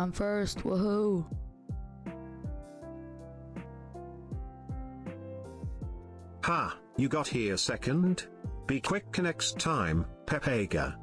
I'm first, woohoo! Ha, you got here second? Be quick next time, Pepega.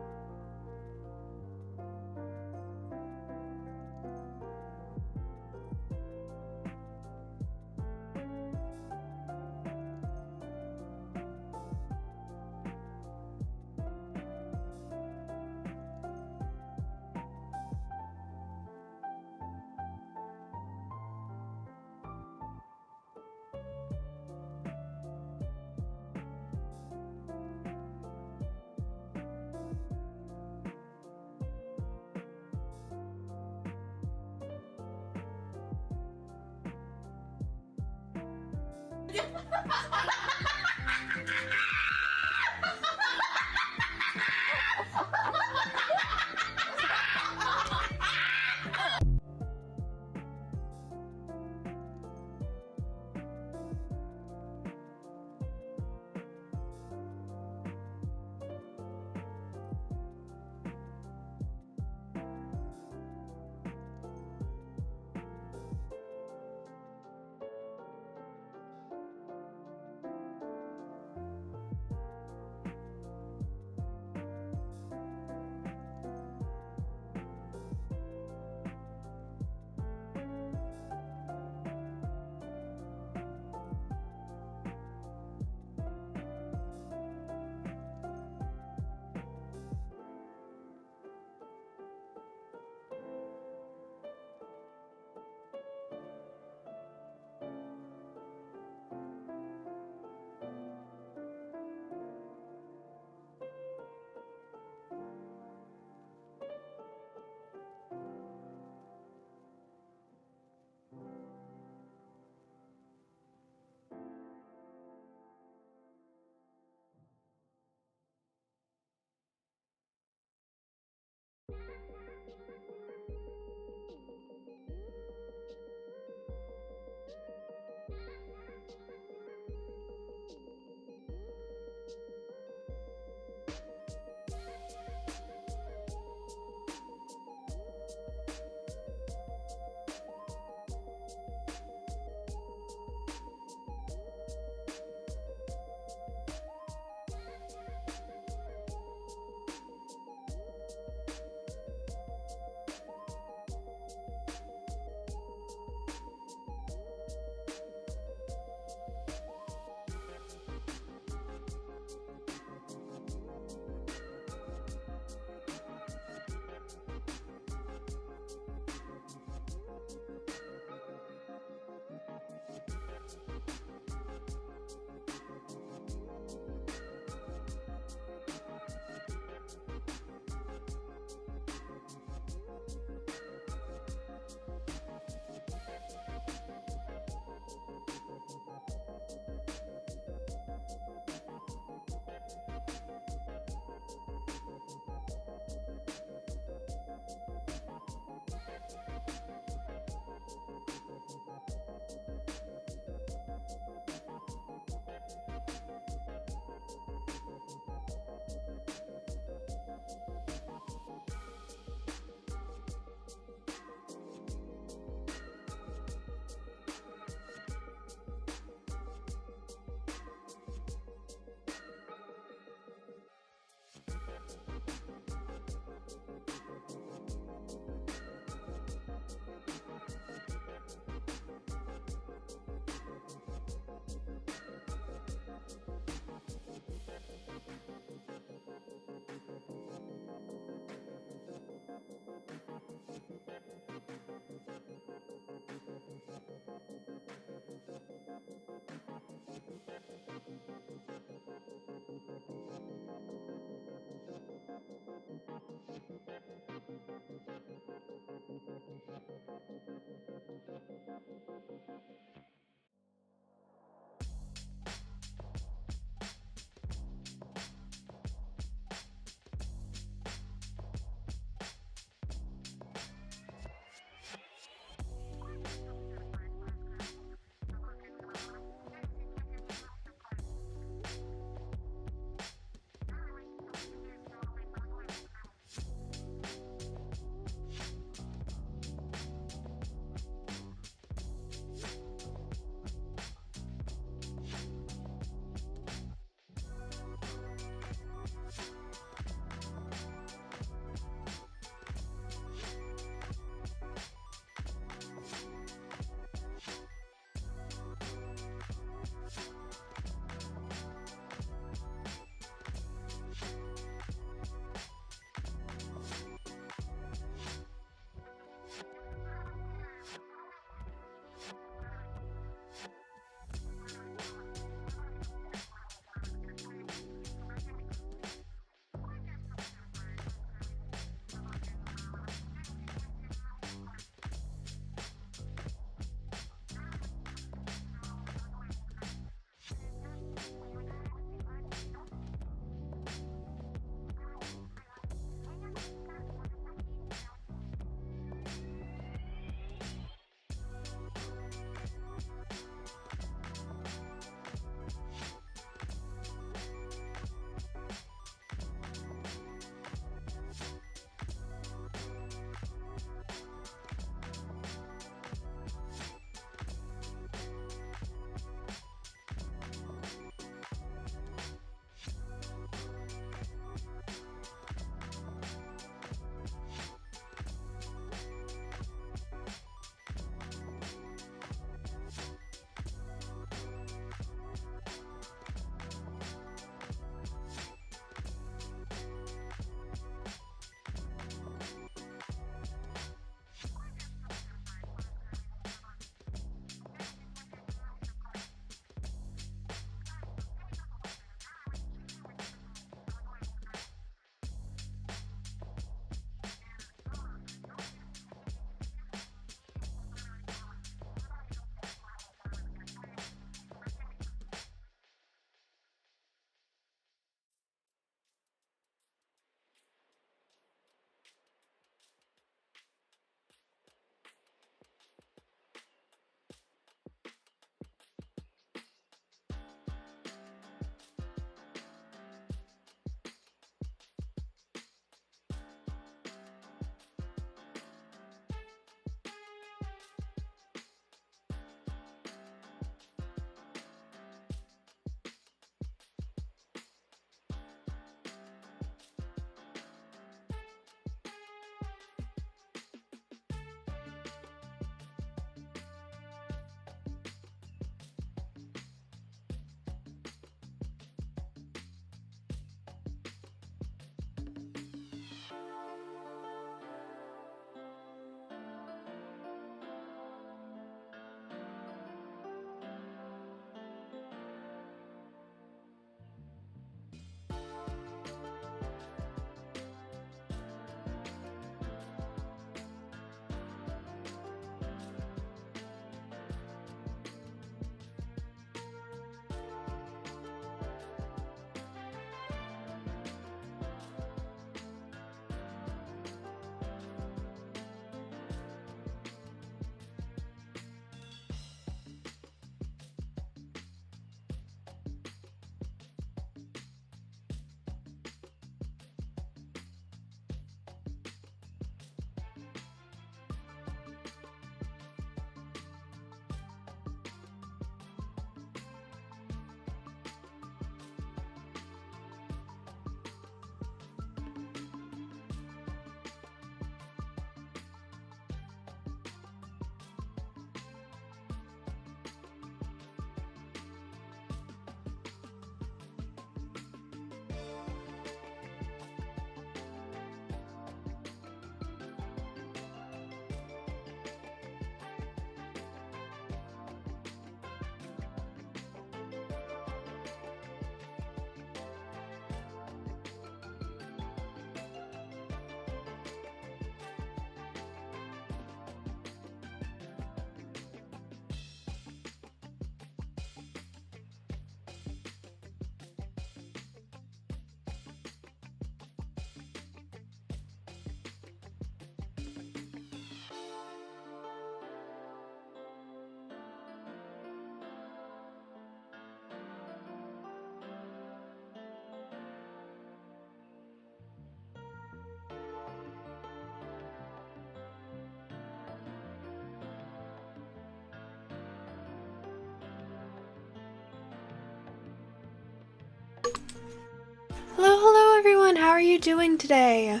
Hello, hello everyone, how are you doing today?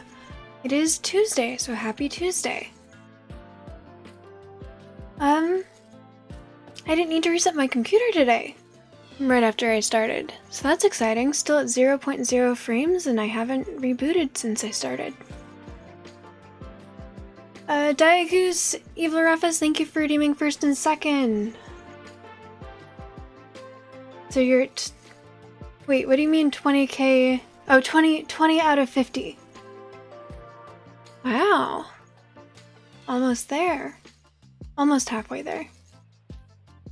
It is Tuesday, so happy Tuesday. I didn't need to reset my computer today, right after I started, so that's exciting. Still at 0.0 frames, and I haven't rebooted since I started. Diagoose, Evil Ruffus, thank you for redeeming first and second. So you're wait, what do you mean 20k? Oh, 20 out of 50. Wow. Almost there. Almost halfway there.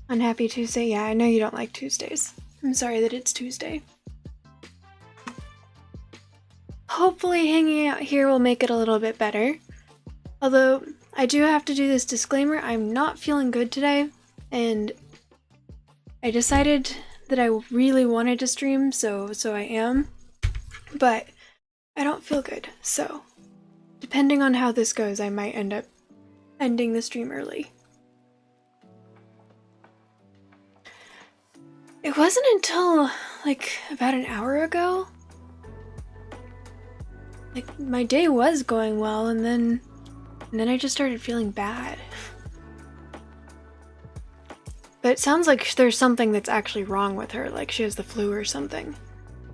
Unhappy Tuesday? Yeah, I know you don't like Tuesdays. I'm sorry that it's Tuesday. Hopefully hanging out here will make it a little bit better. Although, I do have to do this disclaimer, I'm not feeling good today, and I decided that I really wanted to stream, so I am. But I don't feel good, so depending on how this goes, I might end up ending the stream early. It wasn't until, like, about an hour ago. Like, my day was going well, and then I just started feeling bad. But it sounds like there's something that's actually wrong with her, like she has the flu or something,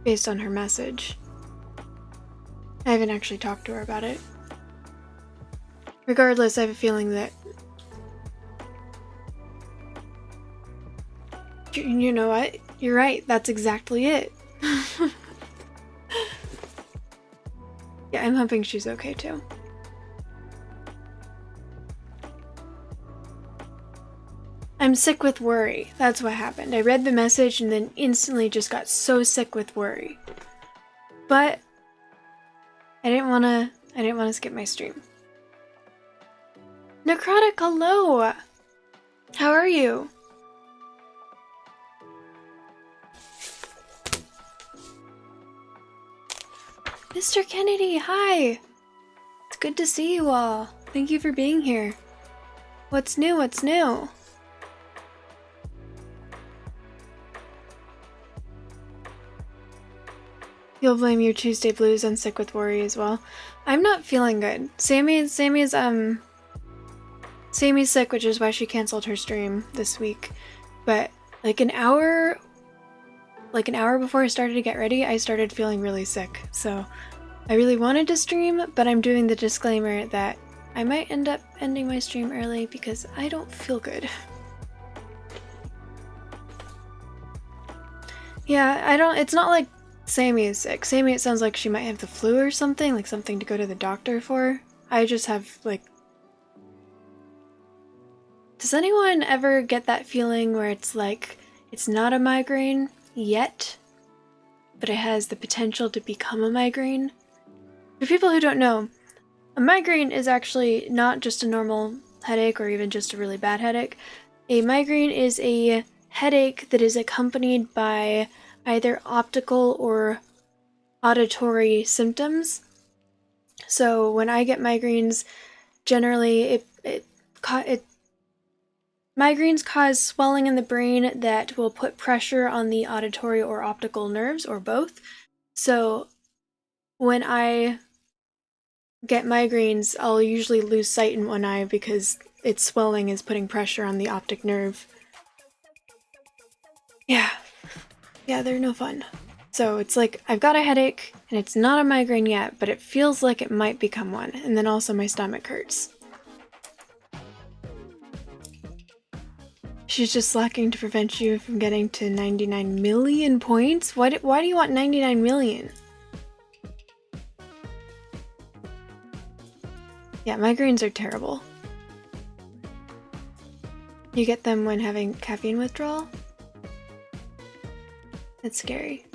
based on her message. I haven't actually talked to her about it. Regardless, I have a feeling that... You know what? You're right, that's exactly it. Yeah, I'm hoping she's okay too. I'm sick with worry. That's what happened. I read the message and then instantly just got so sick with worry. But I didn't want to skip my stream. Necrotic, hello. How are you? Mr. Kennedy, hi. It's good to see you all. Thank you for being here. What's new? What's new? You'll blame your Tuesday blues on sick with worry as well. I'm not feeling good. Sammy's sick, which is why she canceled her stream this week. But like an hour before I started to get ready, I started feeling really sick. So I really wanted to stream, but I'm doing the disclaimer that I might end up ending my stream early because I don't feel good. Yeah, it's not like Sammy is sick. Sammy, it sounds like she might have the flu or something, like something to go to the doctor for. I just have, like... Does anyone ever get that feeling where it's like, it's not a migraine yet, but it has the potential to become a migraine? For people who don't know, a migraine is actually not just a normal headache or even just a really bad headache. A migraine is a headache that is accompanied by either optical or auditory symptoms. So when I get migraines, generally migraines cause swelling in the brain that will put pressure on the auditory or optical nerves, or both. So when I get migraines, I'll usually lose sight in one eye because its swelling is putting pressure on the optic nerve. Yeah, they're no fun. So it's like, I've got a headache, and it's not a migraine yet, but it feels like it might become one, and then also my stomach hurts. She's just slacking to prevent you from getting to 99 million points? Why do you want 99 million? Yeah, migraines are terrible. You get them when having caffeine withdrawal? That's scary.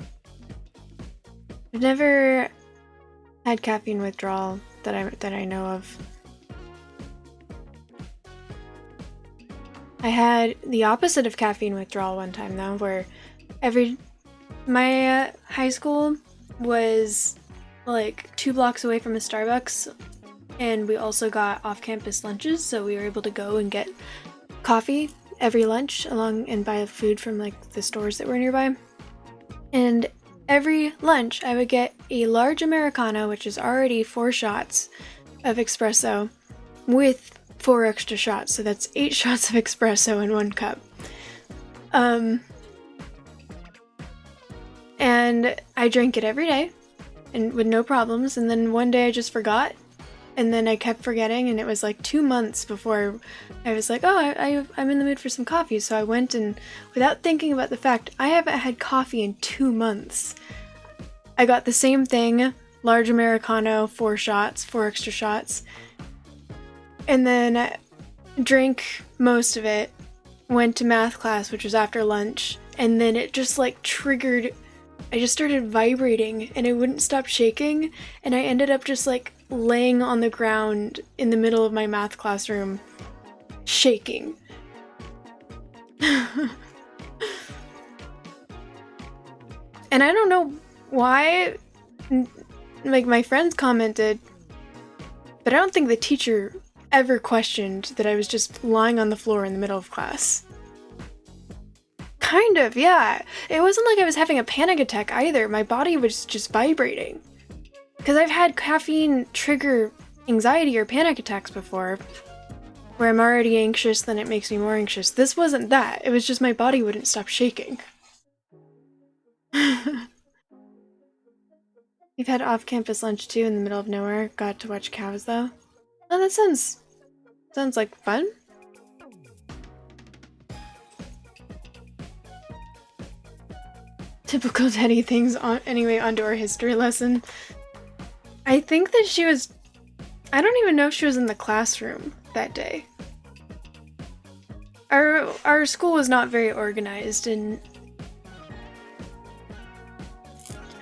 I've never had caffeine withdrawal that I know of. I had the opposite of caffeine withdrawal one time though, where my high school was like 2 blocks away from a Starbucks, and we also got off-campus lunches, so we were able to go and get coffee every lunch and buy food from like the stores that were nearby. And every lunch I would get a large Americano, which is already 4 shots of espresso, with 4 extra shots, so that's 8 shots of espresso in 1 cup. And I drank it every day, and with no problems, and then one day I just forgot, and then I kept forgetting, and it was like 2 months before I was like, oh, I'm in the mood for some coffee, so I went, and without thinking about the fact I haven't had coffee in 2 months, I got the same thing, large Americano, 4 shots, 4 extra shots, and then drank most of it, went to math class, which was after lunch, and then it just like triggered, I just started vibrating and it wouldn't stop shaking, and I ended up just like laying on the ground in the middle of my math classroom, shaking. And I don't know why, like my friends commented, but I don't think the teacher ever questioned that I was just lying on the floor in the middle of class. Kind of, yeah. It wasn't like I was having a panic attack either. My body was just vibrating. Because I've had caffeine trigger anxiety or panic attacks before, where I'm already anxious, then it makes me more anxious. This wasn't that. It was just my body wouldn't stop shaking. We've had off-campus lunch too in the middle of nowhere. Got to watch cows though. Oh, that sounds like fun. Typical Teddy things anyway, onto our history lesson. I think that she was, I don't even know if she was in the classroom that day. Our school was not very organized, and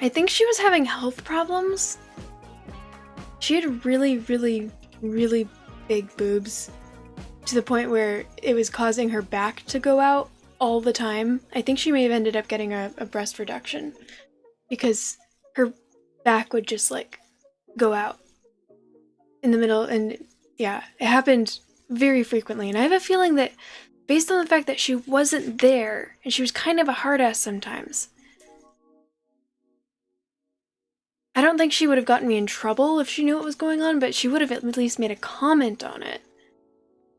I think she was having health problems. She had really, really, really big boobs, to the point where it was causing her back to go out all the time. I think she may have ended up getting a breast reduction because her back would just like go out in the middle, and yeah, it happened very frequently. And I have a feeling that based on the fact that she wasn't there and she was kind of a hard ass sometimes, I don't think she would have gotten me in trouble if she knew what was going on, but she would have at least made a comment on it.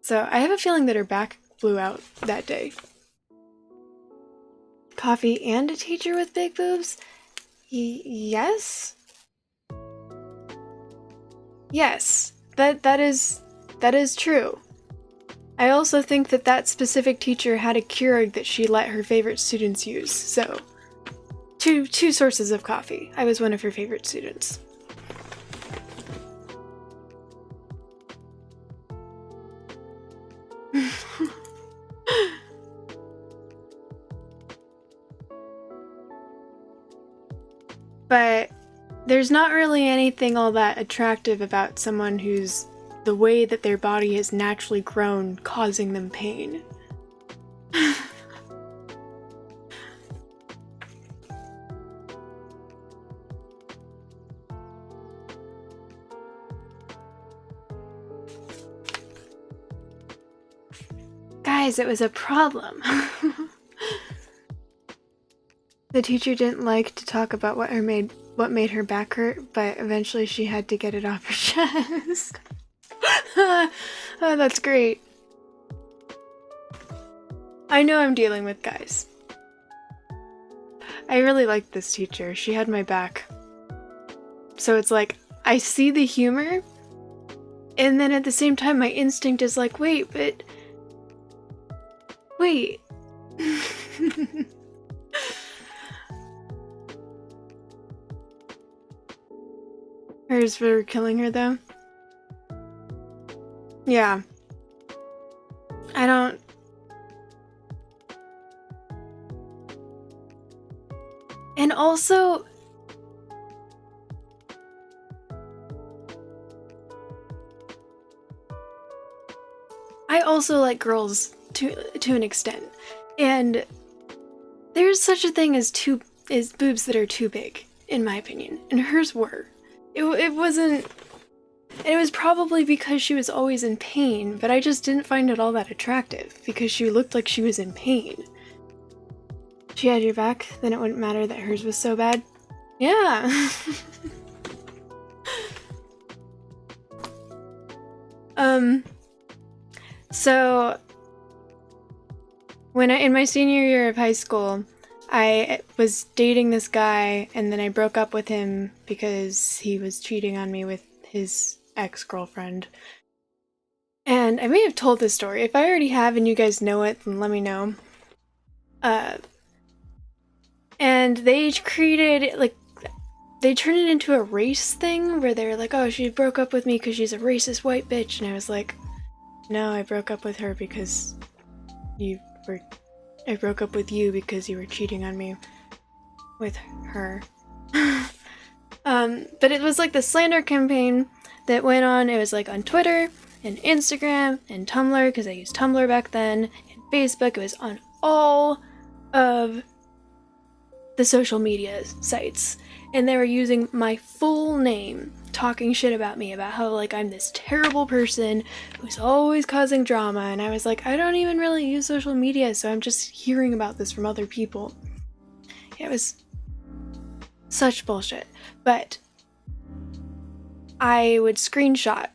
So I have a feeling that her back blew out that day. Coffee and a teacher with big boobs? Yes? Yes, that is true. I also think that specific teacher had a Keurig that she let her favorite students use, so two sources of coffee. I was one of her favorite students. But there's not really anything all that attractive about someone who's the way that their body has naturally grown causing them pain. Guys, it was a problem. The teacher didn't like to talk about what made her back hurt, but eventually she had to get it off her chest. Oh, that's great. I know I'm dealing with guys. I really liked this teacher. She had my back. So it's like, I see the humor, and then at the same time my instinct is like, wait. Hers for killing her, though? Yeah. I don't... And also... I also like girls to an extent. And there's such a thing as boobs that are too big, in my opinion. And hers were. It wasn't... It was probably because she was always in pain, but I just didn't find it all that attractive, because she looked like she was in pain. She had your back, then it wouldn't matter that hers was so bad. Yeah. So when in my senior year of high school, I was dating this guy, and then I broke up with him because he was cheating on me with his ex-girlfriend. And I may have told this story. If I already have and you guys know it, then let me know. And they created, like, they turned it into a race thing where they were like, oh, she broke up with me because she's a racist white bitch. And I was like, no, I broke up with her because I broke up with you because you were cheating on me with her. But it was like the slander campaign that went on. It was like on Twitter and Instagram and Tumblr, because I used Tumblr back then, and Facebook. It was on all of the social media sites, and they were using my full name, talking shit about me, about how like I'm this terrible person who's always causing drama. And I was like, I don't even really use social media, so I'm just hearing about this from other people. It was such bullshit. But I would screenshot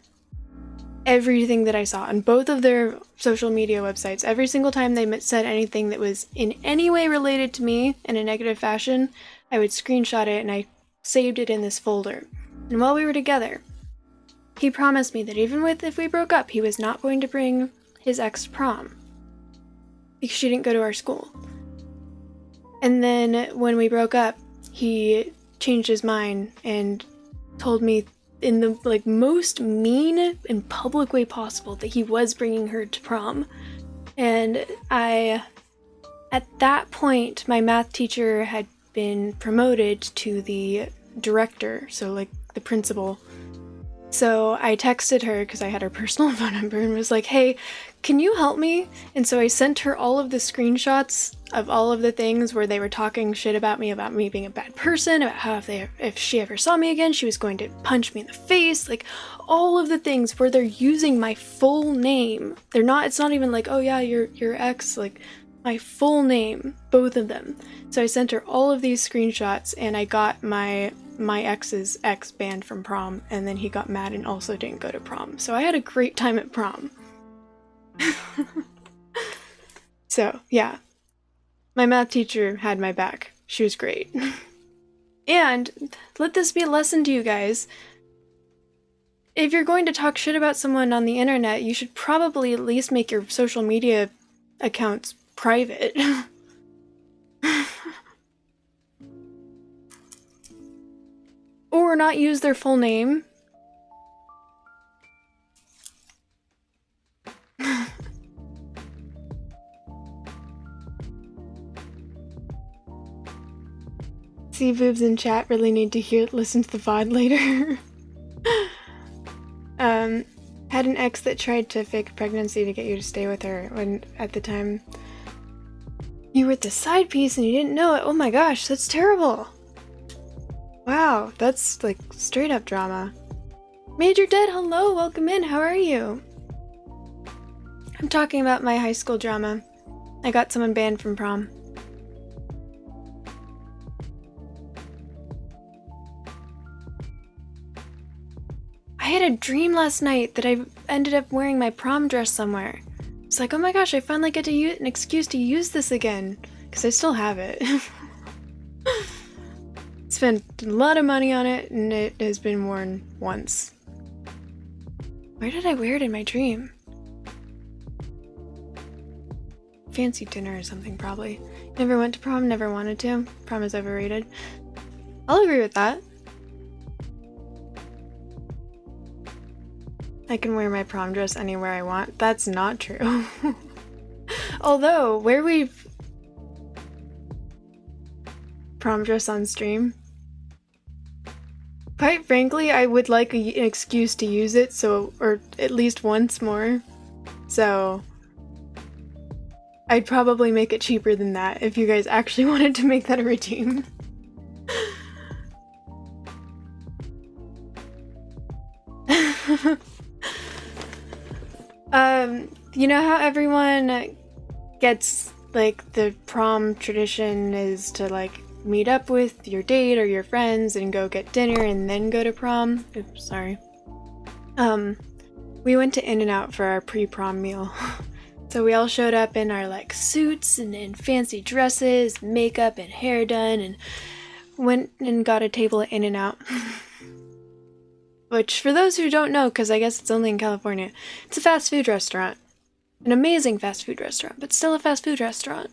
everything that I saw on both of their social media websites. Every single time they said anything that was in any way related to me in a negative fashion, I would screenshot it and I saved it in this folder. And while we were together, he promised me that even if we broke up, he was not going to bring his ex to prom because she didn't go to our school. And then when we broke up, he changed his mind and told me in the like most mean and public way possible that he was bringing her to prom. And at that point, my math teacher had been promoted to the director, so like the principal. So I texted her because I had her personal phone number and was like, hey, can you help me? And so I sent her all of the screenshots of all of the things where they were talking shit about me being a bad person, about how if she ever saw me again, she was going to punch me in the face, like all of the things where they're using my full name. It's not even like, oh yeah, your ex, like my full name, both of them. So I sent her all of these screenshots, and I got my ex's ex banned from prom, and then he got mad and also didn't go to prom. So I had a great time at prom. So, yeah. My math teacher had my back. She was great. And let this be a lesson to you guys. If you're going to talk shit about someone on the internet, you should probably at least make your social media accounts private. Or not use their full name. See boobs in chat, really need to listen to the VOD later. Had an ex that tried to fake pregnancy to get you to stay with her when at the time you were the side piece and you didn't know it. Oh my gosh, that's terrible. Wow, that's like straight up drama. Major Dead, hello, welcome in, how are you? I'm talking about my high school drama. I got someone banned from prom. I had a dream last night that I ended up wearing my prom dress somewhere. It's like, oh my gosh, I finally get to use an excuse to use this again. Because I still have it. Spent a lot of money on it, and it has been worn once. Where did I wear it in my dream? Fancy dinner or something, probably. Never went to prom, never wanted to. Prom is overrated. I'll agree with that. I can wear my prom dress anywhere I want. That's not true. Although, where we've prom dress on stream, quite frankly, I would like an excuse to use it, or at least once more. So I'd probably make it cheaper than that if you guys actually wanted to make that a routine. You know how everyone gets, like, the prom tradition is to, like, meet up with your date or your friends and go get dinner and then go to prom. Oops, sorry. We went to In-N-Out for our pre-prom meal. So we all showed up in our like suits and in fancy dresses, makeup and hair done, and went and got a table at In-N-Out. Which, for those who don't know, because I guess it's only in California, it's a fast food restaurant. An amazing fast food restaurant, but still a fast food restaurant.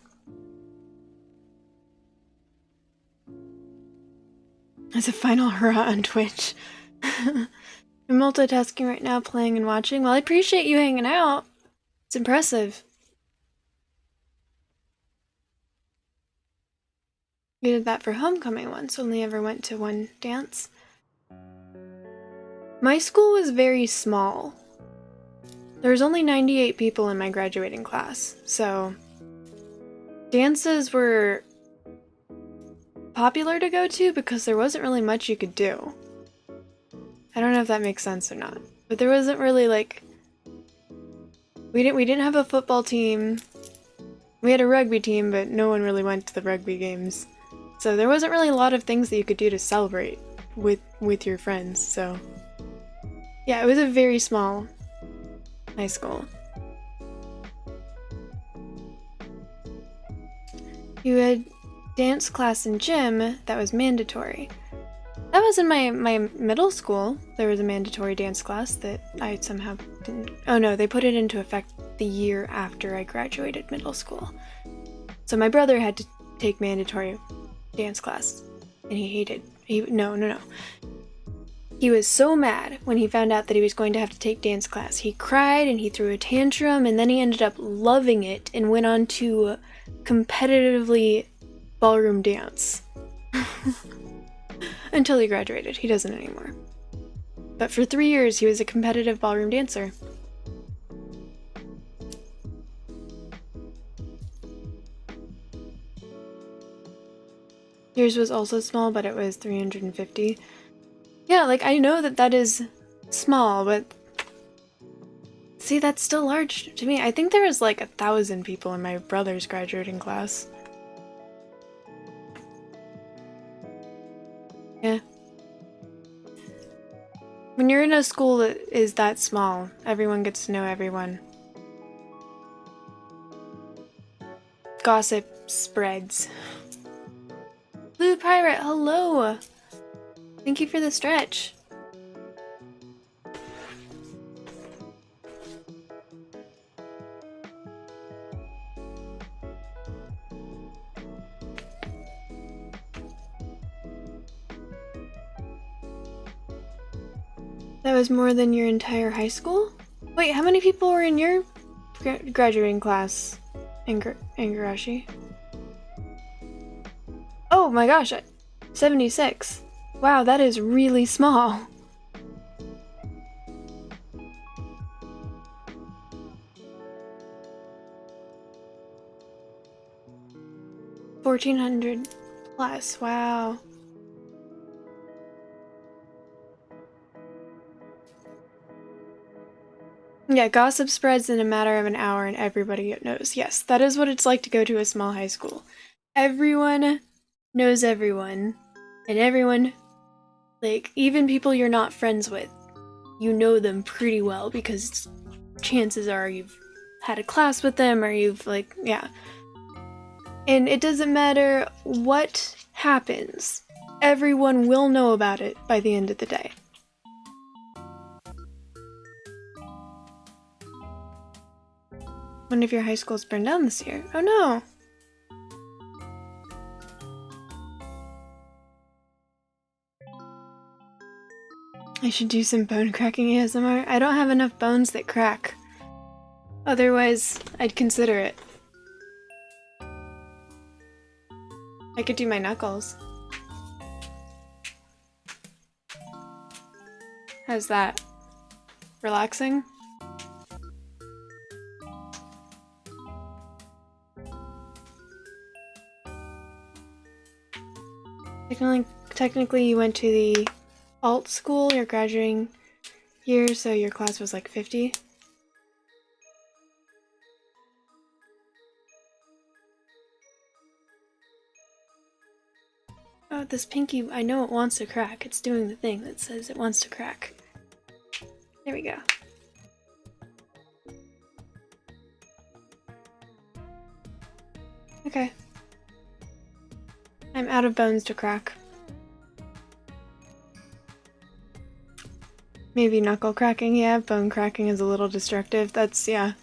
As a final hurrah on Twitch. I'm multitasking right now, playing and watching. Well, I appreciate you hanging out. It's impressive. We did that for homecoming once, only ever went to one dance. My school was very small. There was only 98 people in my graduating class, so dances were popular to go to because there wasn't really much you could do. I don't know if that makes sense or not, but there wasn't really like we didn't have a football team. We had a rugby team, but no one really went to the rugby games. So there wasn't really a lot of things that you could do to celebrate with your friends. So yeah, it was a very small high school. You had dance class and gym that was mandatory. That was in my middle school. There was a mandatory dance class that I somehow didn't... Oh no, they put it into effect the year after I graduated middle school. So my brother had to take mandatory dance class, and he hated... No. He was so mad when he found out that he was going to have to take dance class. He cried and he threw a tantrum, and then he ended up loving it and went on to competitively ballroom dance. Until he graduated. He doesn't anymore. But for 3 years, he was a competitive ballroom dancer. Yours was also small, but it was 350. Yeah, like, I know that is small, but... See, that's still large to me. I think there was like 1,000 people in my brother's graduating class. Yeah. When you're in a school that is that small, everyone gets to know everyone. Gossip spreads. Blue Pirate, hello! Thank you for the stretch. That was more than your entire high school? Wait, how many people were in your graduating class in Garashi? Oh my gosh, 76. Wow, that is really small. $1,400 plus, wow. Yeah, gossip spreads in a matter of an hour and everybody knows. Yes, that is what it's like to go to a small high school. Everyone knows everyone, and everyone, like, even people you're not friends with, you know them pretty well because chances are you've had a class with them or you've, like, yeah. And it doesn't matter what happens, everyone will know about it by the end of the day. One of your high schools burned down this year. Oh no! I should do some bone cracking ASMR. I don't have enough bones that crack. Otherwise, I'd consider it. I could do my knuckles. How's that? Relaxing? Technically you went to the alt school, your graduating year, so your class was like 50. Oh, this pinky, I know it wants to crack. It's doing the thing that says it wants to crack. There we go. Okay. I'm out of bones to crack. Maybe knuckle cracking, yeah, bone cracking is a little destructive. That's, yeah.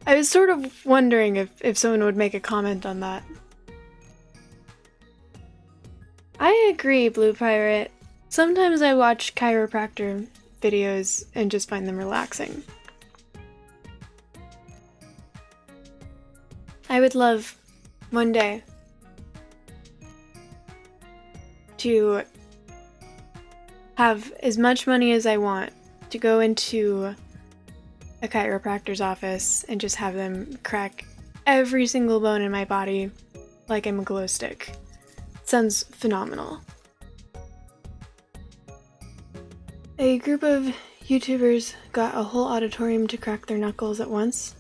I was sort of wondering if someone would make a comment on that. I agree, Blue Pirate. Sometimes I watch chiropractor videos and just find them relaxing. I would love, one day, to have as much money as I want to go into a chiropractor's office and just have them crack every single bone in my body like I'm a glow stick. Sounds phenomenal. A group of YouTubers got a whole auditorium to crack their knuckles at once.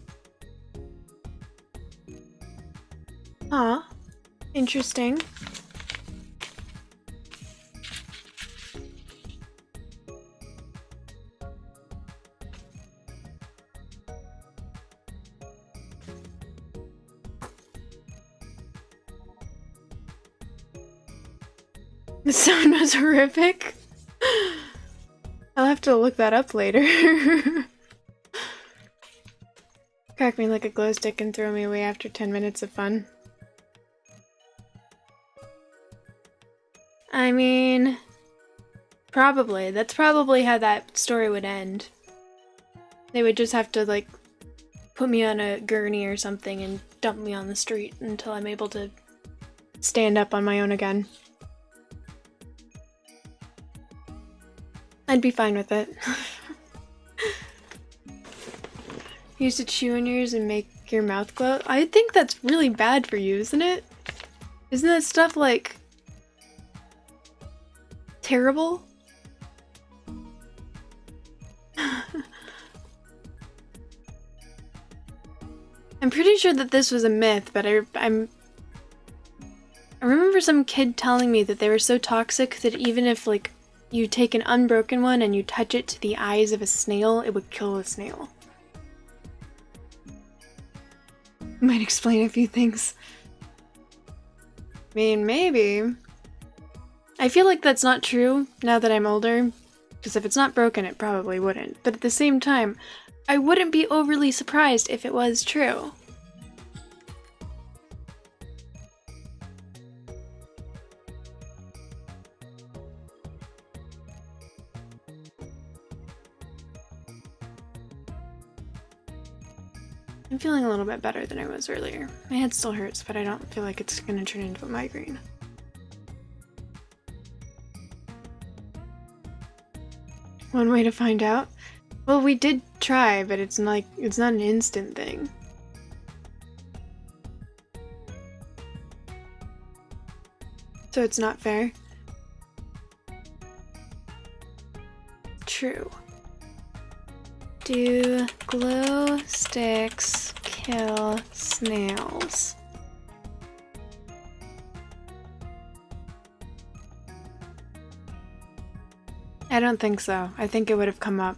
Aw, interesting. The sound was horrific. I'll have to look that up later. Crack me like a glow stick and throw me away after 10 minutes of fun. I mean, probably. That's probably how that story would end. They would just have to, like, put me on a gurney or something and dump me on the street until I'm able to stand up on my own again. I'd be fine with it. Used to chew on yours and make your mouth glow? I think that's really bad for you, isn't it? Isn't that stuff, like, terrible? I'm pretty sure that this was a myth, but I remember some kid telling me that they were so toxic that even if, like, you take an unbroken one and you touch it to the eyes of a snail, it would kill the snail. Might explain a few things. I mean, maybe. I feel like that's not true now that I'm older, because if it's not broken, it probably wouldn't. But at the same time, I wouldn't be overly surprised if it was true. I'm feeling a little bit better than I was earlier. My head still hurts, but I don't feel like it's gonna turn into a migraine. One way to find out? Well, we did try, but it's not an instant thing. So it's not fair? True. Do glow sticks kill snails? I don't think so. I think it would have come up.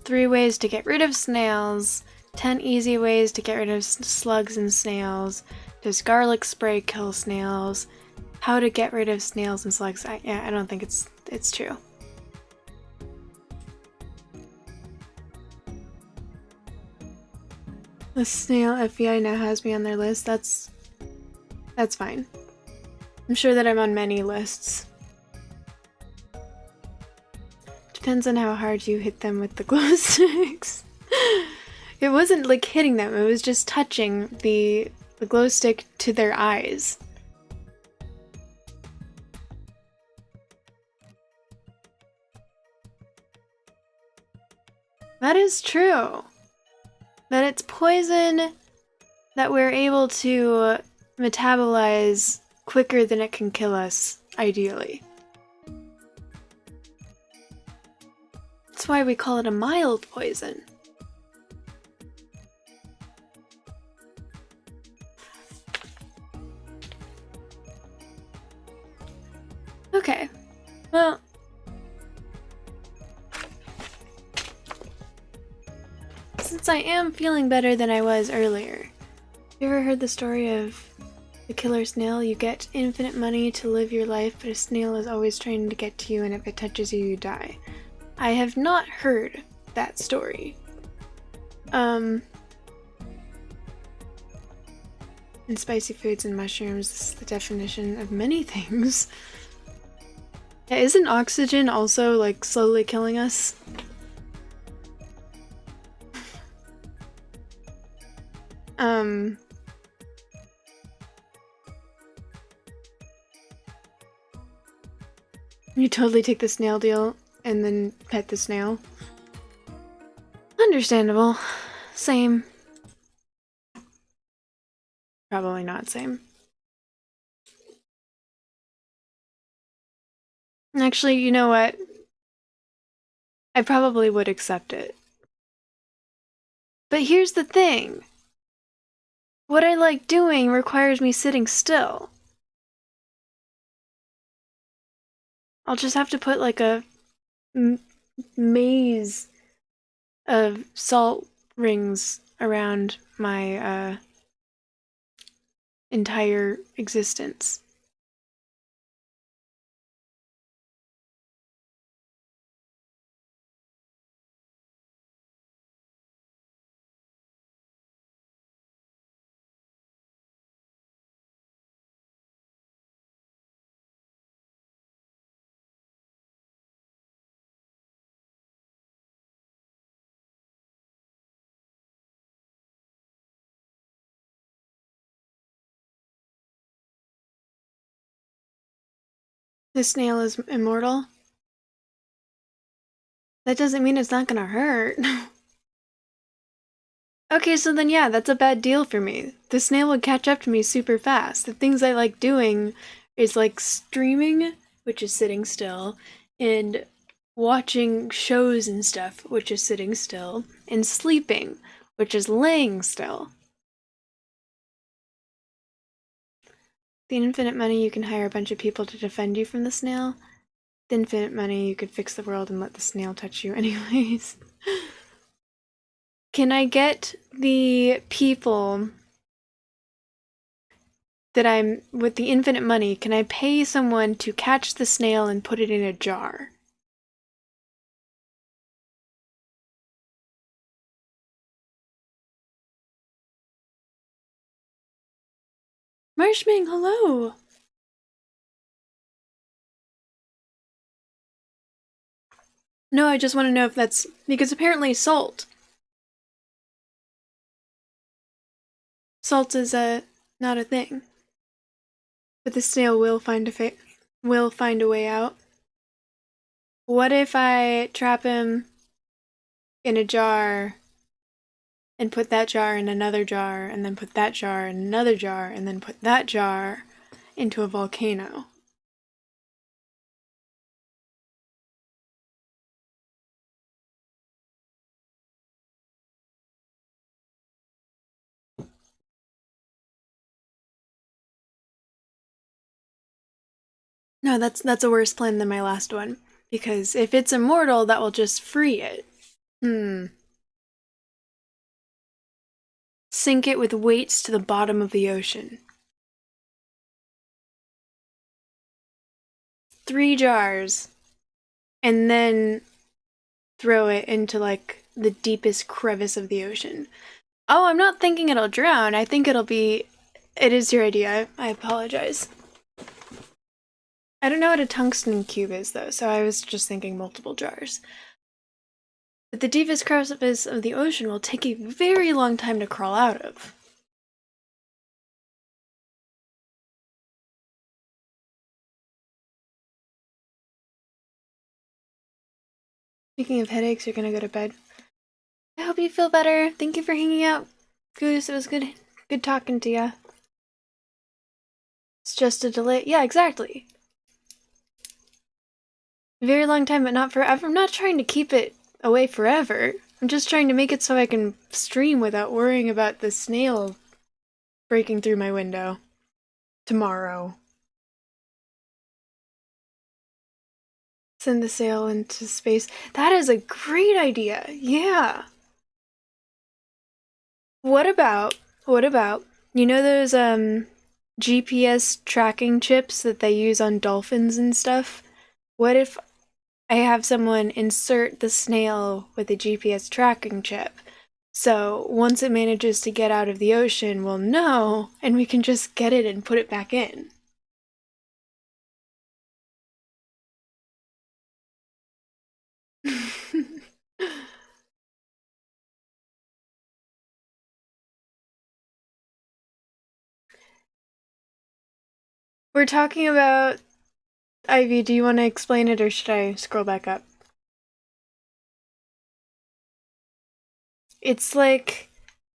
3 ways to get rid of snails. 10 easy ways to get rid of slugs and snails. Does garlic spray kill snails? How to get rid of snails and slugs. I don't think it's true. The snail FBI now has me on their list. That's fine. I'm sure that I'm on many lists. Depends on how hard you hit them with the glow sticks. It wasn't like hitting them, it was just touching the glow stick to their eyes. That is true. That it's poison that we're able to metabolize quicker than it can kill us, ideally. That's why we call it a mild poison. Okay. Well, since I am feeling better than I was earlier, you ever heard the story of the killer snail? You get infinite money to live your life, but a snail is always trying to get to you, and if it touches you, you die. I have not heard that story. And spicy foods and mushrooms is the definition of many things. Yeah, isn't oxygen also, like, slowly killing us? You totally take the snail deal and then pet the snail. Understandable. Same. Probably not same. Actually, you know what? I probably would accept it. But here's the thing. What I like doing requires me sitting still. I'll just have to put like a maze of salt rings around my entire existence. The snail is immortal? That doesn't mean it's not gonna hurt. Okay, so then yeah, that's a bad deal for me. The snail would catch up to me super fast. The things I like doing is like streaming, which is sitting still, and watching shows and stuff, which is sitting still, and sleeping, which is laying still. The infinite money, you can hire a bunch of people to defend you from the snail. The infinite money, you could fix the world and let the snail touch you anyways. Can I get the people that I'm with the infinite money? Can I pay someone to catch the snail and put it in a jar? Marshming, hello! No, I just want to know if that's because apparently salt. Salt is not a thing. But the snail will find a way out. What if I trap him in a jar and put that jar in another jar and then put that jar in another jar and then put that jar into a volcano? No, that's a worse plan than my last one. Because if it's immortal, that will just free it. Sink it with weights to the bottom of the ocean. 3 jars. And then throw it into, like, the deepest crevice of the ocean. Oh, I'm not thinking it'll drown. I think it'll be... It is your idea. I apologize. I don't know what a tungsten cube is, though, so I was just thinking multiple jars. But the deepest crevice of the ocean will take a very long time to crawl out of. Speaking of headaches, you're gonna go to bed. I hope you feel better. Thank you for hanging out, Goose. It was good talking to you. It's just a delay. Yeah, exactly. A very long time, but not forever. I'm not trying to keep it away forever. I'm just trying to make it so I can stream without worrying about the snail breaking through my window tomorrow. Send the sail into space. That is a great idea. Yeah. What about, you know those GPS tracking chips that they use on dolphins and stuff? What if I have someone insert the snail with a GPS tracking chip? So once it manages to get out of the ocean, we'll know and we can just get it and put it back in. We're talking about Ivy. Do you want to explain it or should I scroll back up? It's like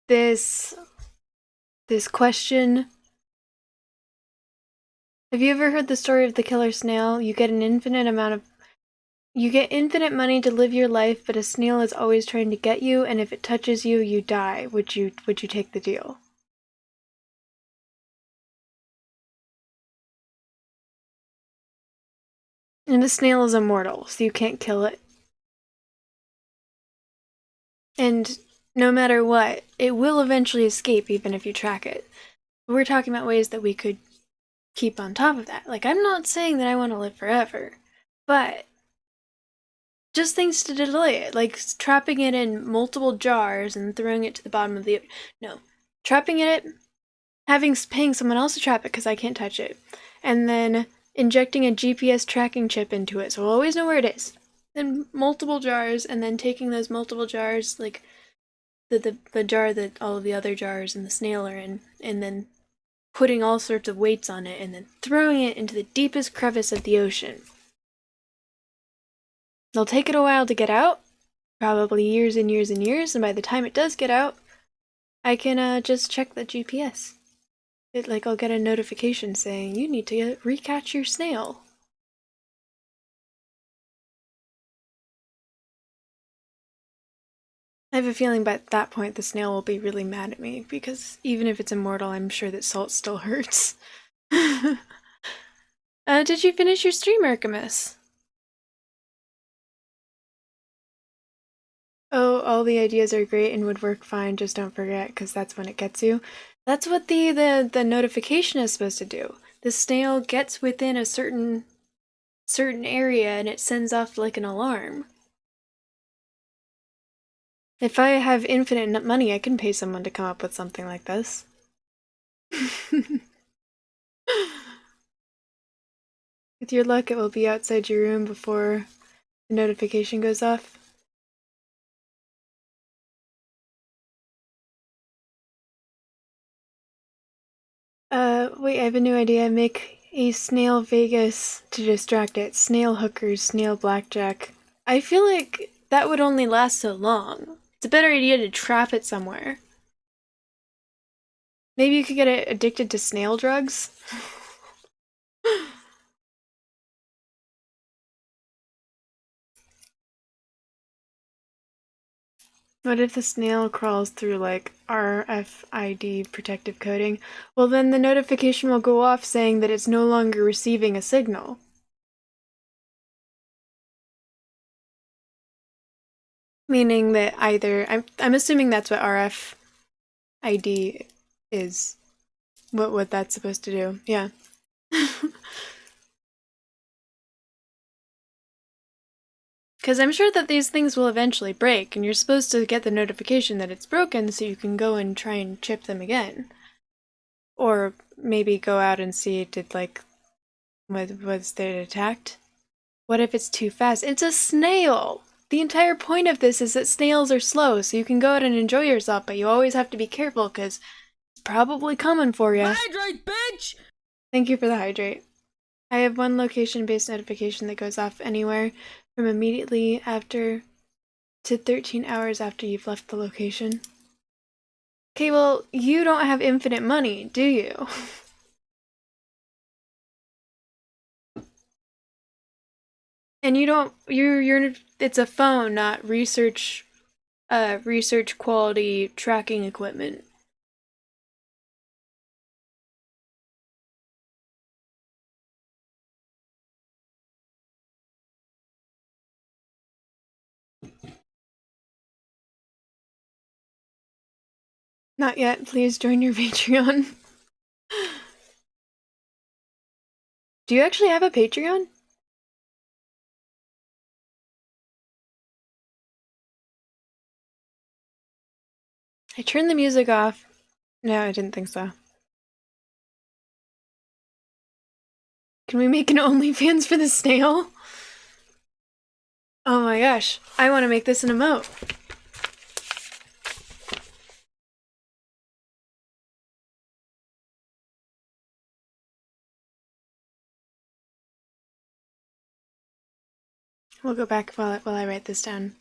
this this question. Have you ever heard the story of the killer snail? You get infinite money to live your life, but a snail is always trying to get you, and if it touches you, you die. Would you take the deal? And the snail is immortal, so you can't kill it. And no matter what, it will eventually escape even if you track it. But we're talking about ways that we could keep on top of that. Like, I'm not saying that I want to live forever, but just things to delay it, like trapping it in multiple jars and throwing it to the bottom of the. No. Trapping it, paying someone else to trap it because I can't touch it, and then injecting a GPS tracking chip into it so we'll always know where it is. Then multiple jars, and then taking those multiple jars, like the jar that all of the other jars and the snail are in, and then putting all sorts of weights on it, and then throwing it into the deepest crevice of the ocean. It'll take it a while to get out, probably years and years and years, and by the time it does get out, I can just check the GPS. I'll get a notification saying, you need to recatch your snail. I have a feeling by that point the snail will be really mad at me, because even if it's immortal, I'm sure that salt still hurts. Did you finish your stream, Archimus? Oh, all the ideas are great and would work fine, just don't forget, because that's when it gets you. That's what the notification is supposed to do. The snail gets within a certain area and it sends off like an alarm. If I have infinite money, I can pay someone to come up with something like this. With your luck, it will be outside your room before the notification goes off. Wait, I have a new idea. Make a snail Vegas to distract it. Snail hookers, snail blackjack. I feel like that would only last so long. It's a better idea to trap it somewhere. Maybe you could get it addicted to snail drugs? What if the snail crawls through like RFID protective coding? Well, then the notification will go off saying that it's no longer receiving a signal. Meaning that either I'm assuming that's what RFID is. What that's supposed to do. Yeah. Because I'm sure that these things will eventually break, and you're supposed to get the notification that it's broken so you can go and try and chip them again. Or maybe go out and see was it attacked? What if it's too fast? It's a snail! The entire point of this is that snails are slow, so you can go out and enjoy yourself, but you always have to be careful because it's probably coming for you. Hydrate, bitch! Thank you for the hydrate. I have one location-based notification that goes off anywhere from immediately after to 13 hours after you've left the location. Okay, well, you don't have infinite money, do you? And you don't, it's a phone, not research quality tracking equipment. Not yet. Please join your Patreon. Do you actually have a Patreon? I turned the music off. No, I didn't think so. Can we make an OnlyFans for the snail? Oh my gosh, I want to make this an emote. We'll go back while I write this down.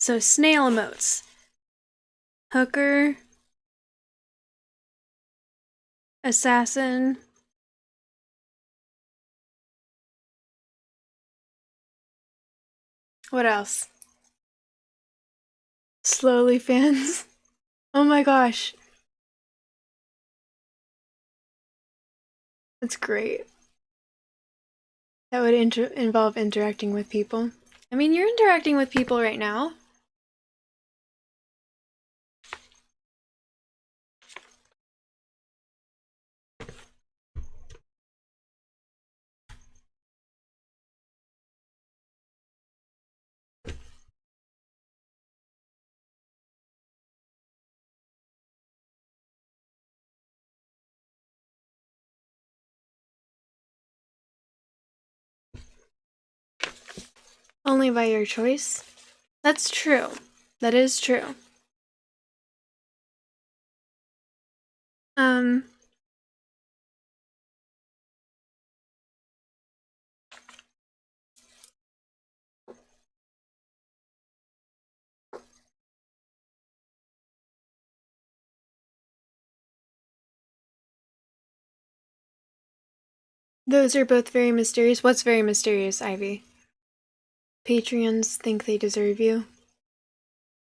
So, snail emotes. Hooker. Assassin. What else? Slowly fans. Oh my gosh. That's great. That would involve interacting with people. I mean, you're interacting with people right now. Only by your choice. That's true. That is true. Those are both very mysterious. What's very mysterious, Ivy? Patreons think they deserve you.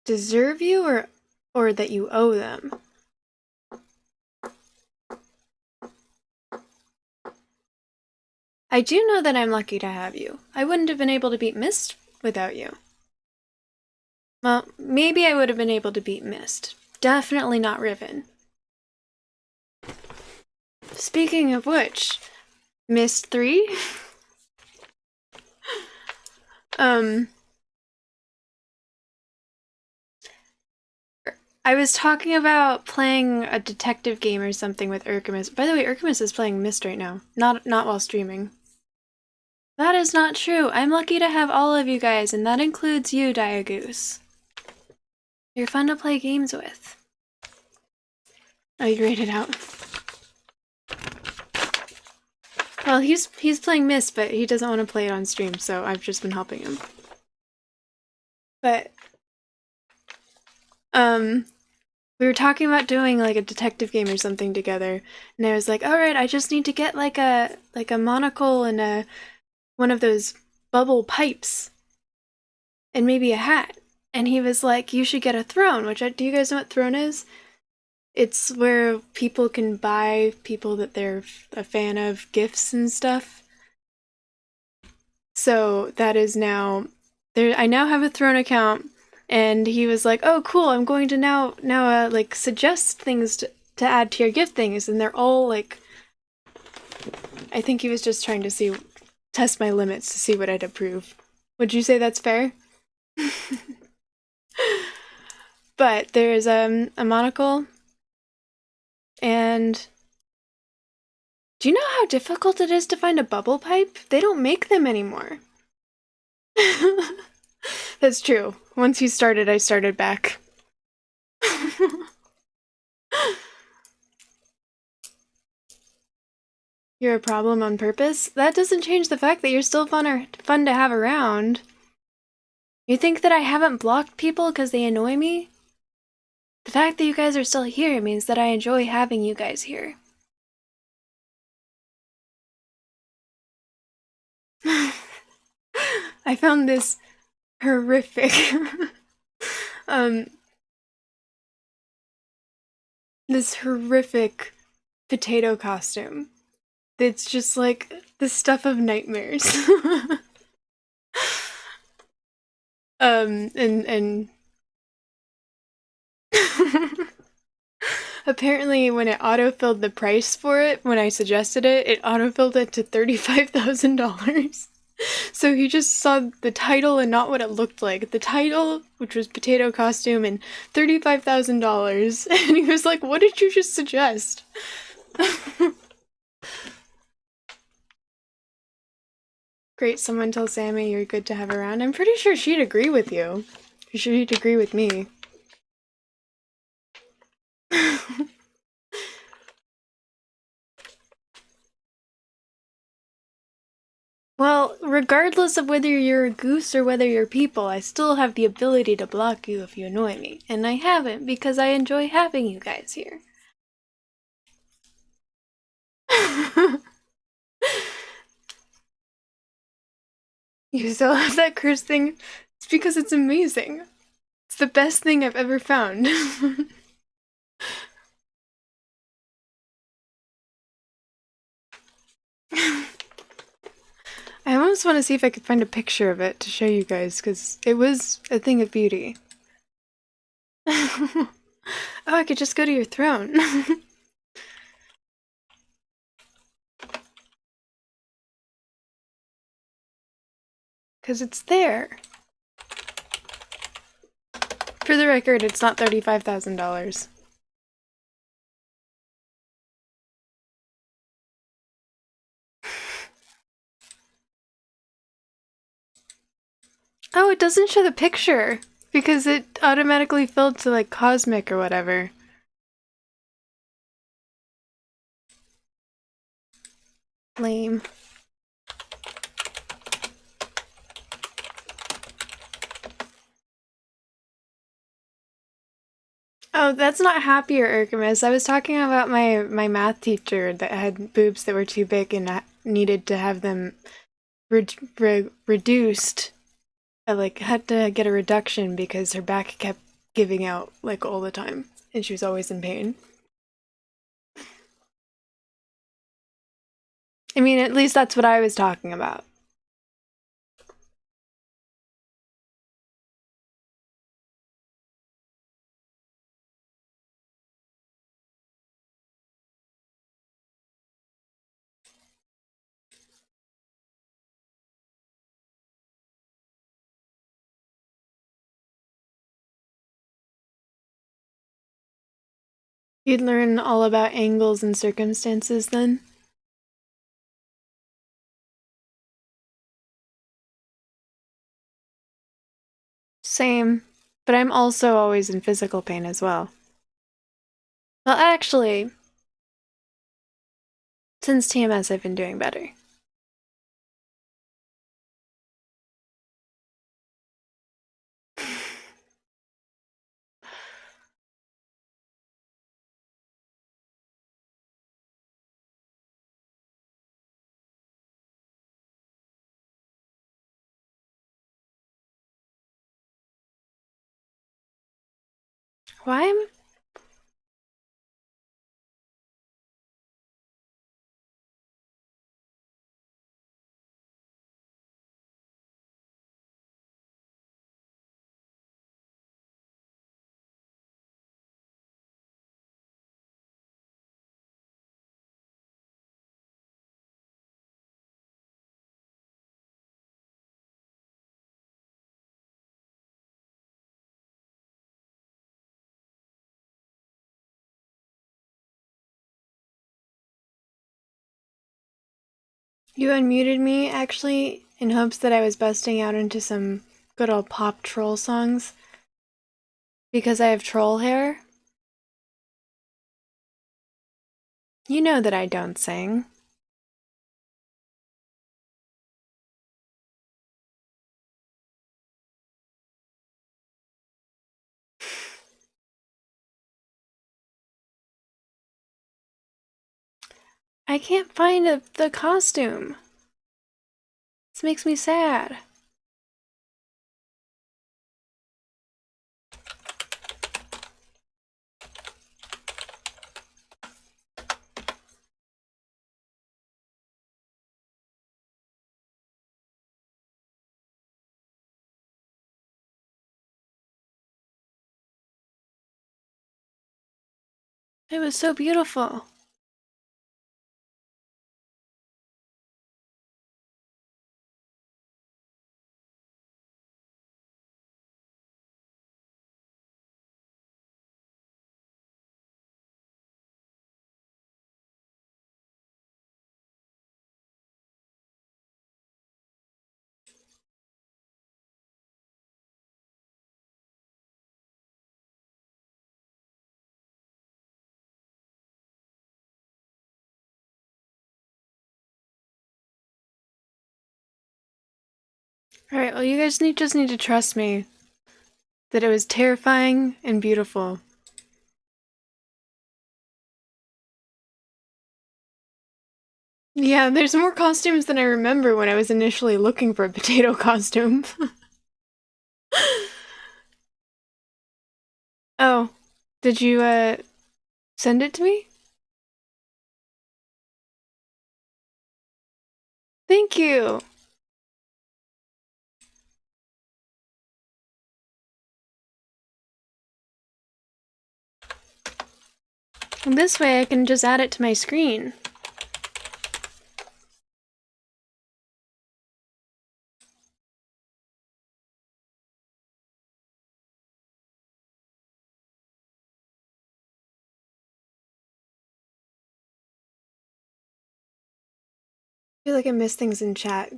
Deserve you or that you owe them? I do know that I'm lucky to have you. I wouldn't have been able to beat Mist without you. Well, maybe I would have been able to beat Mist. Definitely not Riven. Speaking of which, Mist 3? I was talking about playing a detective game or something with Urkamus. By the way, Urkamus is playing Mist right now. Not while streaming. That is not true. I'm lucky to have all of you guys, and that includes you, Diagoose. You're fun to play games with. Oh, you grayed it out. Well, he's playing Mist, but he doesn't want to play it on stream, so I've just been helping him. But, we were talking about doing like a detective game or something together, and I was like, all right, I just need to get like a monocle and one of those bubble pipes, and maybe a hat. And he was like, you should get a throne. Do you guys know what throne is? It's where people can buy people that they're a fan of gifts and stuff. So that is now there. I now have a throne account. And he was like, "Oh, cool! I'm going to now like suggest things to add to your gift things," and they're all like, I think he was just trying to test my limits to see what I'd approve. Would you say that's fair? But there's a monocle, and do you know how difficult it is to find a bubble pipe? They don't make them anymore. That's true. Once you started, I started back. You're a problem on purpose? That doesn't change the fact that you're still fun to have around. You think that I haven't blocked people because they annoy me? The fact that you guys are still here means that I enjoy having you guys here. I found this horrific this horrific potato costume. It's just like the stuff of nightmares. And Apparently, when it autofilled the price for it, when I suggested it, it autofilled it to $35,000. So he just saw the title and not what it looked like. The title, which was Potato Costume, and $35,000. And he was like, "What did you just suggest?" Great, someone tell Sammy you're good to have around. I'm pretty sure she'd agree with you. She'd agree with me. Well, regardless of whether you're a goose or whether you're people, I still have the ability to block you if you annoy me. And I haven't because I enjoy having you guys here. You still have that curse thing? It's because it's amazing. It's the best thing I've ever found. I almost want to see if I could find a picture of it to show you guys, because it was a thing of beauty. Oh, I could just go to your throne. Because it's there. For the record, it's not $35,000. Oh, it doesn't show the picture because it automatically filled to like cosmic or whatever. Lame. Oh, that's not happy or Ercamus. I was talking about my math teacher that had boobs that were too big and needed to have them reduced. I like had to get a reduction because her back kept giving out like all the time, and she was always in pain. I mean, at least that's what I was talking about. You'd learn all about angles and circumstances then? Same, but I'm also always in physical pain as well. Well, actually, since TMS, I've been doing better. Why am You unmuted me, actually, in hopes that I was busting out into some good old pop troll songs? Because I have troll hair? You know that I don't sing. I can't find the costume. This makes me sad. It was so beautiful. Alright, well, you guys just need to trust me that it was terrifying and beautiful. Yeah, there's more costumes than I remember when I was initially looking for a potato costume. Oh, did you, send it to me? Thank you! And this way I can just add it to my screen. I feel like I miss things in chat.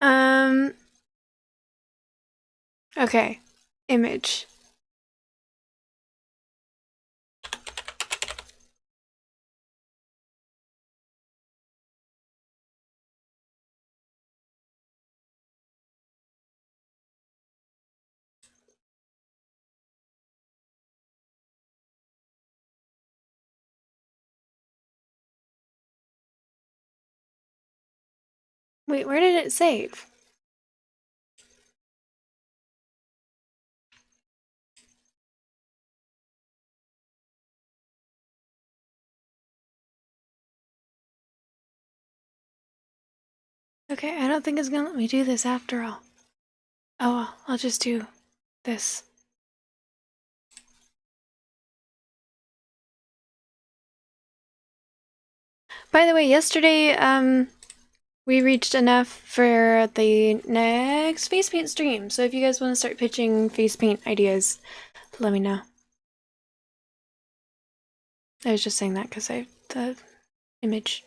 um, okay. Image. Wait, where did it save? Okay, I don't think it's gonna let me do this after all. Oh well, I'll just do this. By the way, yesterday, we reached enough for the next face paint stream. So if you guys want to start pitching face paint ideas, let me know. I was just saying that because the image.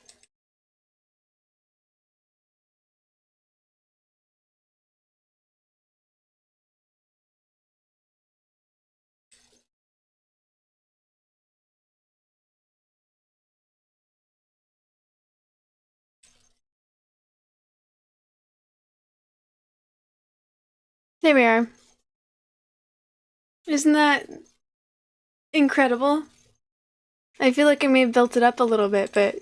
There we are. Isn't that incredible? I feel like I may have built it up a little bit, but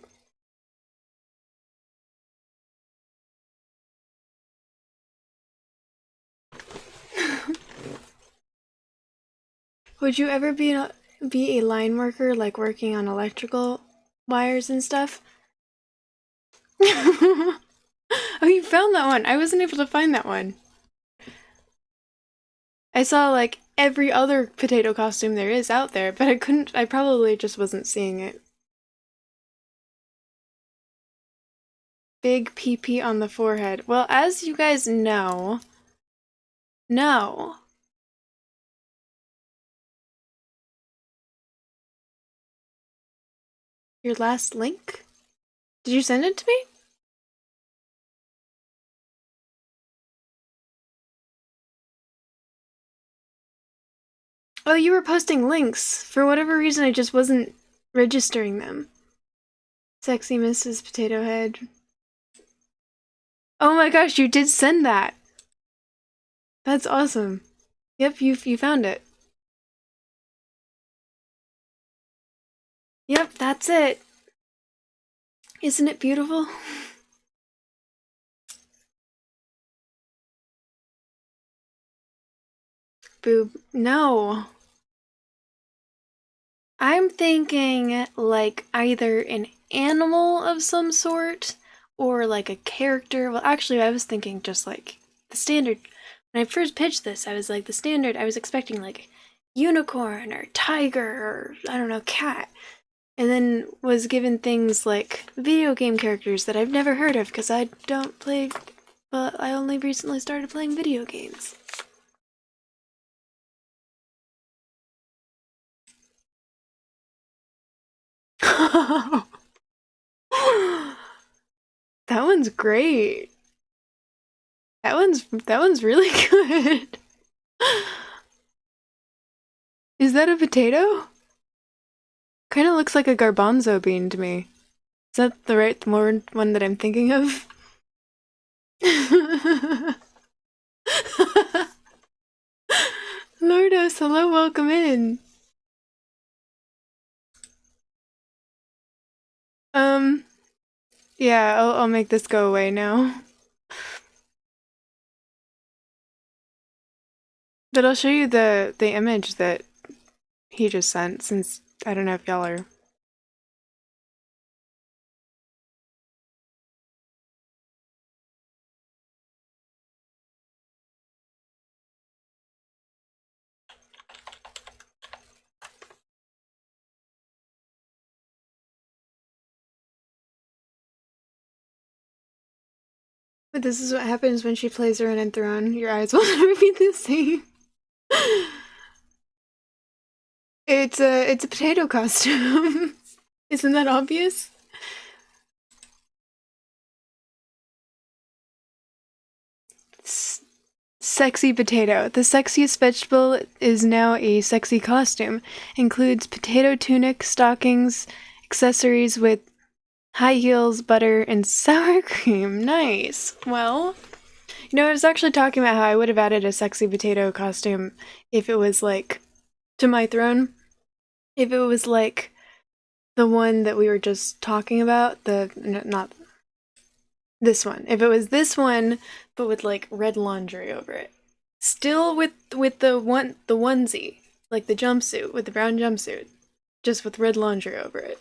would you ever be a line worker, like working on electrical wires and stuff? Oh, you found that one. I wasn't able to find that one. I saw like every other potato costume there is out there, but I probably just wasn't seeing it. Big PP on the forehead. Well, as you guys know, no. Your last link? Did you send it to me? Oh, you were posting links. For whatever reason, I just wasn't registering them. Sexy Mrs. Potato Head. Oh my gosh, you did send that! That's awesome. Yep, you found it. Yep, that's it. Isn't it beautiful? Boob. No. I'm thinking like either an animal of some sort or like a character. Well, actually, I was thinking just like the standard. When I first pitched this, I was like, the standard, I was expecting like unicorn or tiger or I don't know, cat. And then was given things like video game characters that I've never heard of because I don't play, but I only recently started playing video games. That one's great. That one's really good. Is that a potato? Kind of looks like a garbanzo bean to me. Is that the right one that I'm thinking of? Lordos, hello, welcome in. Um, yeah, I'll make this go away now. But I'll show you the image that he just sent, since I don't know if y'all are. But this is what happens when she plays her own throne. Your eyes will never be the same. It's a potato costume. Isn't that obvious? Sexy potato. The sexiest vegetable is now a sexy costume. Includes potato tunic, stockings, accessories with high heels, butter, and sour cream. Nice. Well, I was actually talking about how I would have added a sexy potato costume if it was like to my throne. If it was like the one that we were just talking about, not this one. If it was this one, but with like red laundry over it, still with the onesie, like the jumpsuit with the brown jumpsuit, just with red laundry over it.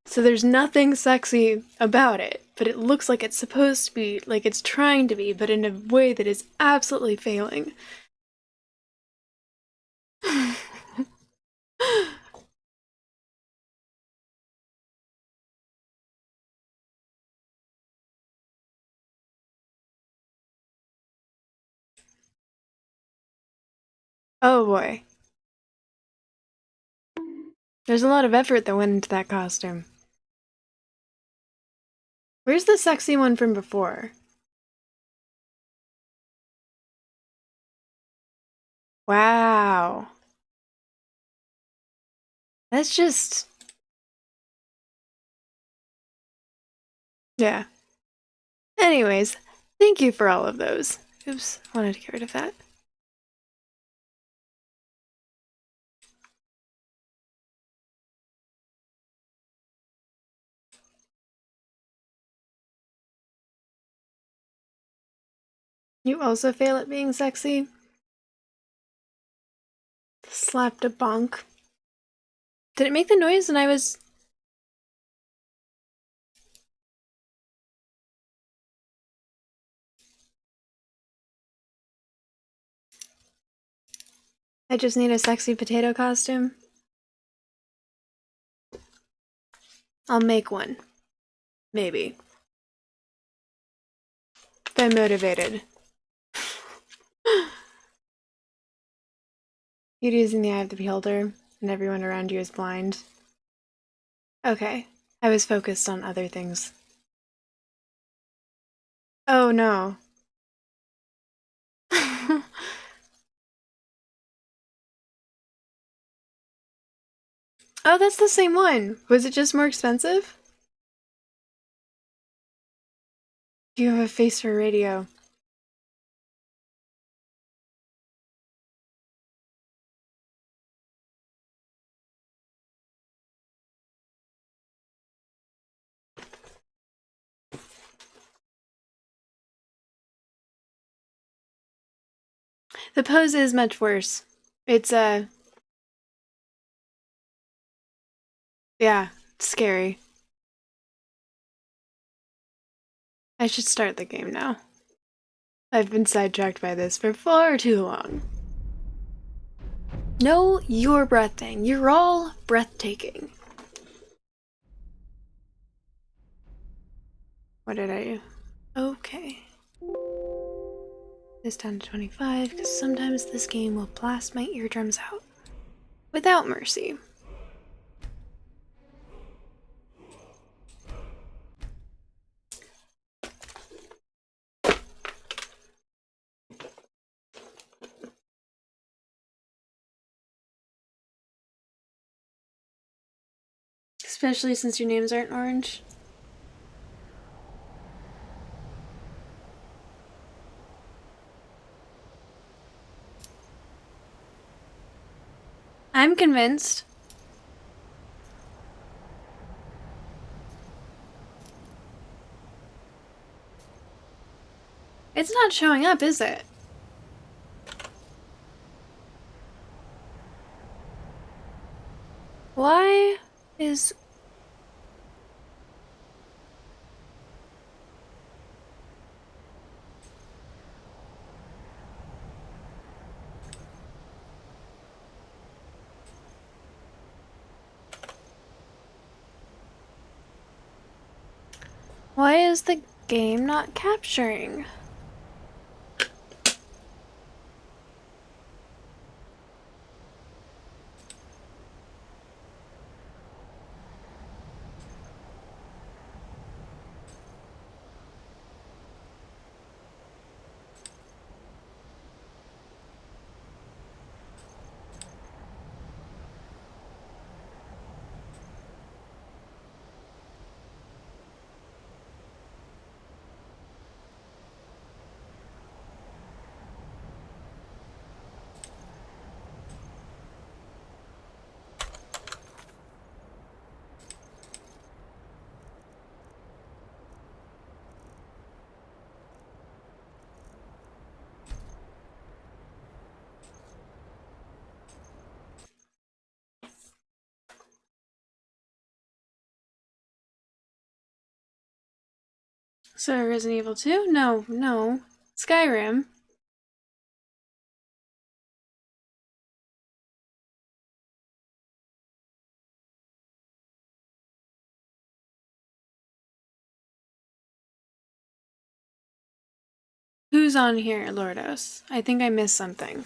So there's nothing sexy about it, but it looks like it's supposed to be, like it's trying to be, but in a way that is absolutely failing. Oh boy. There's a lot of effort that went into that costume. Where's the sexy one from before? Wow. That's just. Yeah. Anyways, thank you for all of those. Oops, wanted to get rid of that. You also fail at being sexy? Slapped a bonk. Did it make the noise when I was. I just need a sexy potato costume? I'll make one. Maybe. If I'm motivated. Beauty is in the eye of the beholder, and everyone around you is blind. Okay. I was focused on other things. Oh no. Oh, that's the same one. Was it just more expensive? You have a face for radio. The pose is much worse. It's, yeah, it's scary. I should start the game now. I've been sidetracked by this for far too long. No, you're breathtaking. You're all breathtaking. What did I do? Okay. This down to 25, because sometimes this game will blast my eardrums out. Without mercy. Especially since your names aren't orange. I'm convinced. It's not showing up, is it? Why is... Why is the game not capturing? So Resident Evil 2? No. Skyrim. Who's on here, Lordos? I think I missed something.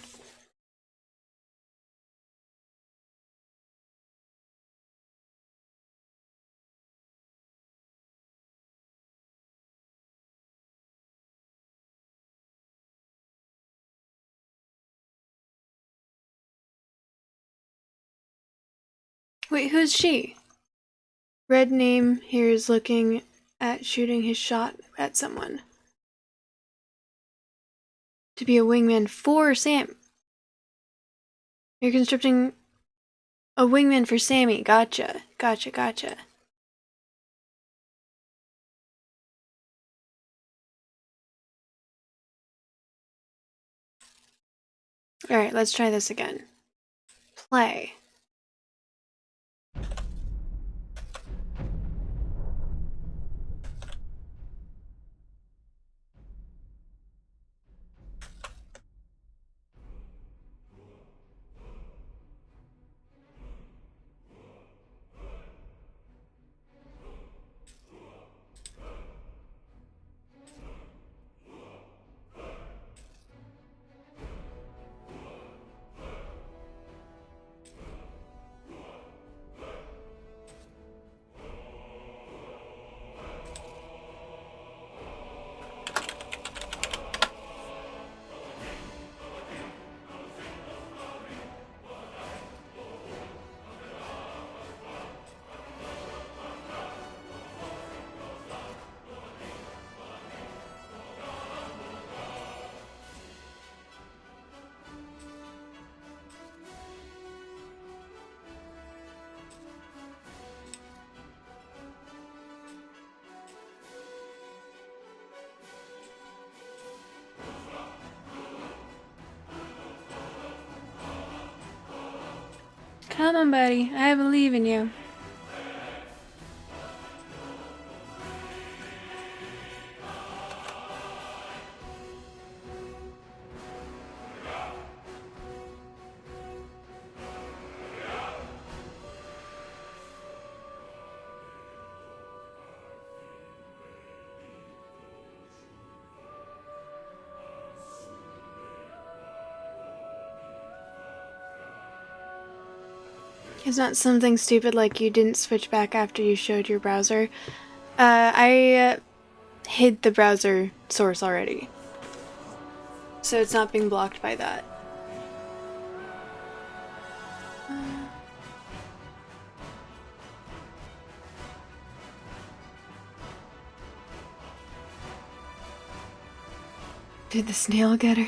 Wait, who's she? Red name here is looking at shooting his shot at someone. To be a wingman for Sam. You're constructing a wingman for Sammy. Gotcha. Alright, let's try this again. Play. Come on, buddy. I believe in you. It's not something stupid like you didn't switch back after you showed your browser. I hid the browser source already. So it's not being blocked by that. Did the snail get her?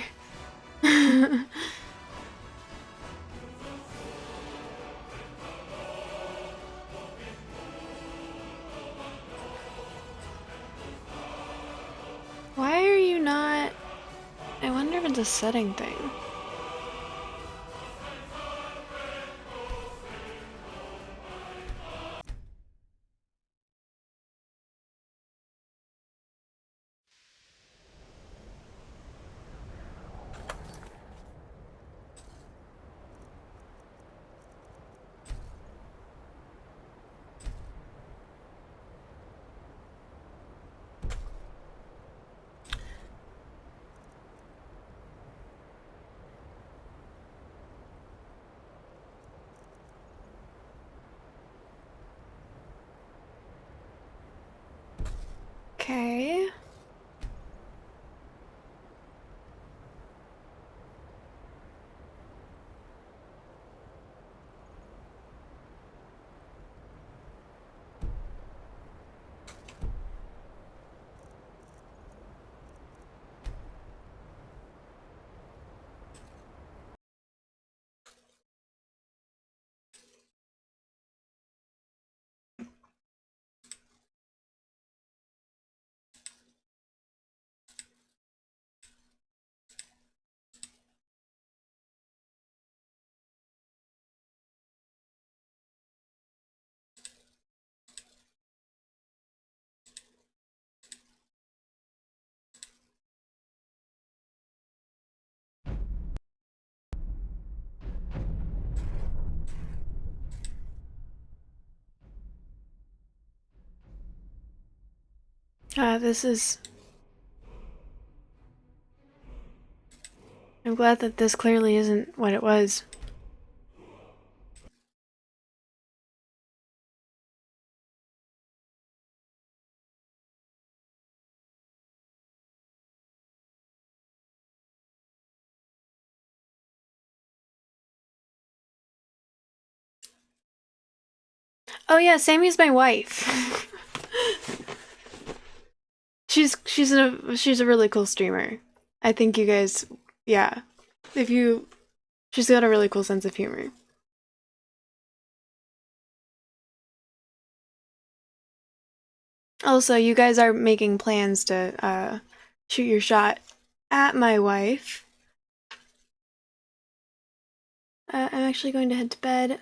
Why are you not... I wonder if it's a setting thing. Okay. This is... I'm glad that this clearly isn't what it was. Oh yeah, Sammy's my wife. she's a really cool streamer. I think you guys, yeah. She's got a really cool sense of humor. Also, you guys are making plans to shoot your shot at my wife. I'm actually going to head to bed.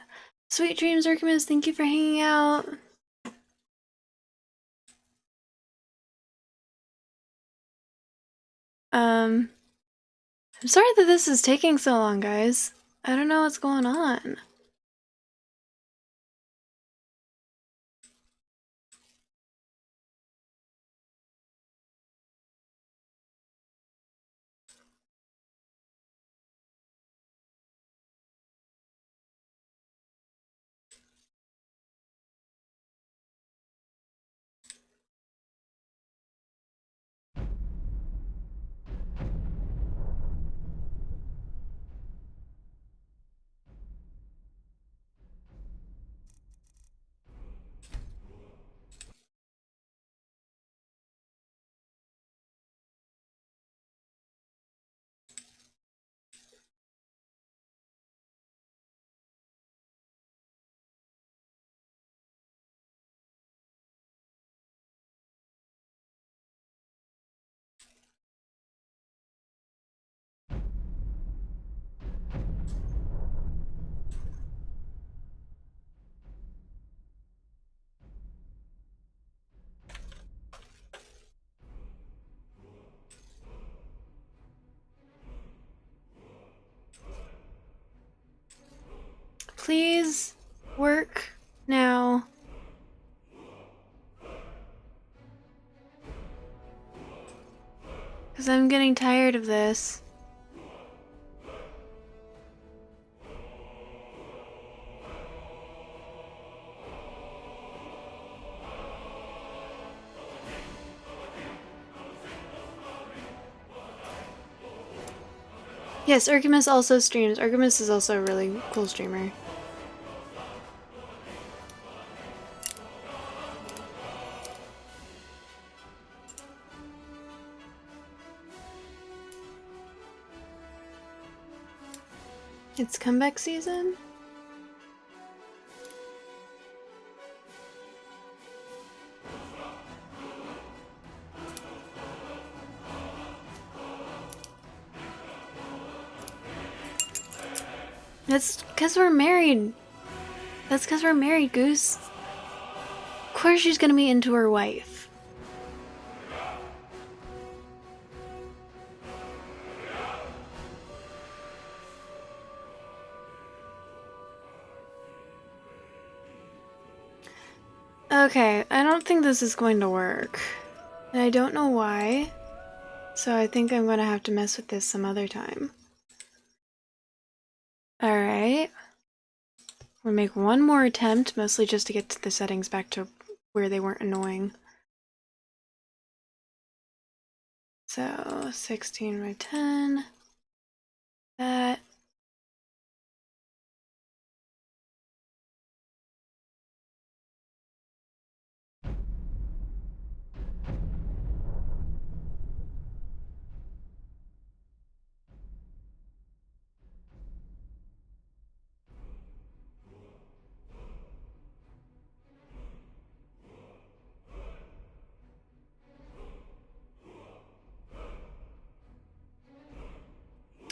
Sweet dreams, Urkamus. Thank you for hanging out. I'm sorry that this is taking so long, guys. I don't know what's going on. please work now? Because I'm getting tired of this. Yes, Urgamus also streams. Urgamus is also a really cool streamer. It's comeback season? That's because we're married. That's because we're married, Goose. Of course she's gonna be into her wife. Okay, I don't think this is going to work. And I don't know why. So I think I'm gonna have to mess with this some other time. Alright. We'll make one more attempt, mostly just to get the settings back to where they weren't annoying. So 16 by 10. That.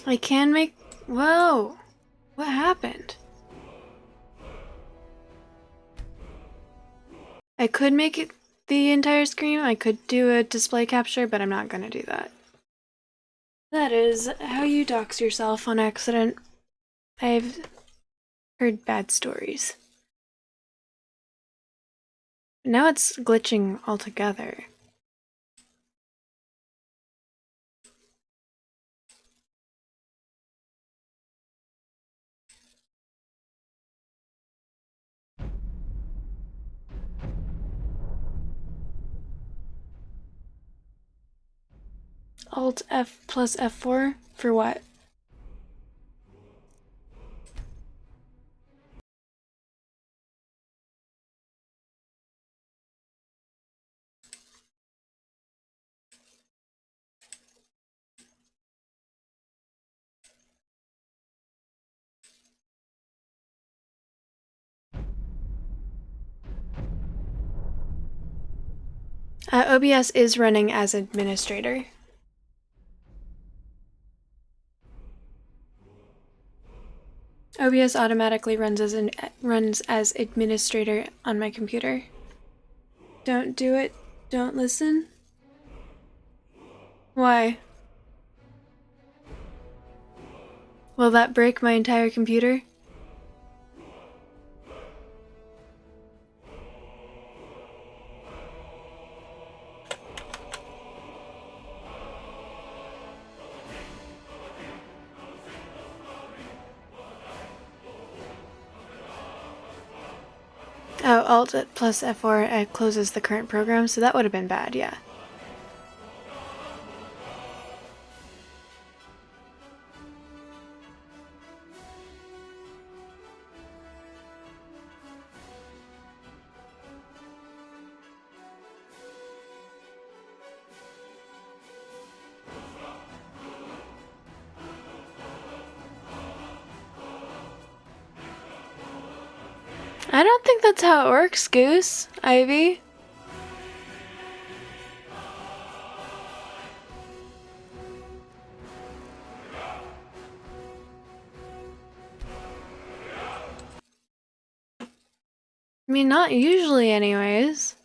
I can make. Whoa! What happened? I could make it the entire screen. I could do a display capture, but I'm not gonna do that. That is how you dox yourself on accident. I've heard bad stories. Now it's glitching altogether. Alt F plus F4 for what? OBS is running as administrator. OBS automatically runs as administrator on my computer. Don't do it. Don't listen. Why? Will that break my entire computer? Oh, Alt plus F4 closes the current program, so that would have been bad, yeah. I don't think that's how it works, Goose. Ivy. I mean, not usually anyways.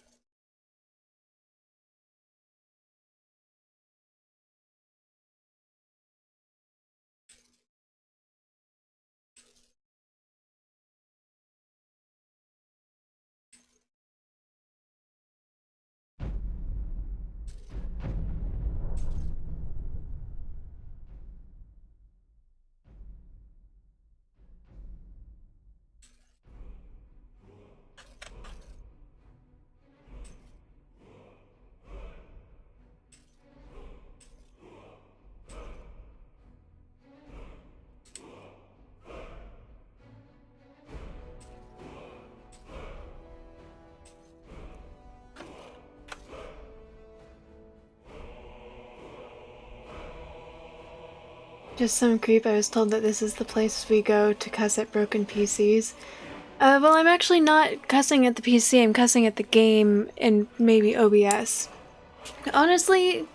Just some creep. I was told that this is the place we go to cuss at broken PCs. Well, I'm actually not cussing at the PC, I'm cussing at the game and maybe OBS. Honestly,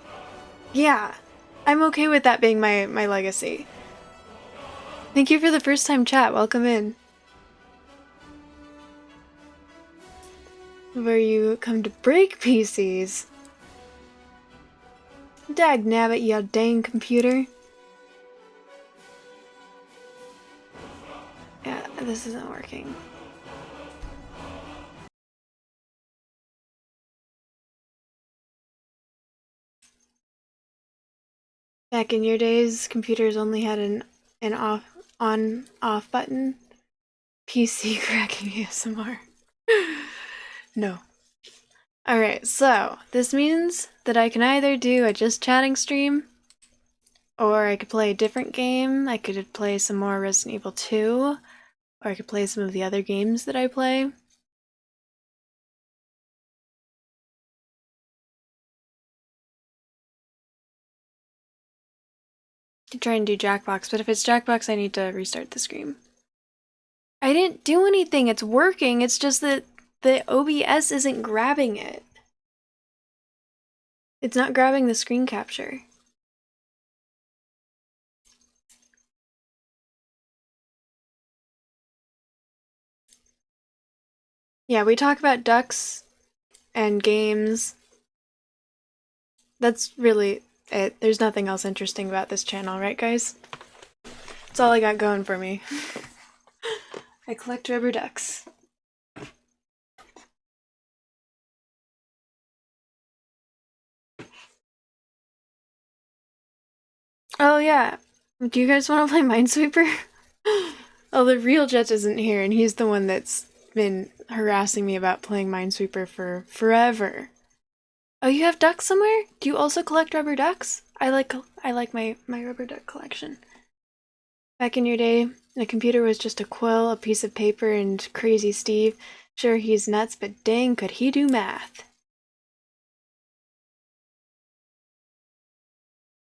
yeah. I'm okay with that being my legacy. Thank you for the first time chat. Welcome in. Where you come to break PCs. Dag nabbit, you dang computer. Yeah, this isn't working. Back in your days, computers only had an off button. PC cracking ASMR. No. Alright, so this means that I can either do a just chatting stream, or I could play a different game. I could play some more Resident Evil 2, or I could play some of the other games that I play. Could try and do Jackbox, but if it's Jackbox, I need to restart the screen. I didn't do anything, it's working, it's just that the OBS isn't grabbing it. It's not grabbing the screen capture. Yeah, we talk about ducks and games. That's really it. There's nothing else interesting about this channel, right guys? That's all I got going for me. I collect rubber ducks. Oh yeah, do you guys want to play Minesweeper? Oh, the real Jet isn't here, and he's the one that's been harassing me about playing Minesweeper for forever. Oh, you have ducks somewhere? Do you also collect rubber ducks? I like my rubber duck collection. Back in your day, the computer was just a quill, a piece of paper, and Crazy Steve. Sure, he's nuts, but dang, could he do math.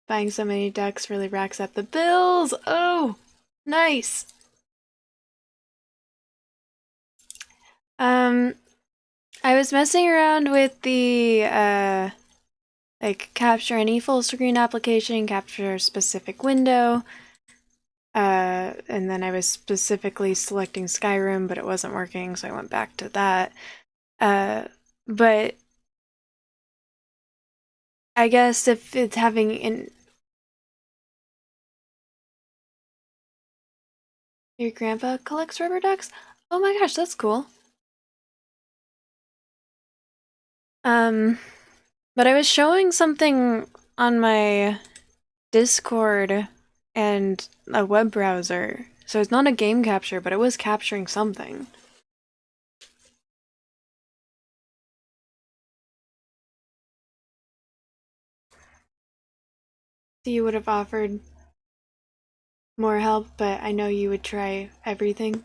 Buying so many ducks really racks up the bills. Oh, nice. I was messing around with the, like, capture any full screen application, capture a specific window, and then I was specifically selecting Skyrim, but it wasn't working, so I went back to that. But I guess if it's having an... Your grandpa collects rubber ducks? Oh my gosh, that's cool. But I was showing something on my Discord and a web browser. So it's not a game capture, but it was capturing something. So you would have offered more help, but I know you would try everything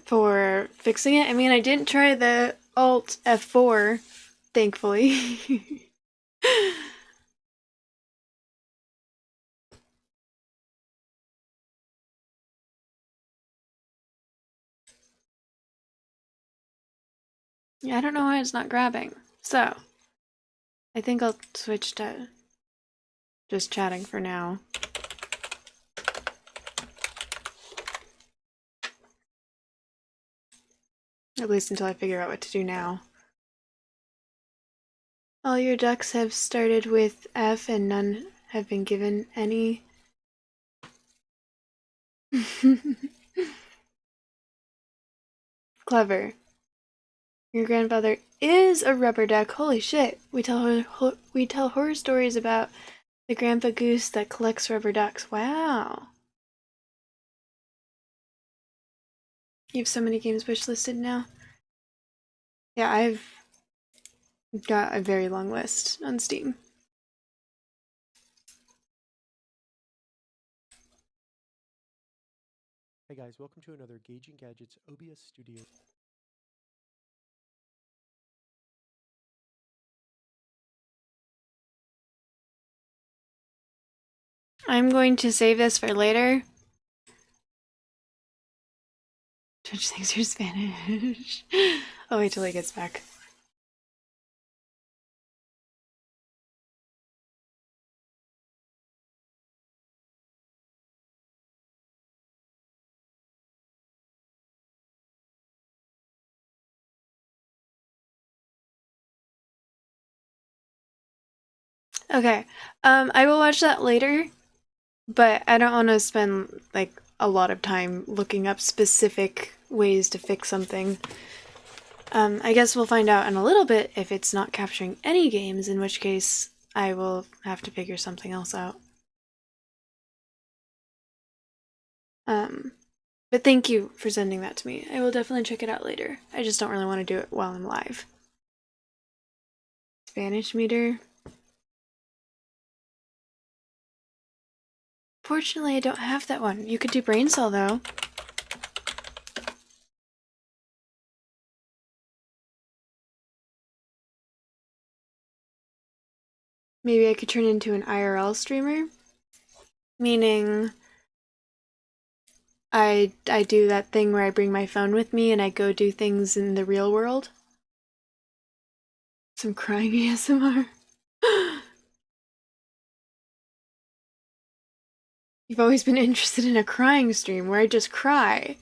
for fixing it. I mean, I didn't try the Alt F4, thankfully. Yeah, I don't know why it's not grabbing. So, I think I'll switch to just chatting for now. At least until I figure out what to do now. All your ducks have started with F and none have been given any. Clever. Your grandfather is a rubber duck. Holy shit. We tell horror stories about the grandpa goose that collects rubber ducks. Wow. You have so many games wishlisted now. Yeah, I've got a very long list on Steam. Hey guys, welcome to another Gauging Gadgets OBS Studio. I'm going to save this for later. Twitch thinks you're Spanish. I'll wait till he gets back. Okay, I will watch that later, but I don't want to spend like a lot of time looking up specific ways to fix something. I guess we'll find out in a little bit if it's not capturing any games, in which case I will have to figure something else out. But thank you for sending that to me. I will definitely check it out later. I just don't really want to do it while I'm live. Spanish meter. Fortunately, I don't have that one. You could do brain cell though. Maybe I could turn into an IRL streamer, meaning I do that thing where I bring my phone with me and I go do things in the real world. Some crying ASMR. You've always been interested in a crying stream where I just cry.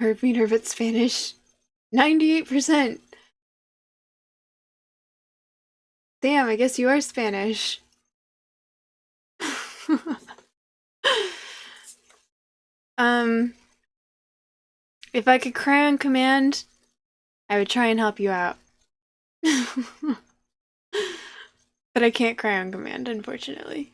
Herb me Herbert Spanish. 98%. Damn, I guess you are Spanish. If I could cry on command, I would try and help you out. But I can't cry on command, unfortunately.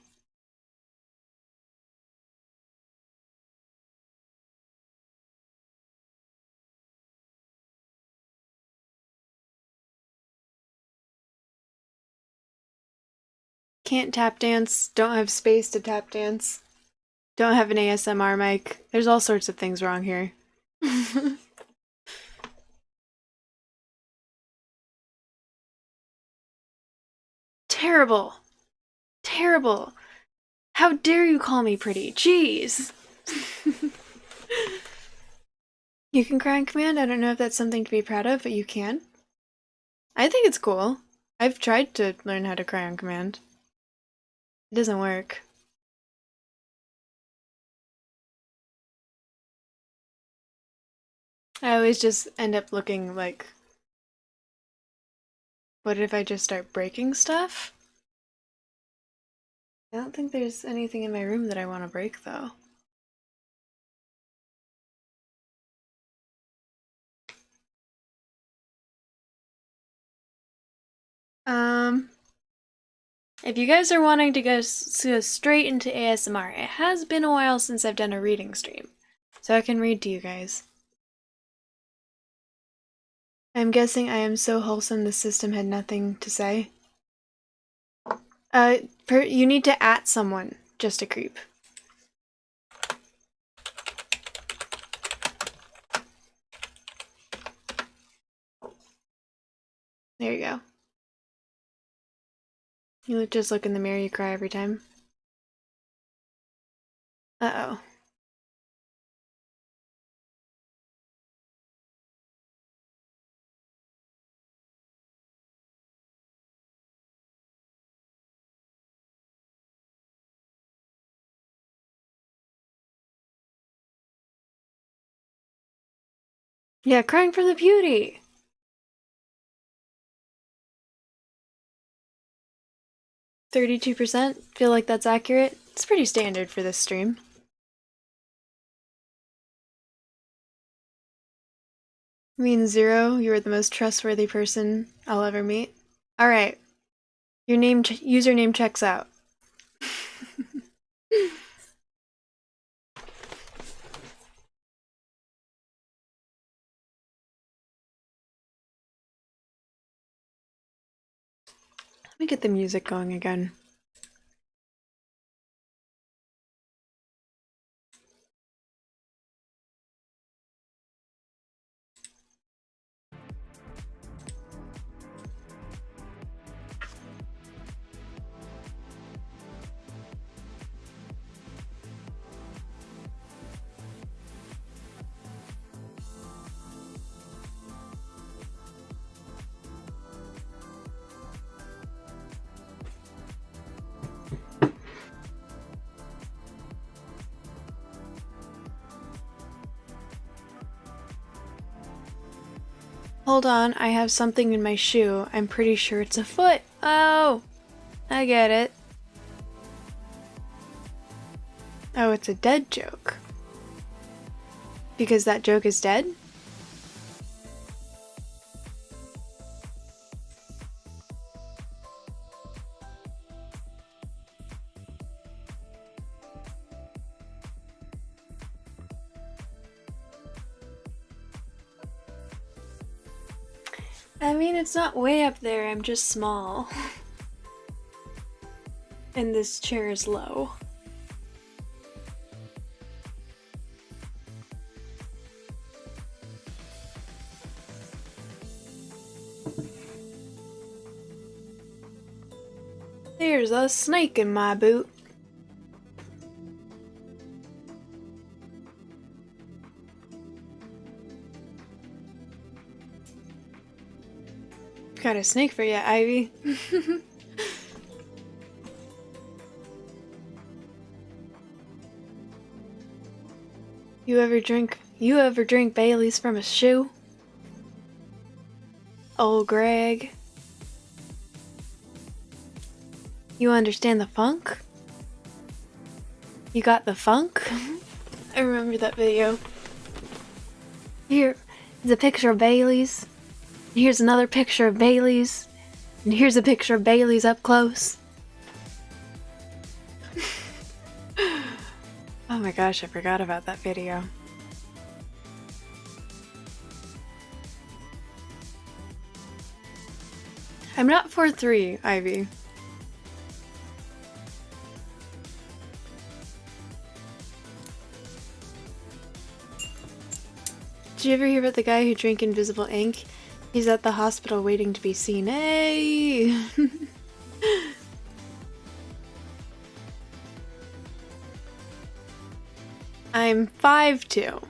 Can't tap dance, don't have space to tap dance, don't have an ASMR mic. There's all sorts of things wrong here. Terrible. Terrible. How dare you call me pretty? Jeez. You can cry on command? I don't know if that's something to be proud of, but you can. I think it's cool. I've tried to learn how to cry on command. It doesn't work. I always just end up looking like, what if I just start breaking stuff? I don't think there's anything in my room that I want to break, though. Um, if you guys are wanting to go straight into ASMR, it has been a while since I've done a reading stream, so I can read to you guys. I'm guessing I am so wholesome the system had nothing to say. You need to at someone just to creep. There you go. You just look in the mirror, you cry every time. Uh-oh. Yeah, crying from the beauty! 32%? Feel like that's accurate? It's pretty standard for this stream. Mean zero, you are the most trustworthy person I'll ever meet. Alright, your username checks out. Let me get the music going again. Hold on, I have something in my shoe. I'm pretty sure it's a foot. Oh, I get it. Oh, it's a dead joke. Because that joke is dead? I mean, it's not way up there, I'm just small. And this chair is low. There's a snake in my boot. Got a snake for you, Ivy. You ever drink Bailey's from a shoe? Old Greg. You understand the funk? You got the funk? I remember that video. Here is a picture of Bailey's. Here's another picture of Bailey's. And here's a picture of Bailey's up close. Oh my gosh, I forgot about that video. I'm not 4'3", Ivy. Did you ever hear about the guy who drank invisible ink? He's at the hospital waiting to be seen. Hey! I'm 5'2",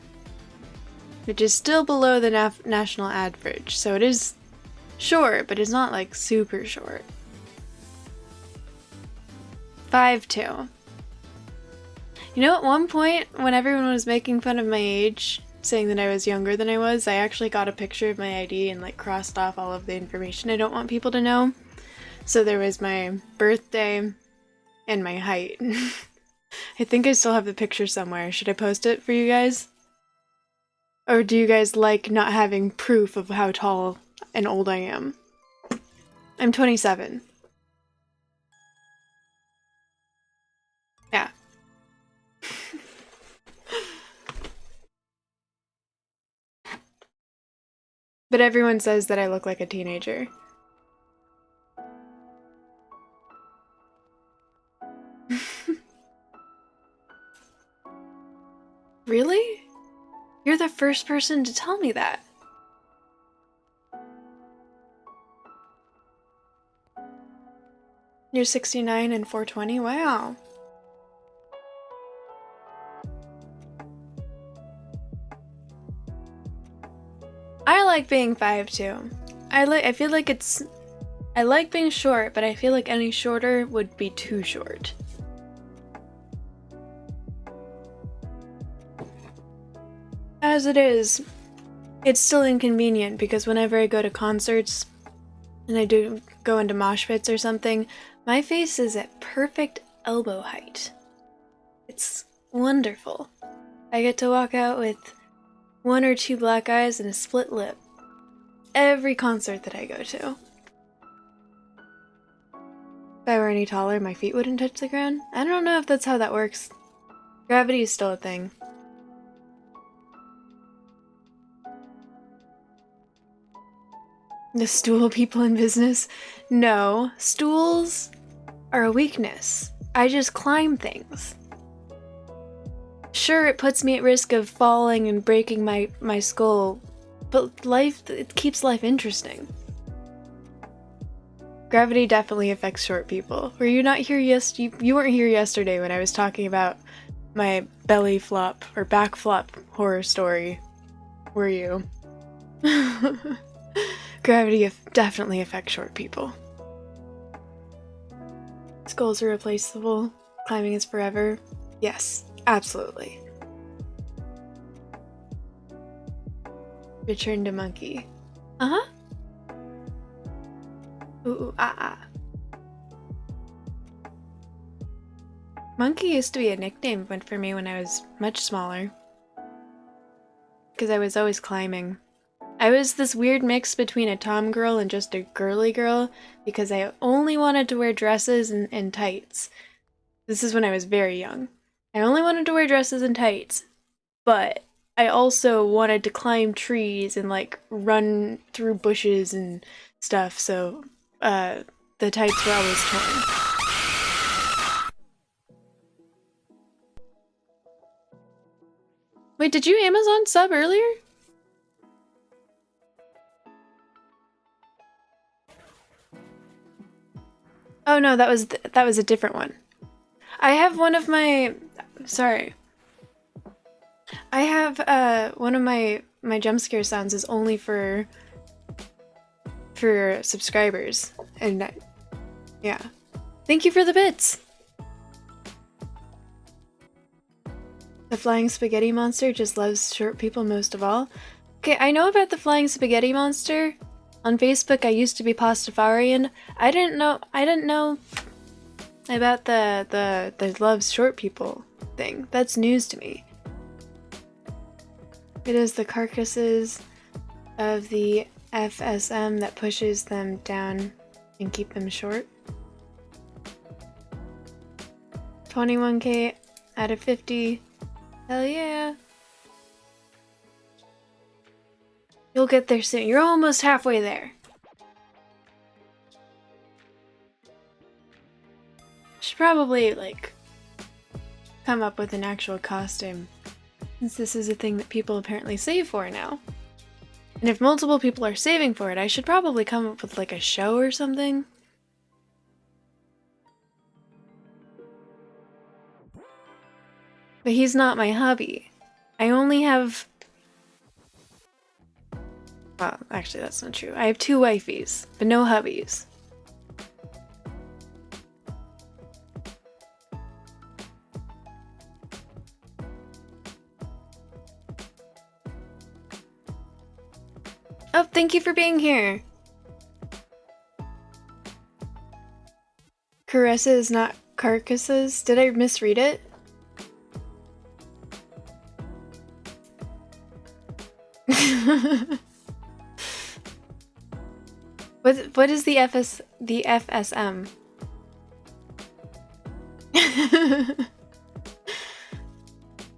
which is still below the national average, so it is short, but it's not like super short. 5'2". You know, at one point, when everyone was making fun of my age, saying that I was younger than I was, I actually got a picture of my ID and like crossed off all of the information I don't want people to know. So there was my birthday and my height. I think I still have the picture somewhere. Should I post it for you guys? Or do you guys like not having proof of how tall and old I am? I'm 27. Yeah. But everyone says that I look like a teenager. Really? You're the first person to tell me that. You're 69 and 420? Wow. I like being 5'2". I feel like I like being short, but I feel like any shorter would be too short. As it is, it's still inconvenient because whenever I go to concerts and I do go into mosh pits or something, my face is at perfect elbow height. It's wonderful. I get to walk out with 1 or 2 black eyes and a split lip every concert that I go to. If I were any taller, my feet wouldn't touch the ground. I don't know if that's how that works. Gravity is still a thing. The stool people in business? No, stools are a weakness. I just climb things. Sure, it puts me at risk of falling and breaking my skull, but it keeps life interesting. Gravity definitely affects short people. Were you not here you weren't here yesterday when I was talking about my belly flop or back flop horror story, were you? Gravity definitely affects short people. Skulls are replaceable. Climbing is forever. Yes, absolutely. Return to monkey. Uh-huh. Ooh, ah, ah. Monkey used to be a nickname for me when I was much smaller. Because I was always climbing. I was this weird mix between a tom girl and just a girly girl because I only wanted to wear dresses and tights. This is when I was very young. I only wanted to wear dresses and tights, but I also wanted to climb trees and like run through bushes and stuff, so the tights were always torn. Wait, did you Amazon sub earlier? Oh no, that was a different one. I have one of my sorry. I have one of my jump scare sounds is only for subscribers and yeah. Thank you for the bits. The flying spaghetti monster just loves short people most of all. Okay, I know about the flying spaghetti monster. On Facebook, I used to be Pastafarian. I didn't know about the loves short people thing. That's news to me. It is the carcasses of the FSM that pushes them down and keep them short. 21k out of 50. Hell yeah. You'll get there soon. You're almost halfway there. Should probably, like, come up with an actual costume, since this is a thing that people apparently save for now. And if multiple people are saving for it, I should probably come up with, like, a show or something. But he's not my hubby. I only have... Well, actually, that's not true. I have 2 wifeys, but no hubbies. Oh, thank you for being here. Caresses, not carcasses. Did I misread it? What is the FSM?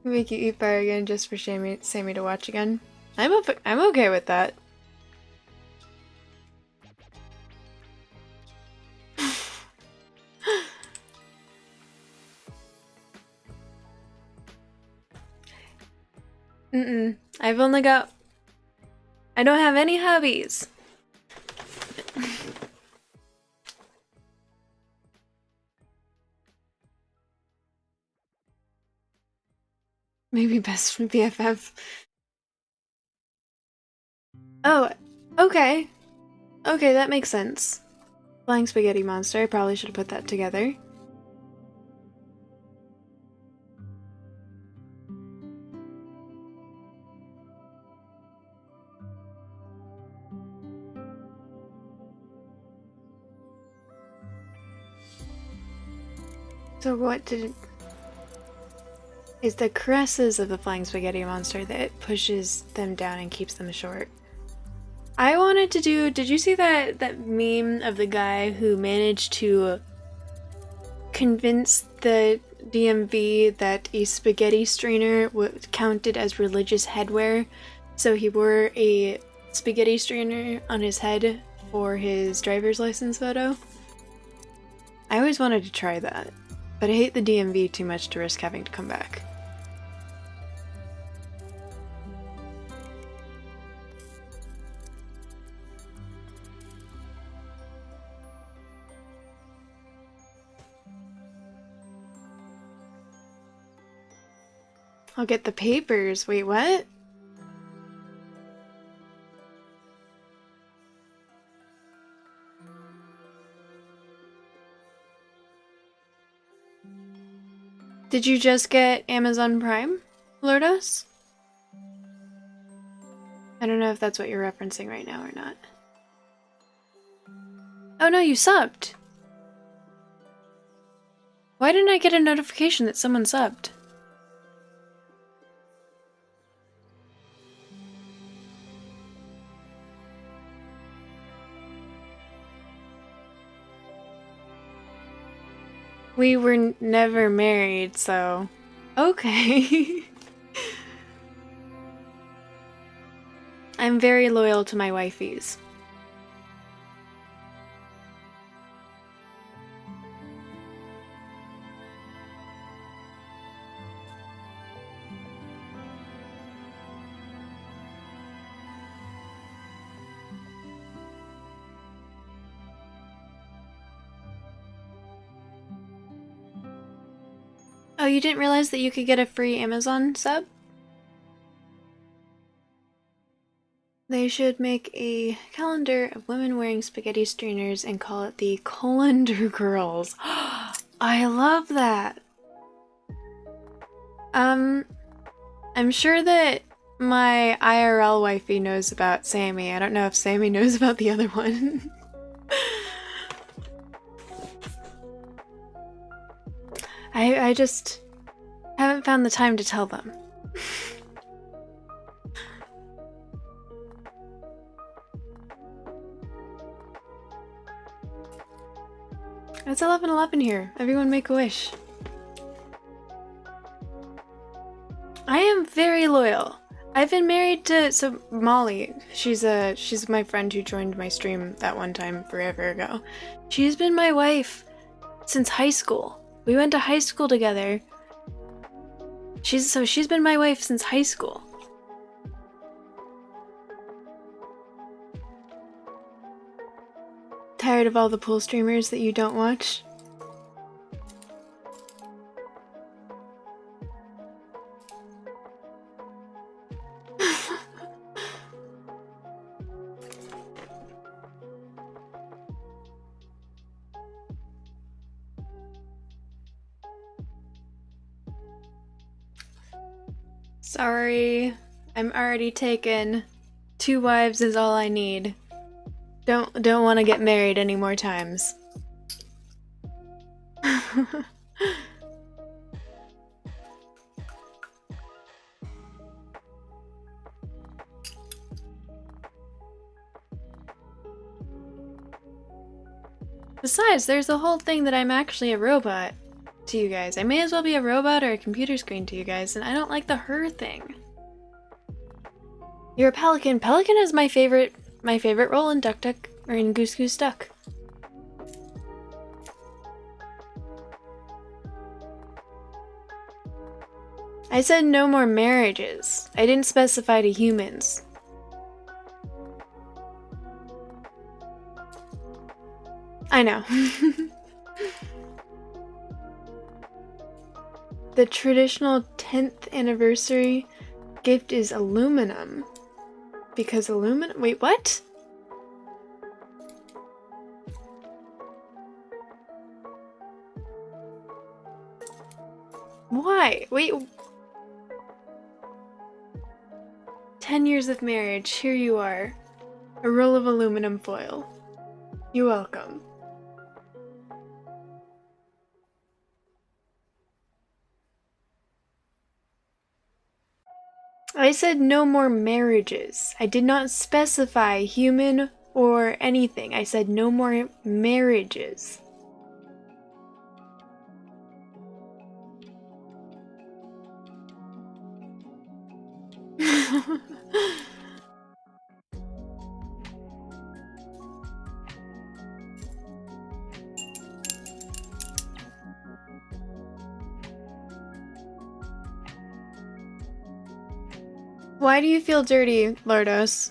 Make you eat fire again just for Sammy to watch again. I'm okay with that. I've only got... I don't have any hobbies. Maybe best BFF. Oh, okay. Okay, that makes sense. Flying spaghetti monster, I probably should have put that together. So what did... It's the caresses of the flying spaghetti monster that pushes them down and keeps them short. I wanted to do... Did you see that meme of the guy who managed to convince the DMV that a spaghetti strainer counted as religious headwear? So he wore a spaghetti strainer on his head for his driver's license photo? I always wanted to try that, but I hate the DMV too much to risk having to come back. I'll get the papers. Wait, what? Did you just get Amazon Prime, Lourdes? I don't know if that's what you're referencing right now or not. Oh no, you subbed! Why didn't I get a notification that someone subbed? We were never married, so... Okay. I'm very loyal to my wifeys. Oh, you didn't realize that you could get a free Amazon sub? They should make a calendar of women wearing spaghetti strainers and call it the Colander Girls. I love that! I'm sure that my IRL wifey knows about Sammy. I don't know if Sammy knows about the other one. I just haven't found the time to tell them. It's 11:11 here. Everyone make a wish. I am very loyal. I've been married to Molly. She's my friend who joined my stream that one time forever ago. She's been my wife since high school. We went to high school together. She's been my wife since high school. Tired of all the pool streamers that you don't watch? Sorry, I'm already taken. 2 wives is all I need. Don't want to get married any more times. Besides, there's the whole thing that I'm actually a robot to you guys. I may as well be a robot or a computer screen to you guys, and I don't like the her thing. You're a pelican. Pelican is my favorite role in Duck Duck, or in Goose Goose Duck. I said no more marriages. I didn't specify to humans. I know. The traditional 10th anniversary gift is aluminum. Because aluminum? Wait, what? Why? Wait. 10 years of marriage, here you are. A roll of aluminum foil. You're welcome. I said no more marriages. I did not specify human or anything. I said no more marriages. Why do you feel dirty, Lordos?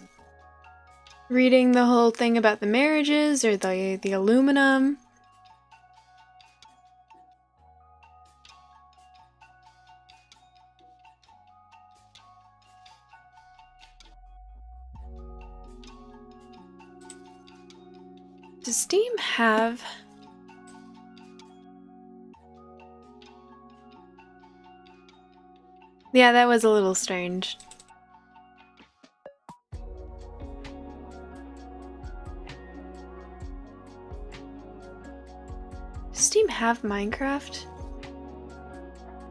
Reading the whole thing about the marriages or the aluminum? Does Steam have... Yeah, that was a little strange. Does Steam have Minecraft?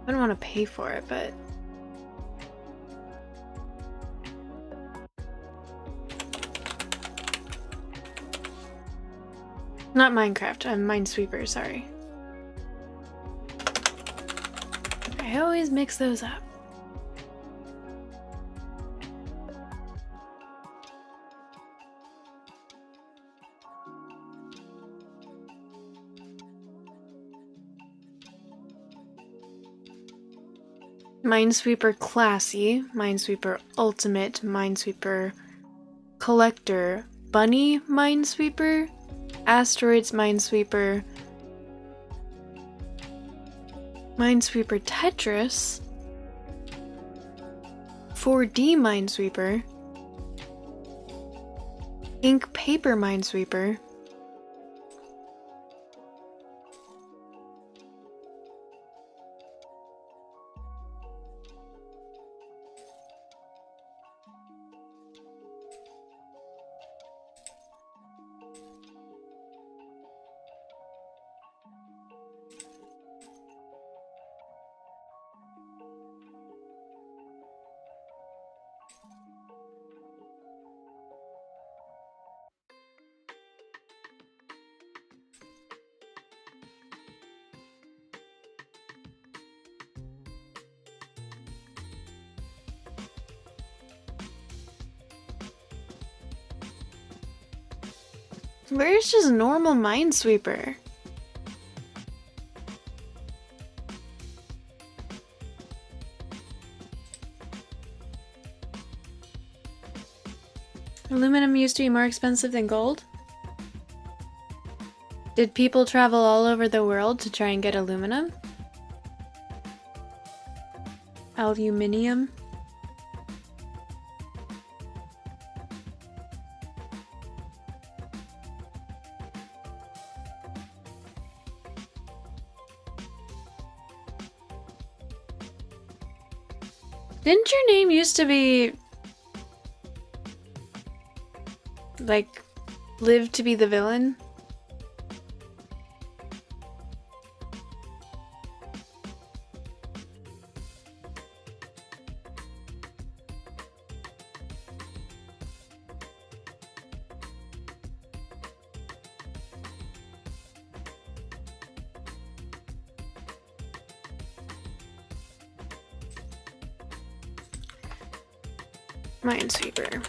I don't want to pay for it, but... Not Minecraft, Minesweeper, sorry. I always mix those up. Minesweeper Classy, Minesweeper Ultimate, Minesweeper Collector, Bunny Minesweeper, Asteroids Minesweeper, Minesweeper Tetris, 4D Minesweeper, Ink Paper Minesweeper, Where's just normal Minesweeper? Aluminum used to be more expensive than gold? Did people travel all over the world to try and get aluminum? Aluminium? Didn't your name used to be... like, live to be the villain? Minesweeper.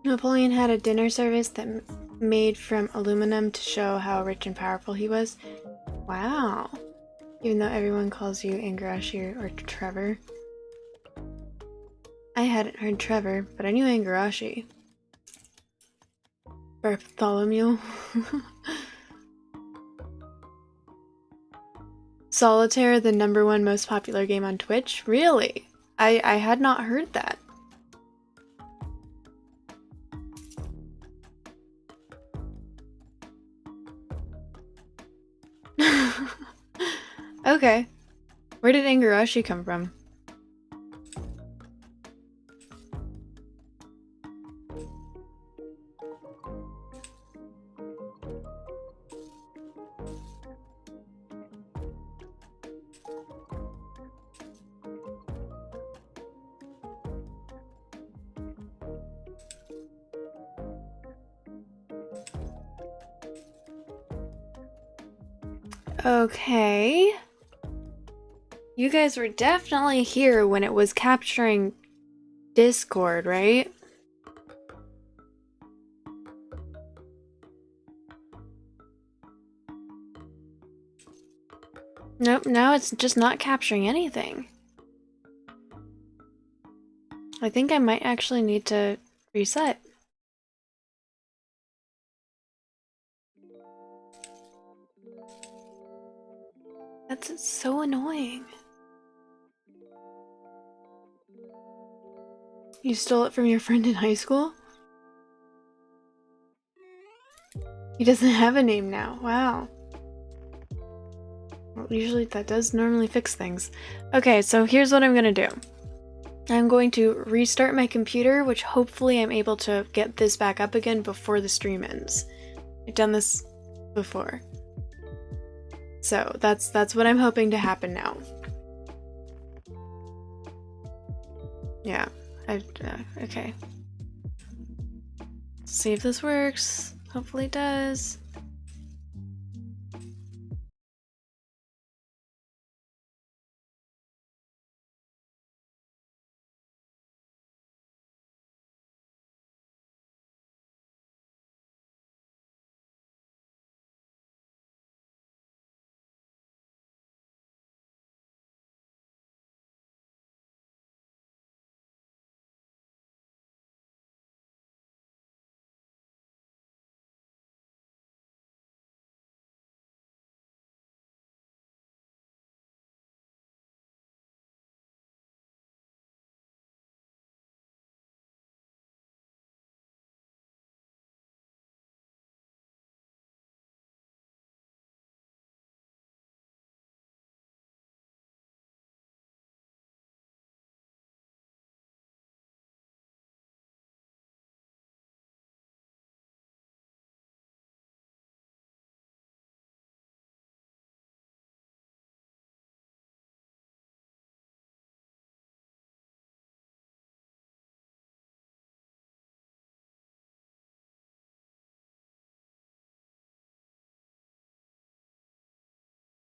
Napoleon had a dinner service that made from aluminum to show how rich and powerful he was. Wow. Even though everyone calls you Ingarashi or Trevor. I hadn't heard Trevor, but I knew Ingarashi. Bartholomew. Solitaire, the #1 most popular game on Twitch? Really? I had not heard that. Okay. Where did Ingarashi come from? Okay. You guys were definitely here when it was capturing Discord, right? Nope, now it's just not capturing anything. I think I might actually need to reset. That's so annoying. You stole it from your friend in high school? He doesn't have a name now. Wow. Well, usually that does normally fix things. Okay, so here's what I'm gonna do. I'm going to restart my computer, which hopefully I'm able to get this back up again before the stream ends. I've done this before. So that's what I'm hoping to happen now. Yeah, okay. See if this works. Hopefully it does.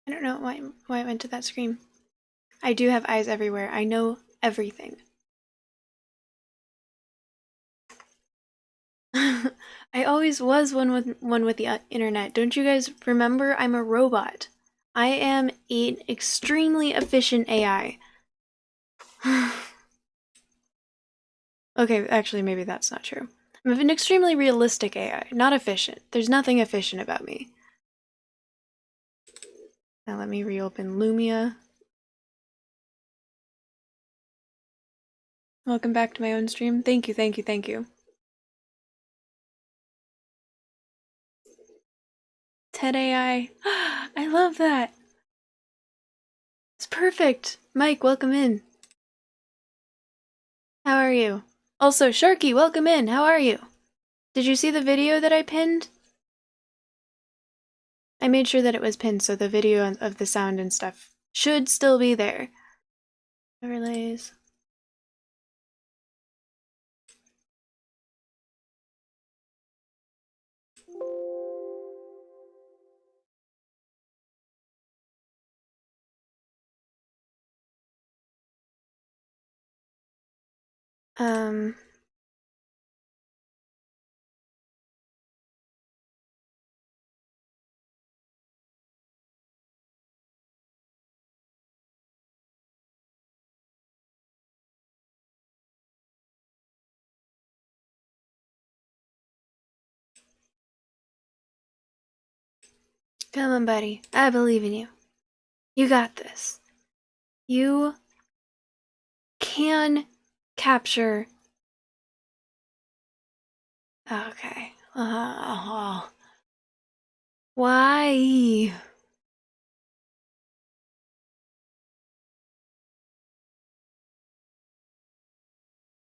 I don't know why it went to that screen. I do have eyes everywhere. I know everything. I always was one with the internet. Don't you guys remember? I'm a robot. I am an extremely efficient AI. Okay, actually, maybe that's not true. I'm an extremely realistic AI, not efficient. There's nothing efficient about me. Now let me reopen Lumia. Welcome back to my own stream. Thank you, thank you, thank you. TED AI. I love that. It's perfect. Mike, welcome in. How are you? Also, Sharky, welcome in. How are you? Did you see the video that I pinned? I made sure that it was pinned, so the video of the sound and stuff should still be there. Overlays. Um... Come on, buddy. I believe in you. You got this. You can capture... Okay. Why?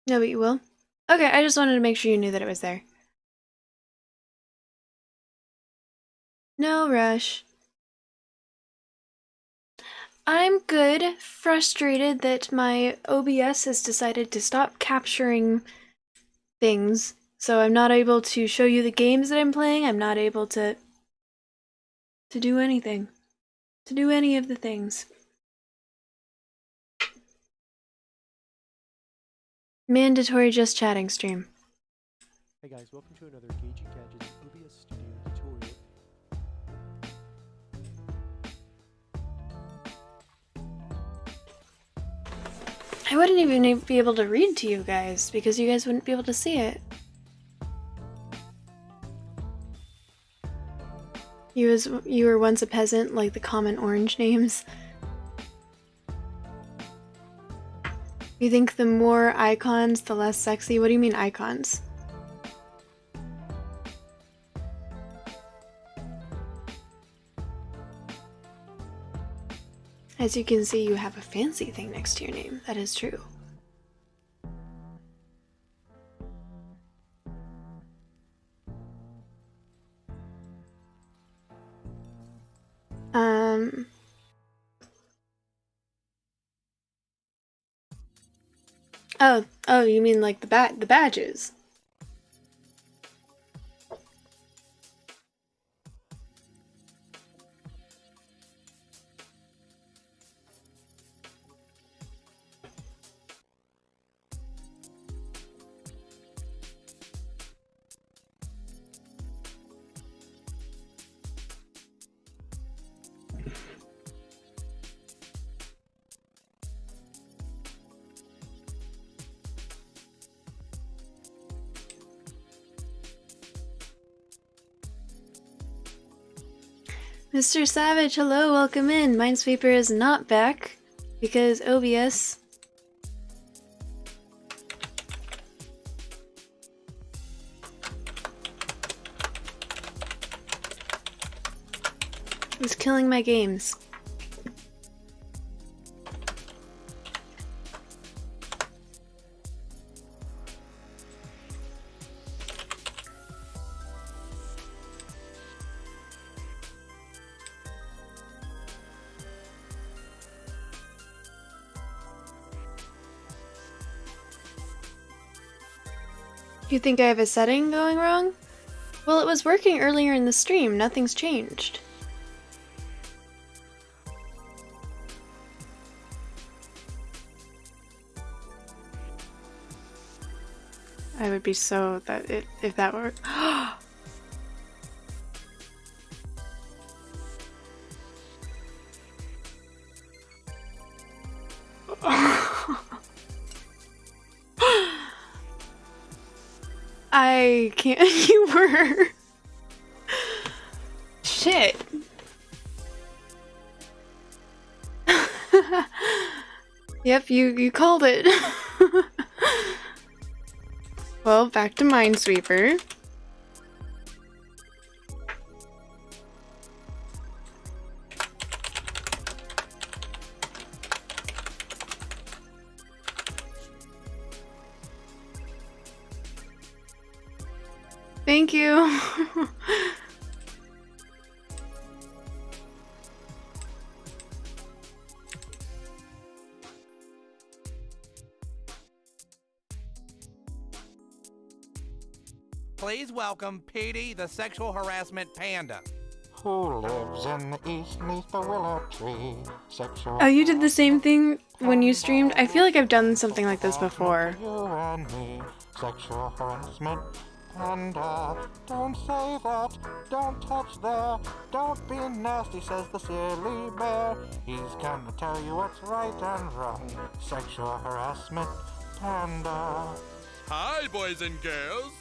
No, but you will? Okay, I just wanted to make sure you knew that it was there. No rush. I'm good. Frustrated that my OBS has decided to stop capturing things, so I'm not able to show you the games that I'm playing. I'm not able to do anything. To do any of the things. Mandatory just chatting stream. Hey guys, welcome to another Gauging Gadgets OBS Studio tutorial. I wouldn't even be able to read to you guys because you guys wouldn't be able to see it. You were once a peasant, like the common orange names. You think the more icons, the less sexy? What do you mean icons? As you can see, you have a fancy thing next to your name. That is true. Oh, you mean like the badges? Mr. Savage, hello, welcome in. Minesweeper is not back because OBS is killing my games. You think I have a setting going wrong? Well, it was working earlier in the stream. Nothing's changed. I would be so that if that were. I can't. You were. Shit. Yep, you called it. Well, back to Minesweeper. Thank you. Please welcome Petey, the sexual harassment panda. Who lives in the east neath the willow tree? Sexual Oh, you did the same thing when you streamed? I feel like I've done something like this before. You and me, sexual harassment. Panda, don't say that, don't touch there, don't be nasty, says the silly bear. He's gonna tell you what's right and wrong. Sexual harassment, panda. Hi, boys and girls.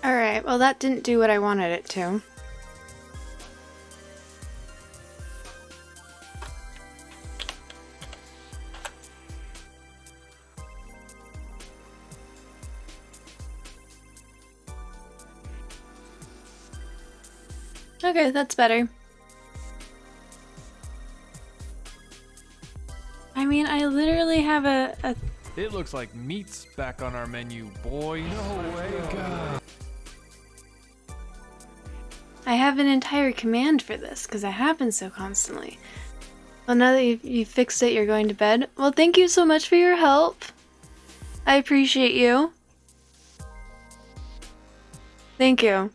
Alright, well that didn't do what I wanted it to. Okay, that's better. literally have a It looks like meat's back on our menu, boy. No way. God. I have an entire command for this because it happens so constantly. Well, now that you fixed it, you're going to bed. Well, thank you so much for your help. I appreciate you. Thank you.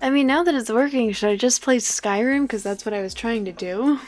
I mean, now that it's working, should I just play Skyrim? Because that's what I was trying to do.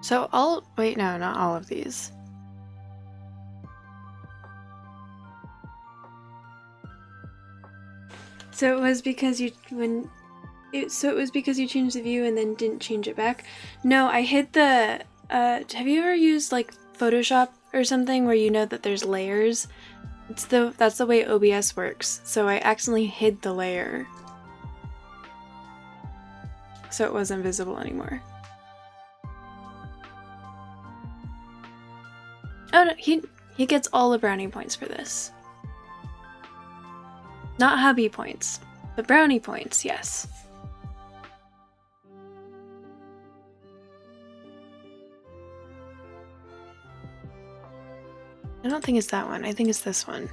So wait, no, not all of these. So it was because you changed the view and then didn't change it back? No, I hid the have you ever used like Photoshop or something where you know that there's layers? That's the way OBS works. So I accidentally hid the layer. So it wasn't visible anymore. Oh no, he gets all the brownie points for this. Not hubby points, but brownie points, yes. I don't think it's that one, I think it's this one.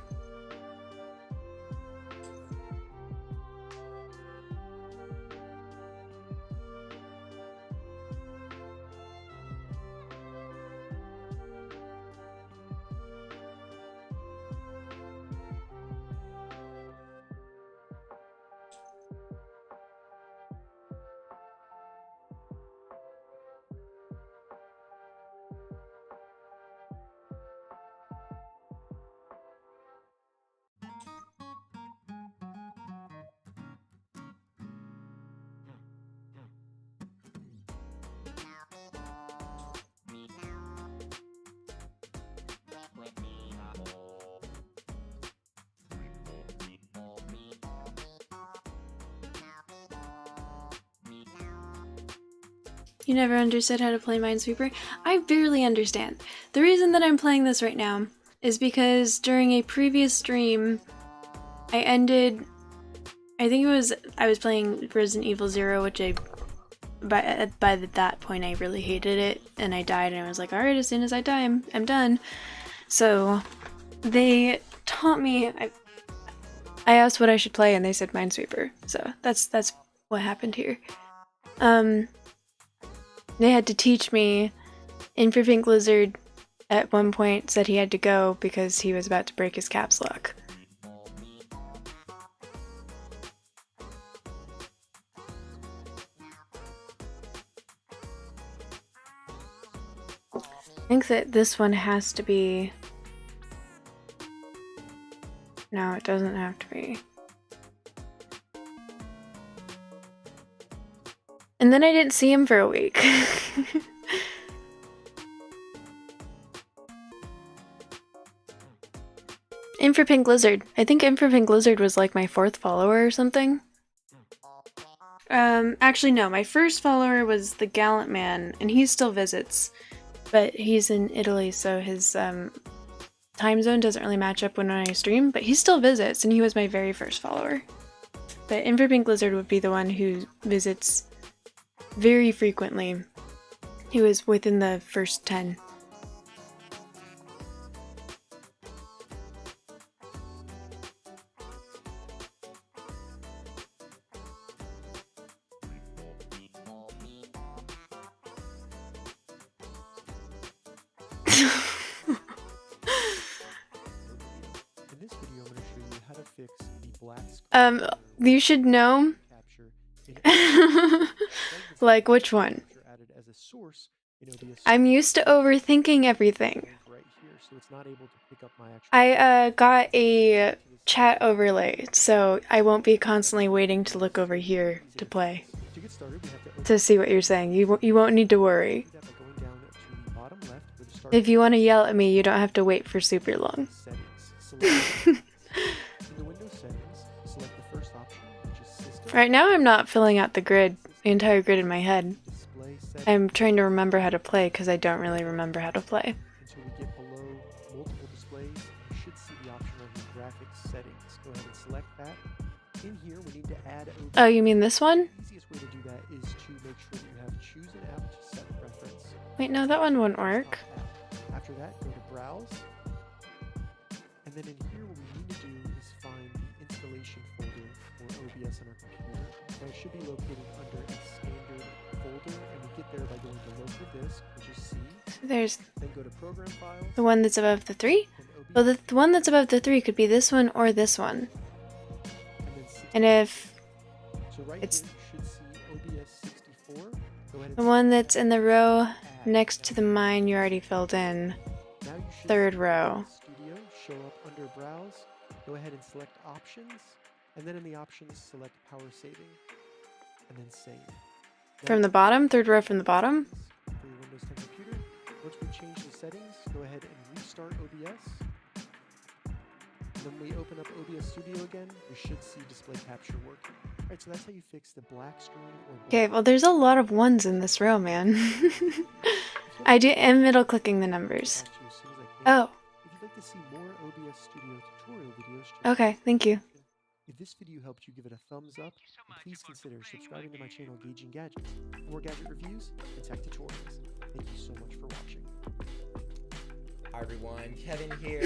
You never understood how to play Minesweeper? I barely understand. The reason that I'm playing this right now is because during a previous stream, I think I was playing Resident Evil 0, which by that point I really hated it, and I died, and I was like, alright, as soon as I die, I'm done. So they taught me, I asked what I should play, and they said Minesweeper, so that's what happened here. They had to teach me. Pink Lizard at one point said he had to go because he was about to break his caps lock. I think that this one has to be... No, it doesn't have to be. And then I didn't see him for a week. Pink Lizard. I think Pink Lizard was like my 4th follower or something. Actually no, my first follower was the Gallant Man, and he still visits. But he's in Italy, so his time zone doesn't really match up when I stream, but he still visits, and he was my very first follower. But Pink Lizard would be the one who visits very frequently. He was within the first 10. In this video, I'm going to show you how to fix the black screen You should know. capture in Like which one? added as a source in OBS I'm used to overthinking everything. right here, so it's not able to pick up my actual I got a chat overlay, so I won't be constantly waiting to look over here to play. To get started, we have to open To see what you're saying. You won't need to worry. that by going down to the bottom left where the start If you want to yell at me, you don't have to wait for super long. settings. Select in the Windows settings, select the first option, which is System. Right now I'm not filling out the grid, the entire grid in my head. Display settings I'm trying to remember how to play because I don't really remember how to play. until we get below multiple displays. You should see the option under graphics settings. Go ahead and select that. In here, we need to add OBS. Oh, you mean this one? The easiest way to do that is to make sure that you have choose an app to set preference. Wait, no, that one won't work. Stop app. After that, go to browse. And then in here, what we need to do is find the installation folder for OBS on our computer. Now it should be located under a standard folder, and we get there by going to local disk, which is C. So there's Then go to program files. the one that's above the 3. And OBS, Well, the one that's above the 3 could be this one or this one. and then C. And if So right it's here, you should see OBS 64. Go ahead and the one that's in the row add. next to the mine you already filled in, Now you should third see row. Studio show up under Browse. Go ahead and select Options, and then in the options, select Power Saving, and then Save. From the bottom, third row from the bottom. For your Windows 10 computer. Once we change the settings, go ahead and restart OBS. And then when we open up OBS Studio again, we should see display capture working. Alright, so that's how you fix the black screen or black Okay, well there's a lot of ones in this row, man. I am middle clicking the numbers. Back to you as soon as I can. Oh, If you'd like to see more OBS Studio tutorial videos, check okay, thank you. If this video helped you, give it a thumbs up, and please consider subscribing to my channel Gauging Gadgets for more gadget reviews and tech tutorials. Thank you so much for watching. Hi everyone, Kevin here.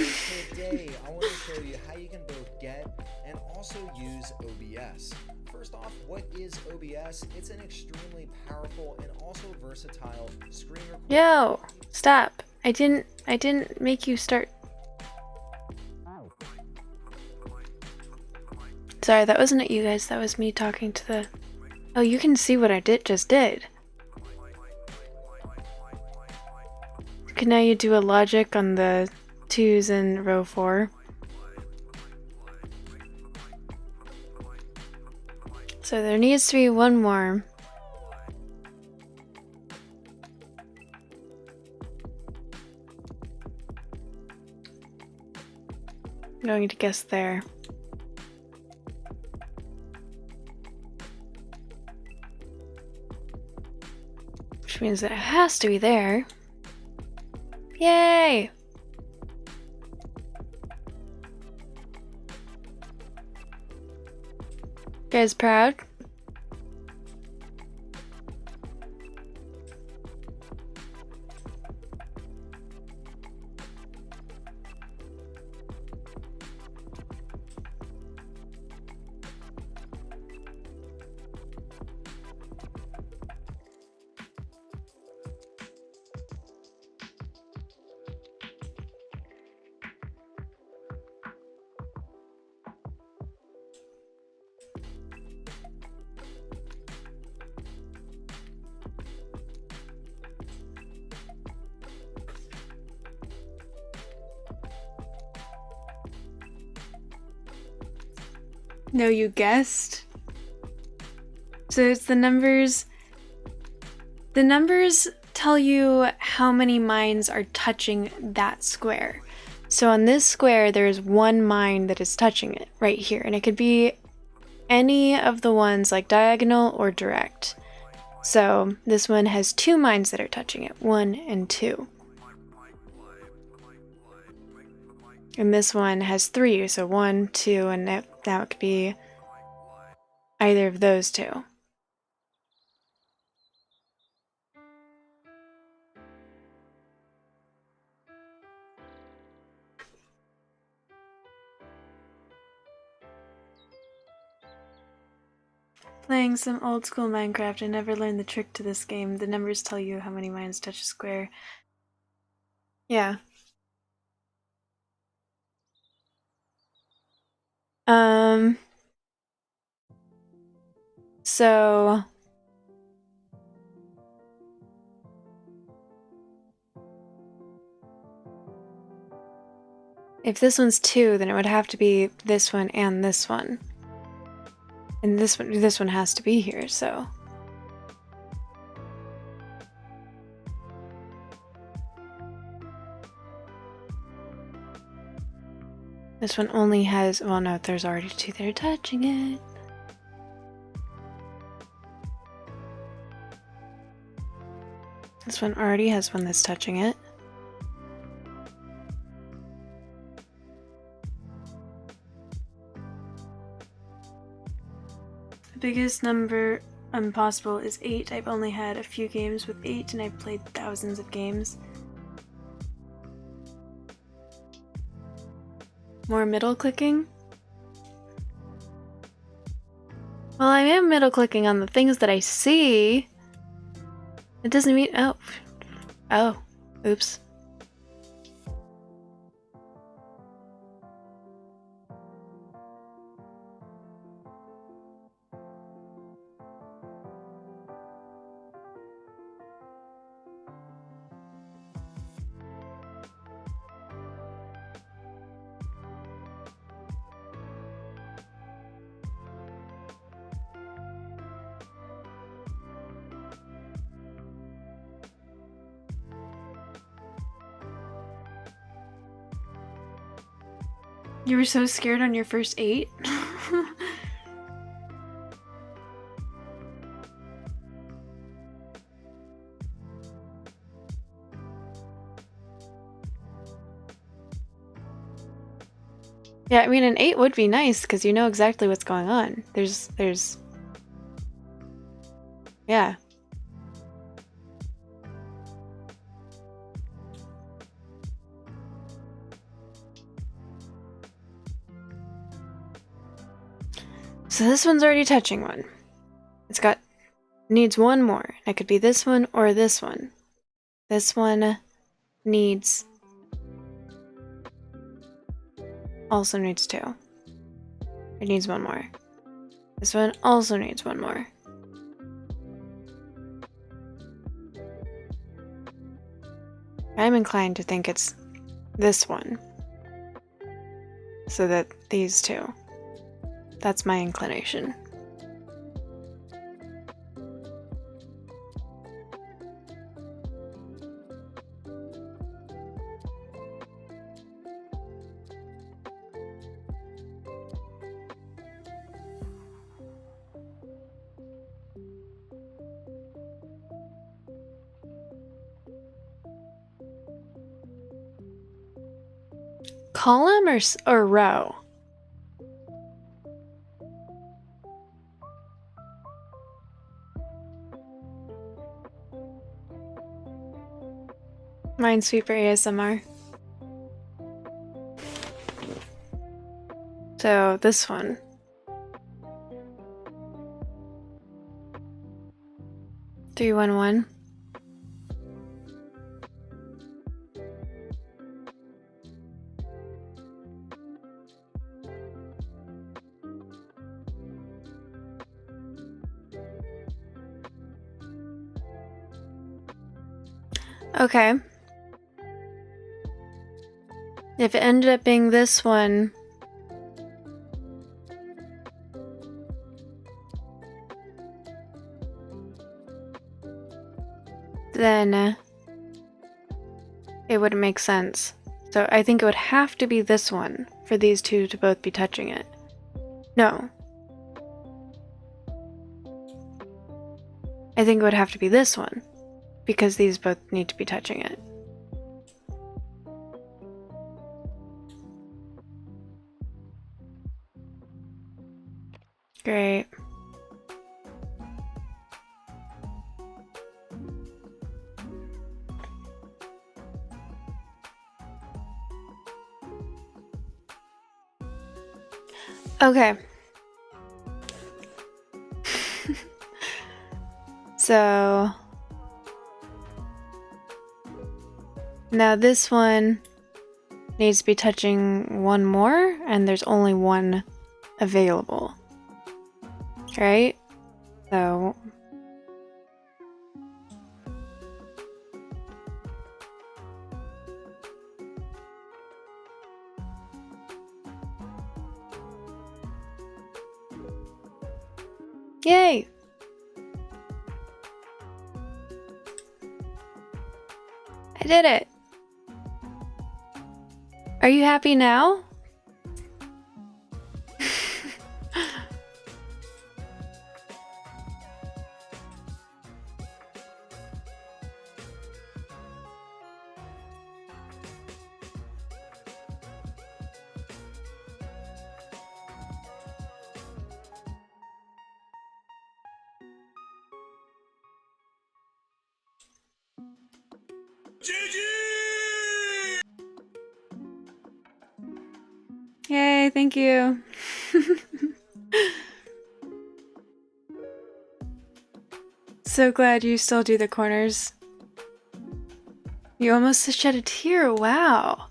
Today I want to show you how you can both get and also use OBS. First off, what is OBS? It's an extremely powerful and also versatile screen recording. Yo, stop. I didn't make you start. Sorry, that wasn't you guys, that was me talking to the... Oh, you can see what I just did. Okay, now you do a logic on the 2s in row 4. So there needs to be one more. I'm going to guess there. Which means that it has to be there. Yay! Guys proud? No, you guessed. So it's the numbers. The numbers tell you how many mines are touching that square. So on this square, there's one mine that is touching it right here. And it could be any of the ones like diagonal or direct. So this one has 2 mines that are touching it, 1 and 2. And this one has 3, so 1, 2, and now it could be either of those 2. Playing some old school Minecraft, I never learned the trick to this game. The numbers tell you how many mines touch a square. Yeah. Um, so if this one's 2, then it would have to be this one and this one. And this one has to be here, so. This one only has, well no, there's already 2 that are touching it. This one already has one that's touching it. The biggest number possible is 8. I've only had a few games with 8 and I've played thousands of games. More middle clicking? Well, I am middle clicking on the things that I see. It doesn't mean, oh, oops. You were so scared on your first 8? Yeah, I mean, an 8 would be nice because you know exactly what's going on. Yeah. So this one's already touching one. Needs one more. It could be this one or this one. This one also needs 2. It needs one more. This one also needs one more. I'm inclined to think it's this one. So that these 2. That's my inclination. Column or row? Minesweeper ASMR. So this one. Three, 1, 1. Okay. If it ended up being this one, then it wouldn't make sense. So I think it would have to be this one for these 2 to both be touching it. No. I think it would have to be this one because these both need to be touching it. Great. Okay. So Now this one needs to be touching one more, and there's only one available. Right? So... Yay! I did it! Are you happy now? Yay, thank you. So glad you still do the corners. You almost shed a tear, wow.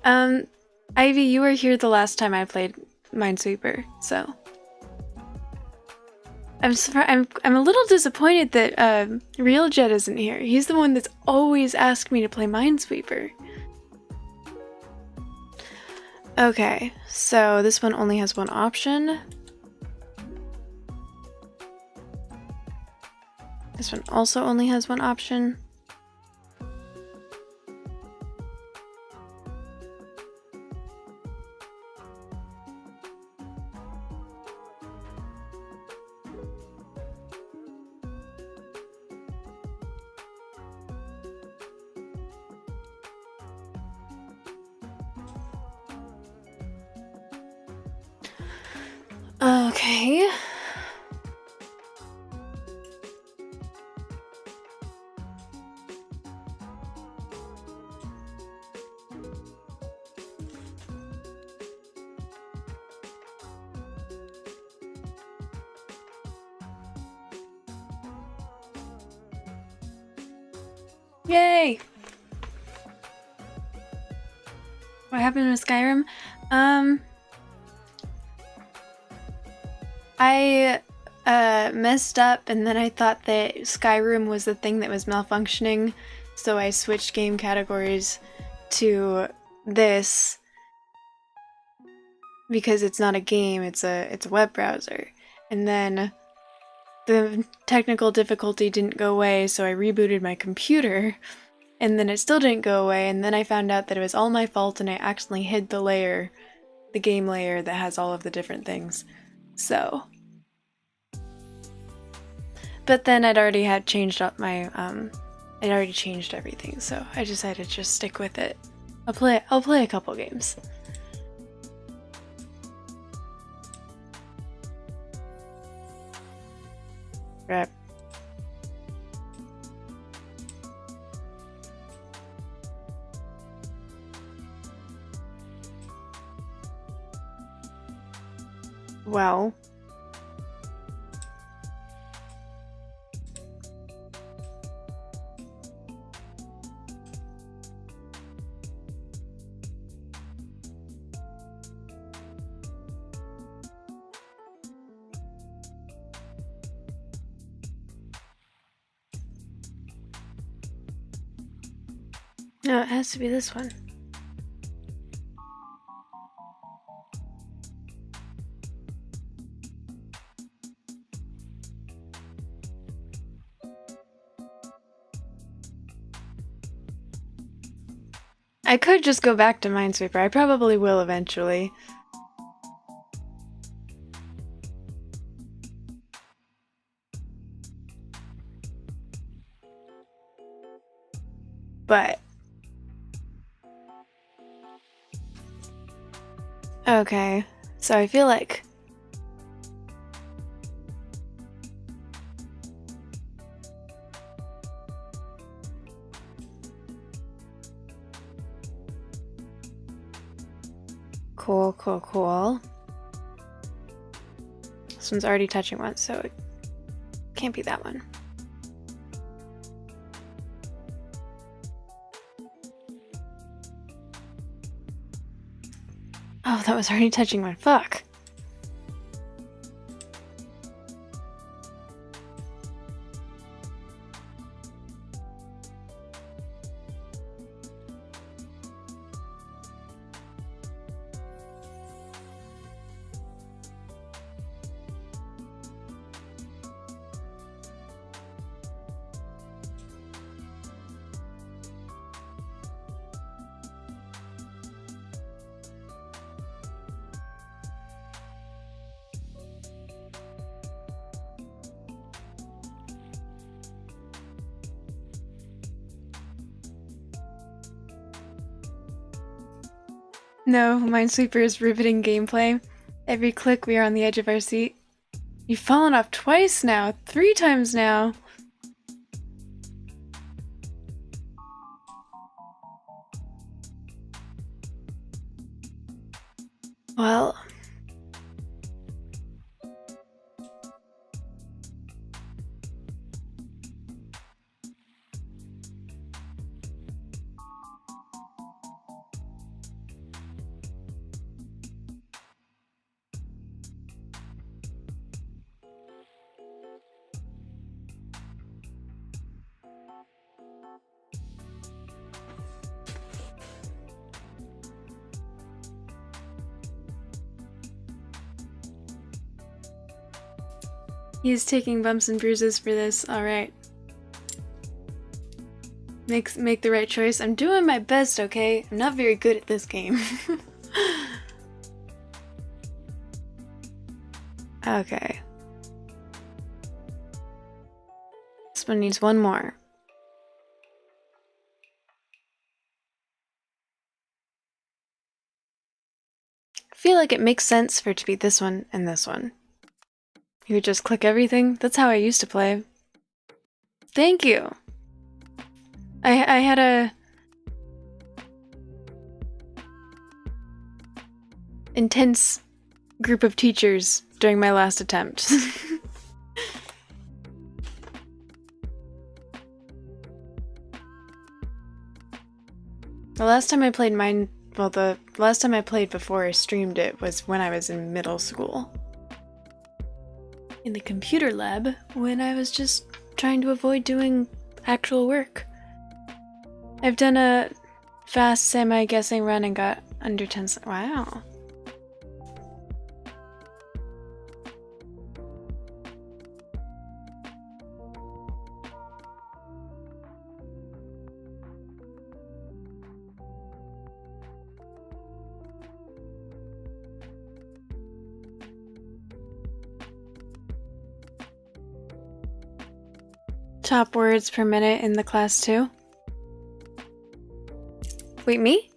Ivy, you were here the last time I played Minesweeper, so... I'm a little disappointed that Real Jet isn't here. He's the one that's always asked me to play Minesweeper. Okay, so this one only has one option. This one also only has one option. Okay. Yay! What happened with Skyrim? I messed up, and then I thought that Skyrim was the thing that was malfunctioning, so I switched game categories to this because it's not a game, it's a web browser. And then the technical difficulty didn't go away, so I rebooted my computer, and then it still didn't go away, and then I found out that it was all my fault and I accidentally hid the layer, the game layer that has all of the different things. So... But then I'd already had changed up my, I'd already changed everything, so I decided to just stick with it. I'll play a couple games. Right. Well... No, it has to be this one. I could just go back to Minesweeper. I probably will eventually. But... Okay, so I feel like... Cool, cool, cool. This one's already touching once, so it can't be that one. Oh, that was already touching my fuck. No, Minesweeper is riveting gameplay. Every click we are on the edge of our seat. You've fallen off twice now, 3 times now. Well, he's taking bumps and bruises for this. All right. Make the right choice. I'm doing my best, okay? I'm not very good at this game. Okay. This one needs one more. I feel like it makes sense for it to be this one and this one. You would just click everything? That's how I used to play. Thank you! I had a intense group of teachers during my last attempt. The last time I played the last time I played before I streamed it was when I was in middle school. In the computer lab, when I was just trying to avoid doing actual work. I've done a fast semi-guessing run and got under 10 wow. Top words per minute in the class too. Wait, me?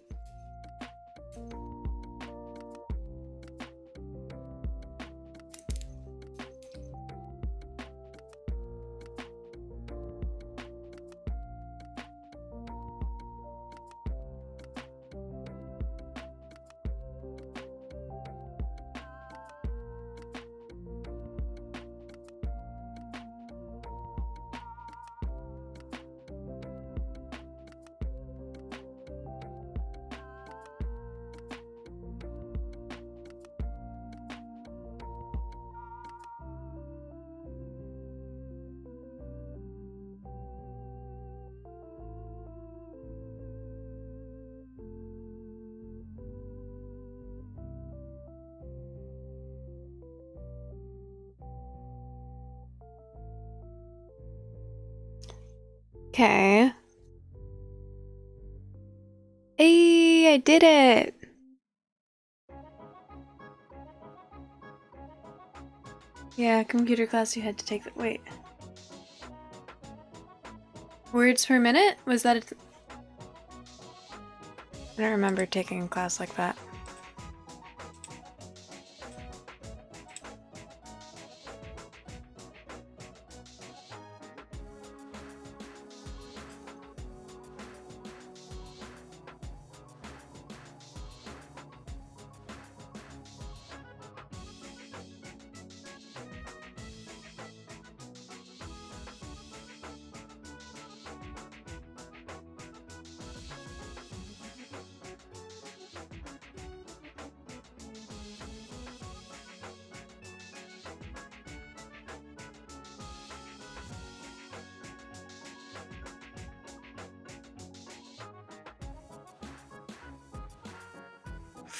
Okay. Hey, I did it! Yeah, computer class you had to take that. Wait. Words per minute? Was that I don't remember taking a class like that.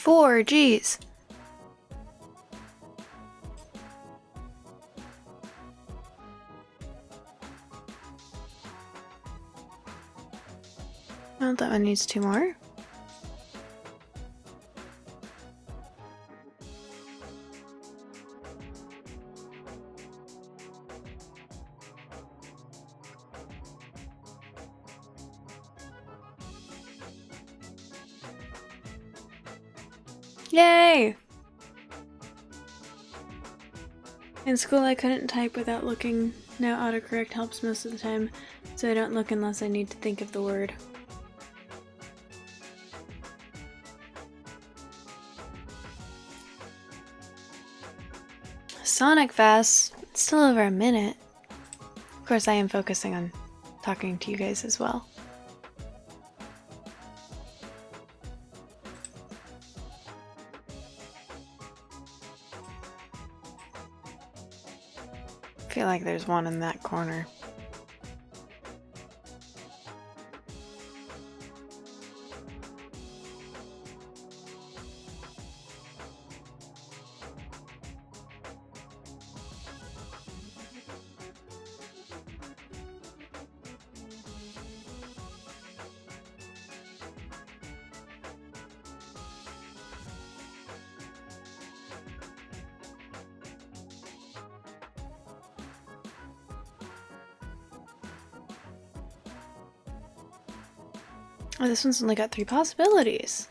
4, geez. Well, that one needs 2 more. Yay! In school, I couldn't type without looking. Now autocorrect helps most of the time, so I don't look unless I need to think of the word. Sonic Fast. It's still over a minute. Of course, I am focusing on talking to you guys as well. I feel like there's one in that corner. Oh, this one's only got 3 possibilities.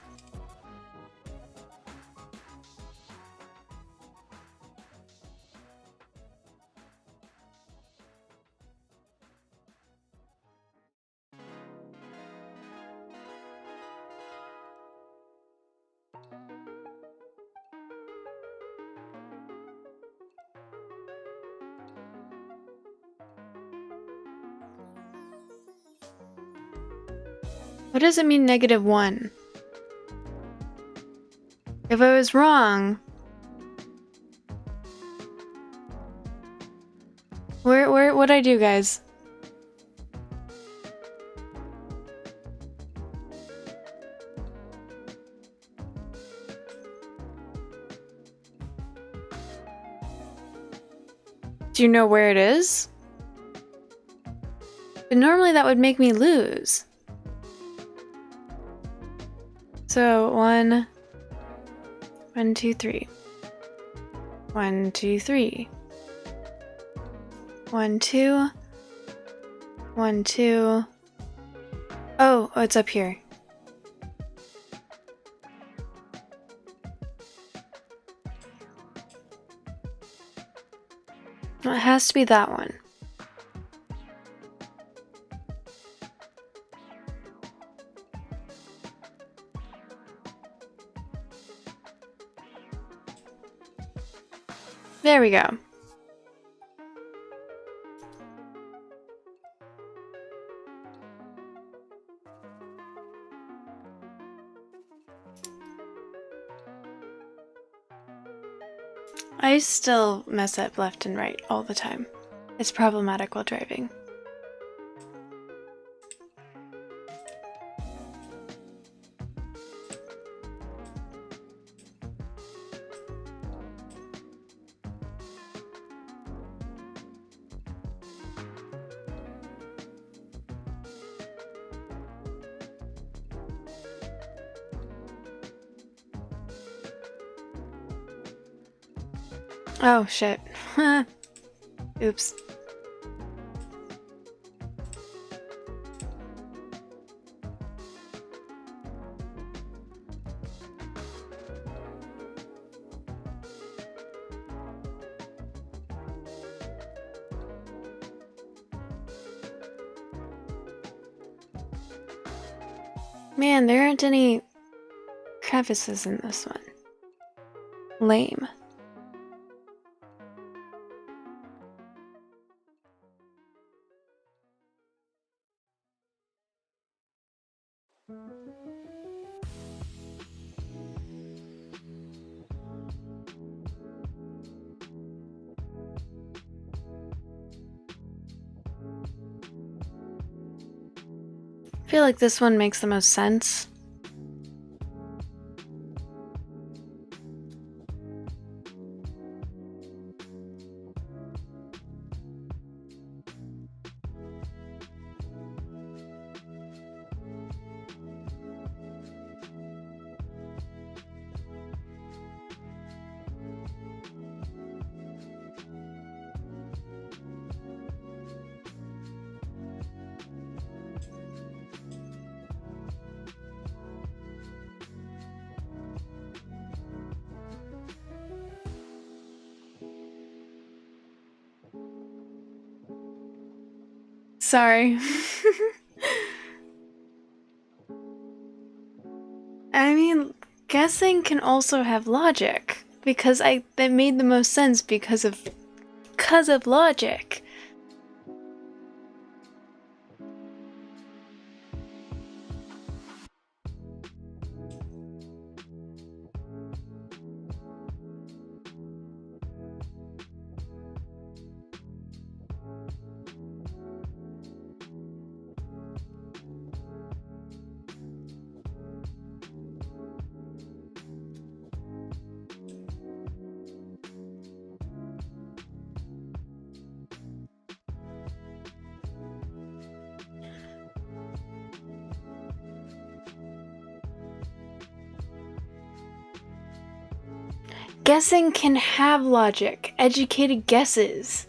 What does it mean -1? If I was wrong, what'd I do, guys? Do you know where it is? But normally that would make me lose. So 1, 2, 3. 1, 2, 3. 1, 2. 1, 2. Oh, it's up here. Well, it has to be that one. There we go. I still mess up left and right all the time. It's problematic while driving. Oh shit. Oops. Man, there aren't any crevices in this one. Lame. I feel like this one makes the most sense. Sorry. I mean, guessing can also have logic because that made the most sense because of logic. Guessing can have logic, educated guesses.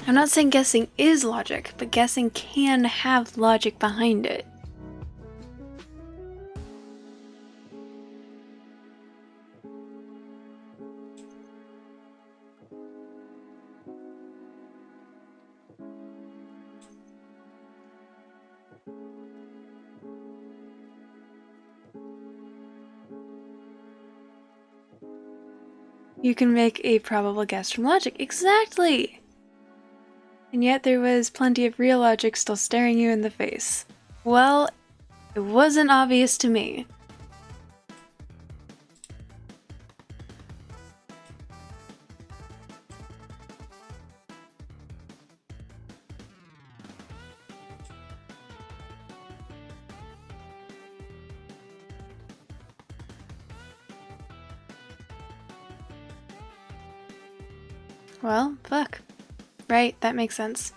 I'm not saying guessing is logic, but guessing can have logic behind it. You can make a probable guess from logic. Exactly! And yet there was plenty of real logic still staring you in the face. Well, it wasn't obvious to me. Well, fuck. Right, that makes sense.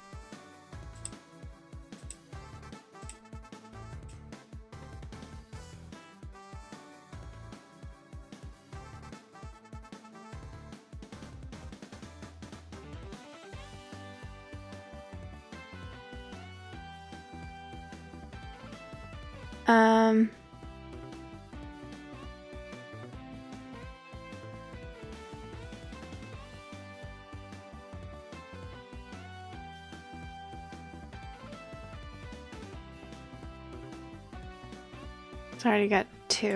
So I already got 2.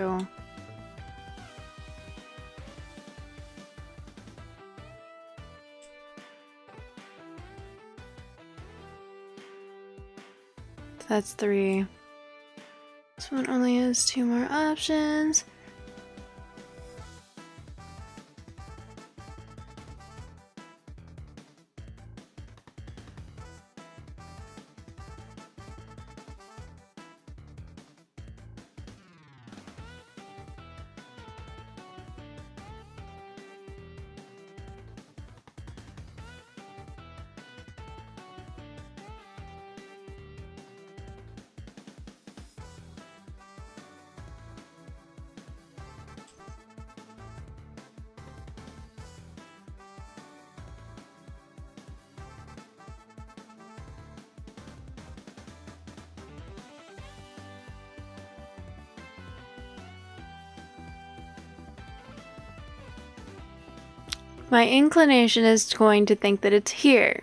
So that's 3. This one only has 2 more options. My inclination is going to think that it's here.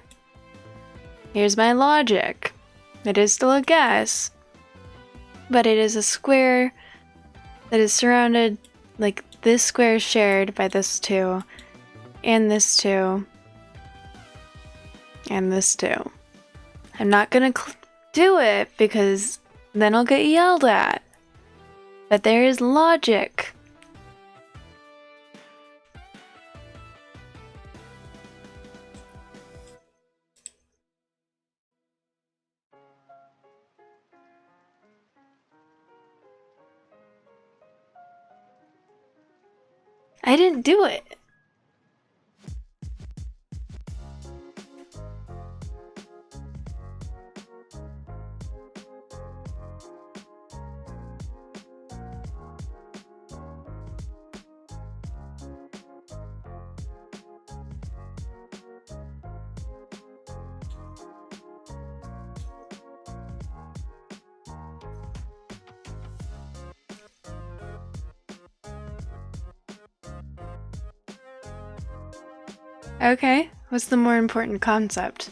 Here's my logic. It is still a guess, but it is a square that is surrounded, like this square is shared by this 2, and this 2, and this 2. I'm not gonna do it because then I'll get yelled at. But there is logic. I didn't do it. Okay, What's the more important concept?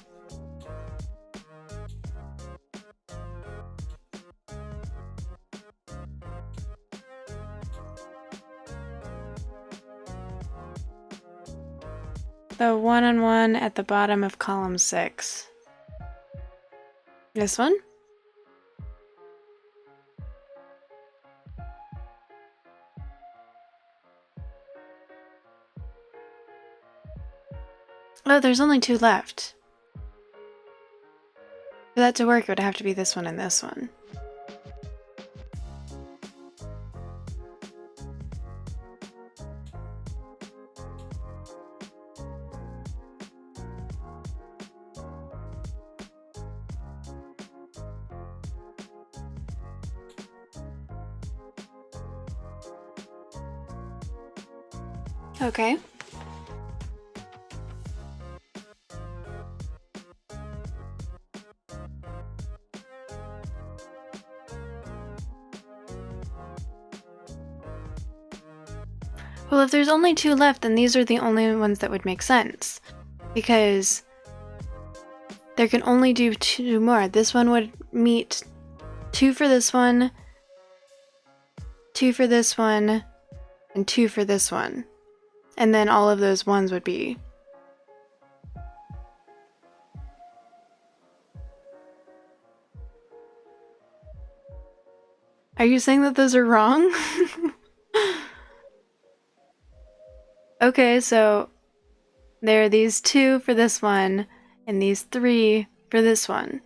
The one-on-one at the bottom of column 6. This one? Oh, there's only 2 left. For that to work, it would have to be this one and this one. Okay. Well, if there's only 2 left, then these are the only ones that would make sense. Because there can only do 2 more. This one would meet 2 for this one, 2 for this one, and 2 for this one. And then all of those ones would be. Are you saying that those are wrong? Okay, so there are these 2 for this one, and these 3 for this one.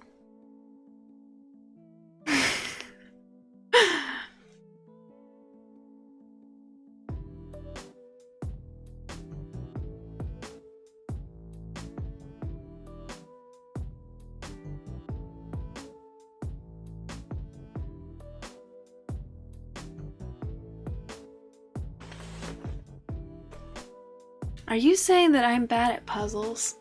Are you saying that I'm bad at puzzles?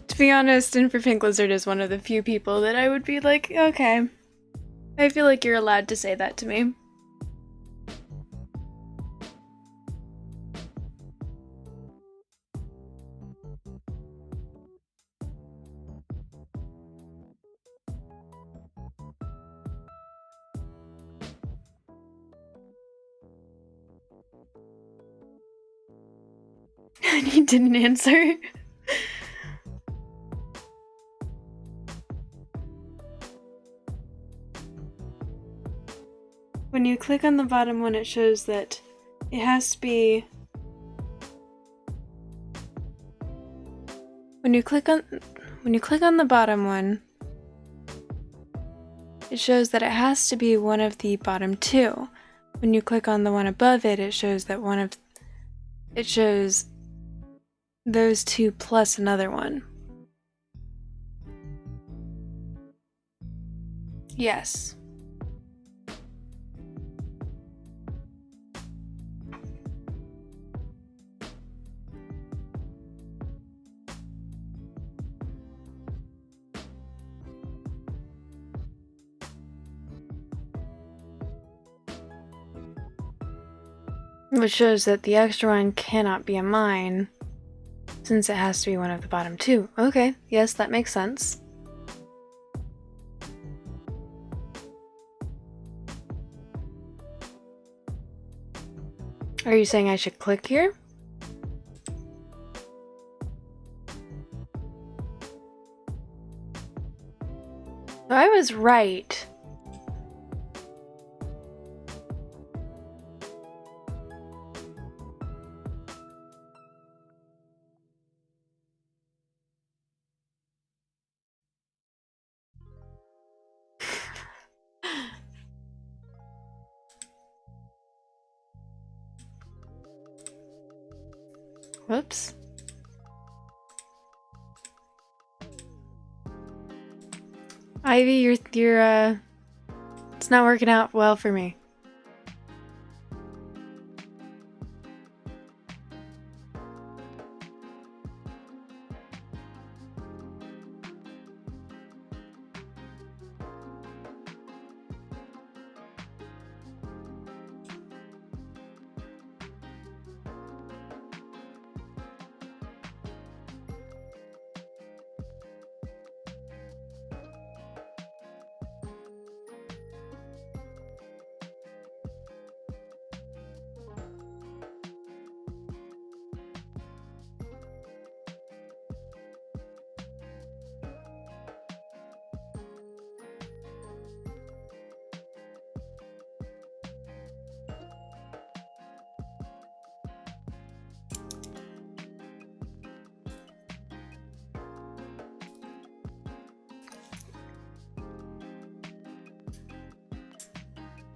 To be honest, and for Pink Lizard is one of the few people that I would be like, okay. I feel like you're allowed to say that to me. And he didn't answer. When you click on the bottom one, it shows that it has to be... When you click on the bottom one, it shows that it has to be one of the bottom 2. When you click on the one above it, it shows that it shows those 2 plus another one. Yes. Which shows that the extra one cannot be a mine, since it has to be one of the bottom 2. Okay, yes, that makes sense. Are you saying I should click here? So I was right. Whoops. Ivy, you're it's not working out well for me.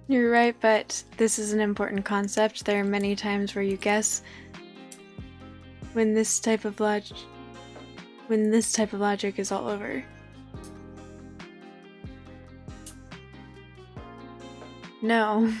You're right, but this is an important concept. There are many times where you guess when this type of logic is all over. No.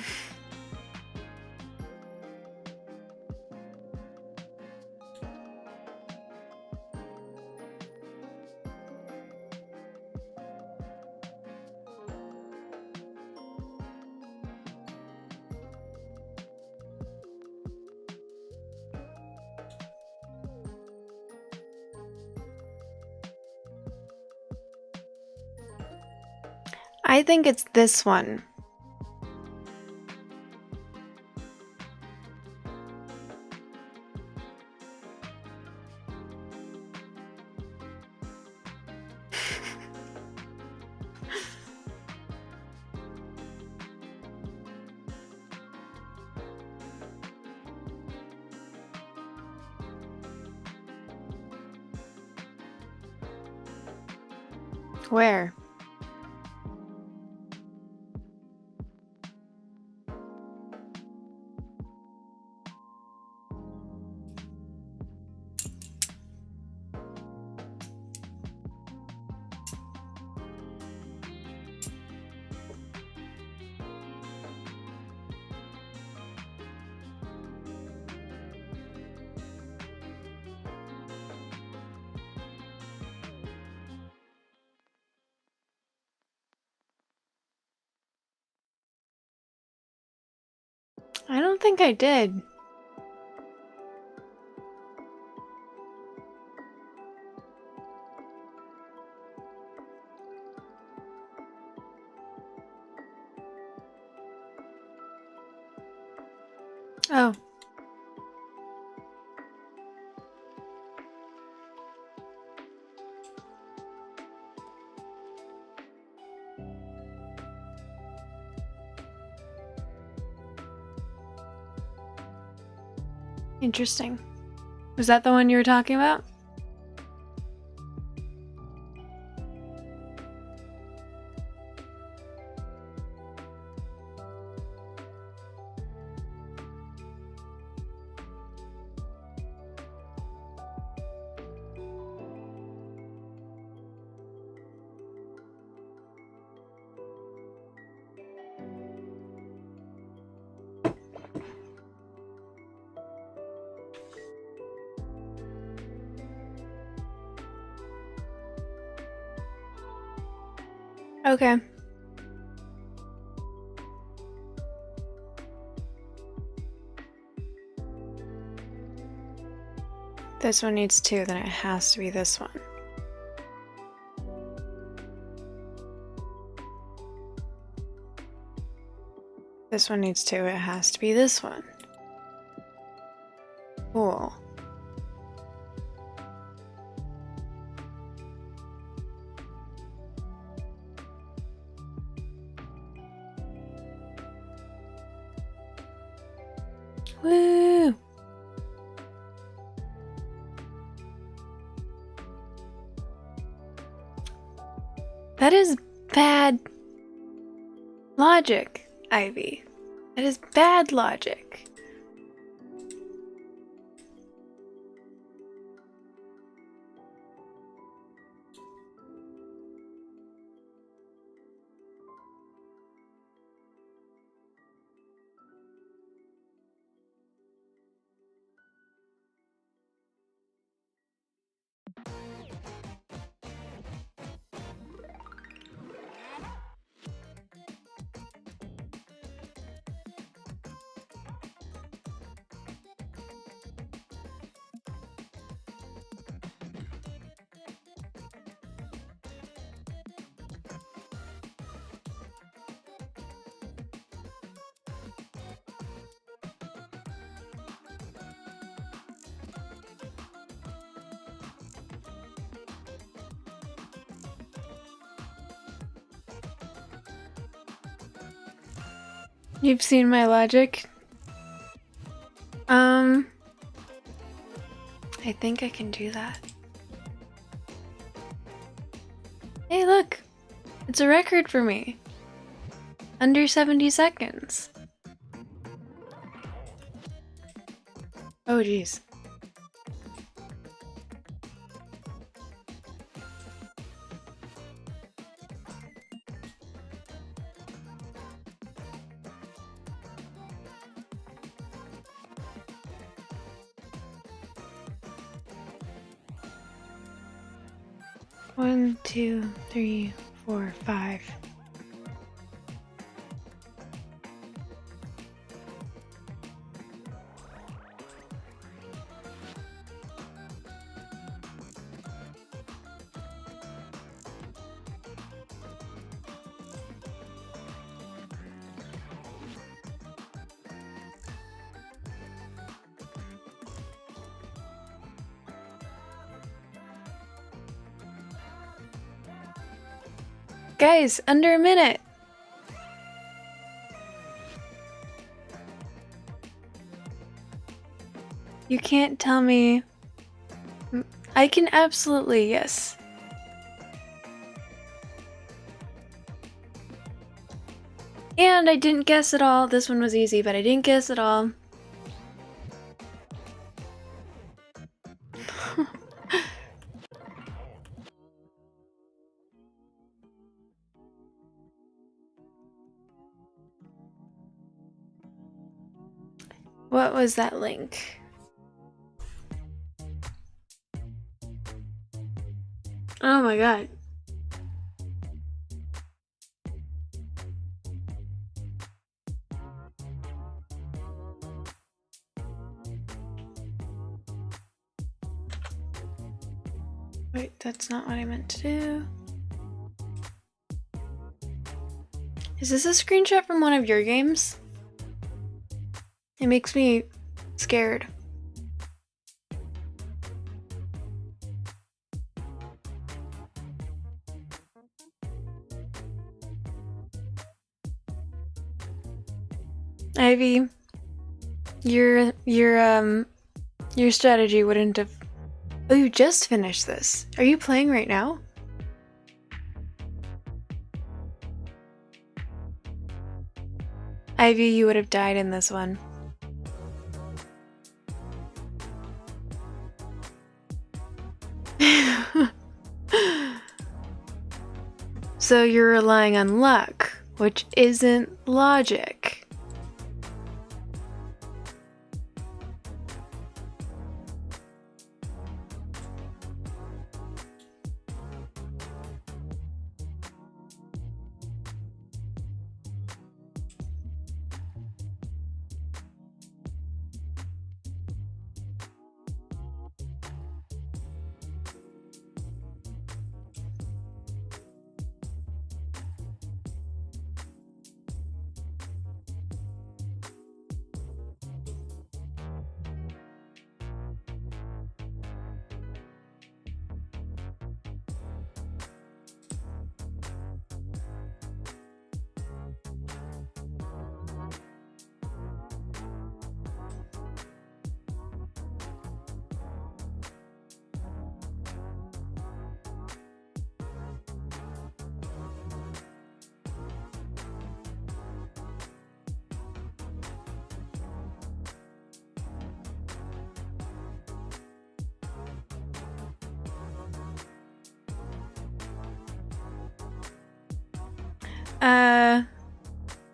I think it's this one. Where? I don't think I did. Oh. Interesting. Was that the one you were talking about? Okay. This one needs 2, then it has to be this one. This one needs 2, it has to be this one. Cool. Woo! That is bad logic, Ivy. That is bad logic. You've seen my logic? I think I can do that. Hey, look! It's a record for me. Under 70 seconds. Oh, jeez. One, two, three, 4, 5. Guys, under a minute. You can't tell me. I can absolutely, yes. And I didn't guess at all. This one was easy, but I didn't guess at all. What was that link? Oh my god. Wait, that's not what I meant to do. Is this a screenshot from one of your games? It makes me scared. Ivy, your strategy wouldn't have. Oh, you just finished this. Are you playing right now? Ivy, you would have died in this one. So you're relying on luck, which isn't logic.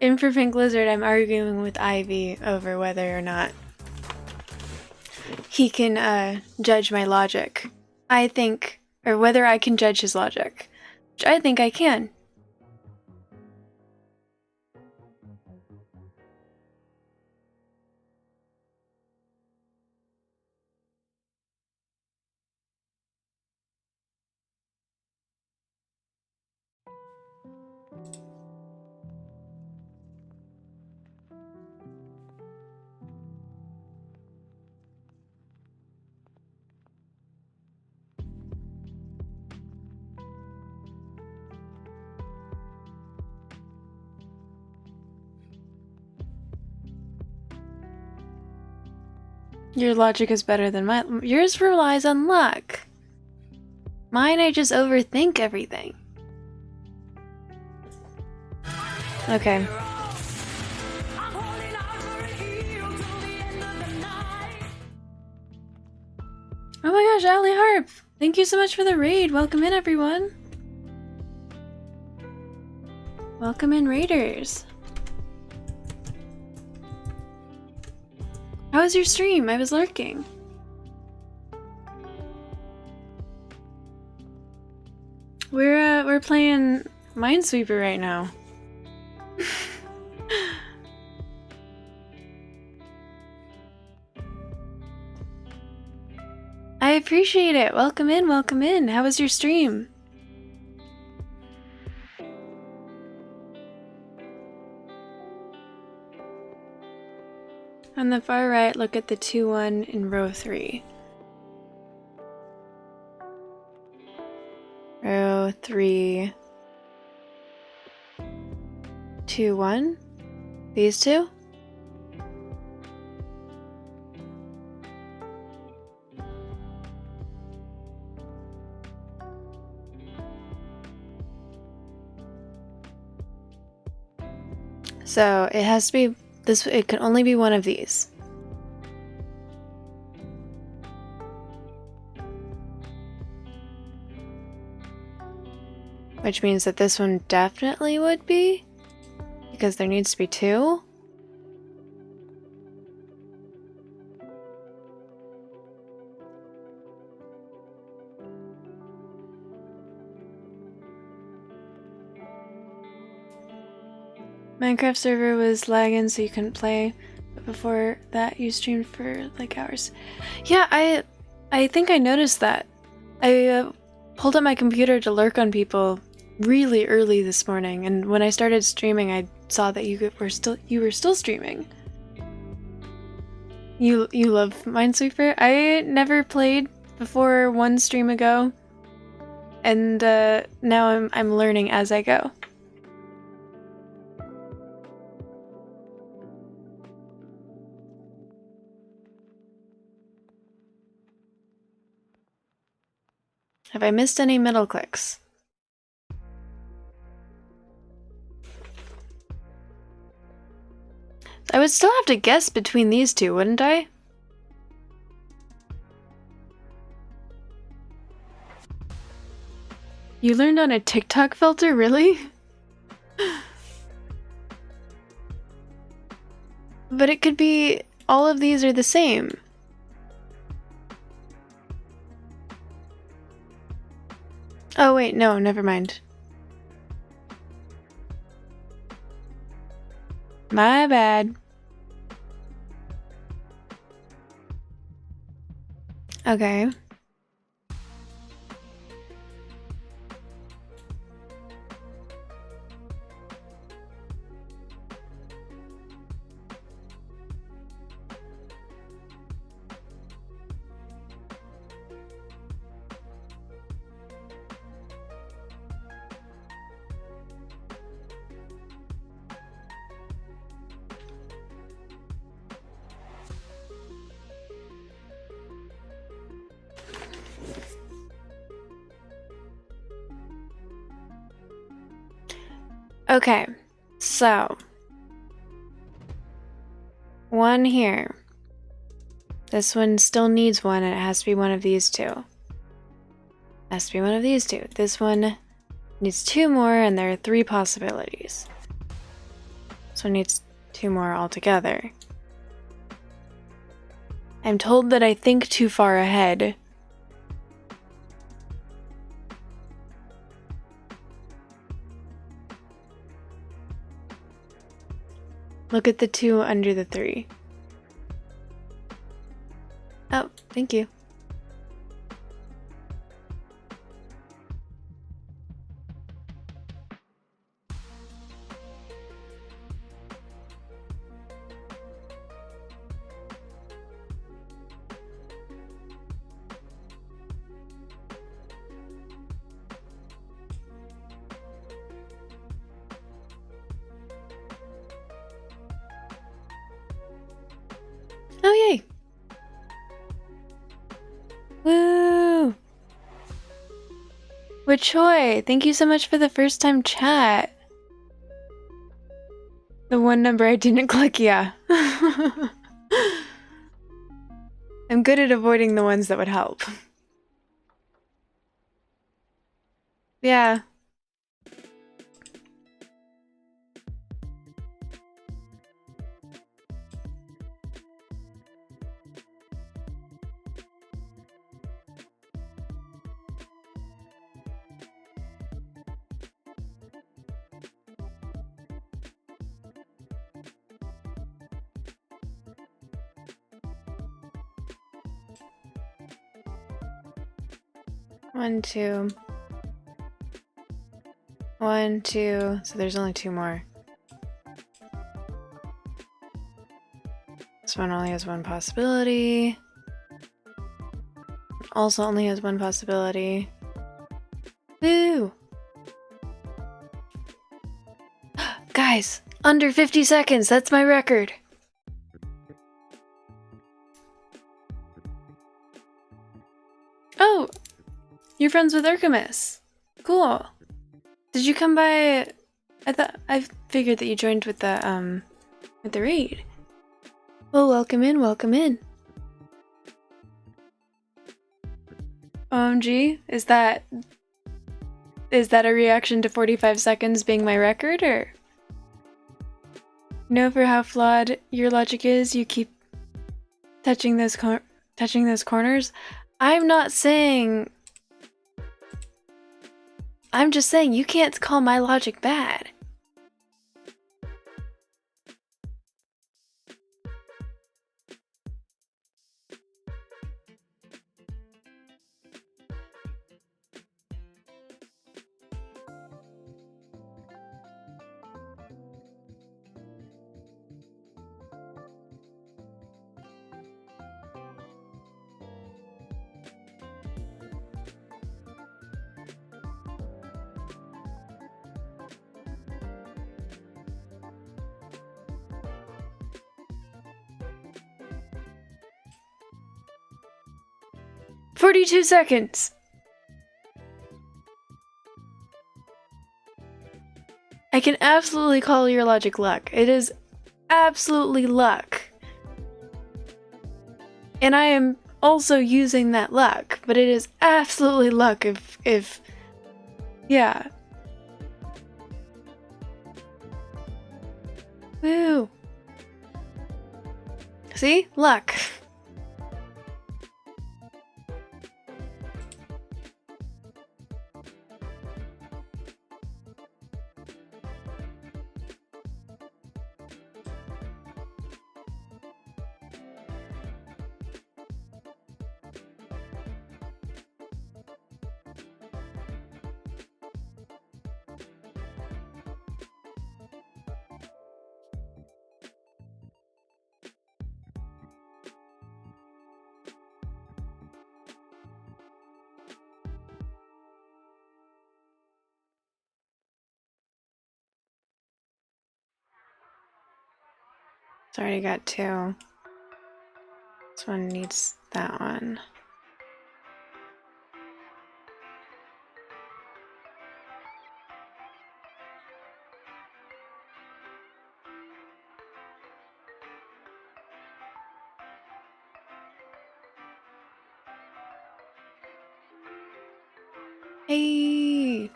In for Pink Lizard, I'm arguing with Ivy over whether or not he can judge my logic. I think, or whether I can judge his logic, which I think I can. Your logic is better than mine. Yours relies on luck. Mine, I just overthink everything. Okay. Oh my gosh, Allie Harp! Thank you so much for the raid. Welcome in, everyone. Welcome in, raiders. How was your stream? I was lurking. We're playing Minesweeper right now. I appreciate it. Welcome in, welcome in. How was your stream? On the far right, look at the 2-1 in row 3. Row 3. 2-1. These two? So it has to be this. It can only be one of these. Which means that this one definitely would be, because there needs to be 2. Minecraft server was lagging, so you couldn't play. But before that, you streamed for like hours. Yeah, I think I noticed that. I pulled up my computer to lurk on people really early this morning, and when I started streaming, I saw that you were still streaming. You love Minesweeper? I never played before one stream ago, and now I'm learning as I go. Have I missed any middle clicks? I would still have to guess between these two, wouldn't I? You learned on a TikTok filter, really? But it could be all of these are the same. Oh wait, no, never mind. My bad. Okay. Okay, so one here. This one still needs one, and it has to be one of these two. Has to be one of these two. This one needs 2 more, and there are 3 possibilities. This one needs 2 more altogether. I'm told that I think too far ahead. Look at the 2 under the 3. Oh, thank you. Oh, yay! Woo! Wichoy, thank you so much for the first time chat. The one number I didn't click, yeah. I'm good at avoiding the ones that would help. Yeah. One, two. One, two. So there's only two more. This one only has one possibility. Also only has one possibility. Woo! Guys, under 50 seconds. That's my record. Oh, you're friends with Urkamus. Cool. Did you come by? I figured that you joined with the raid. Well, welcome in, welcome in. OMG, is that a reaction to 45 seconds being my record, or? You know, for how flawed your logic is, you keep touching those corners. I'm not saying. I'm just saying you can't call my logic bad. "42 seconds. I can absolutely call your logic luck. It is absolutely luck. And I am also using that luck, but it is absolutely luck if yeah. Woo. See? Luck. It's already got two. This one needs that one. Hey!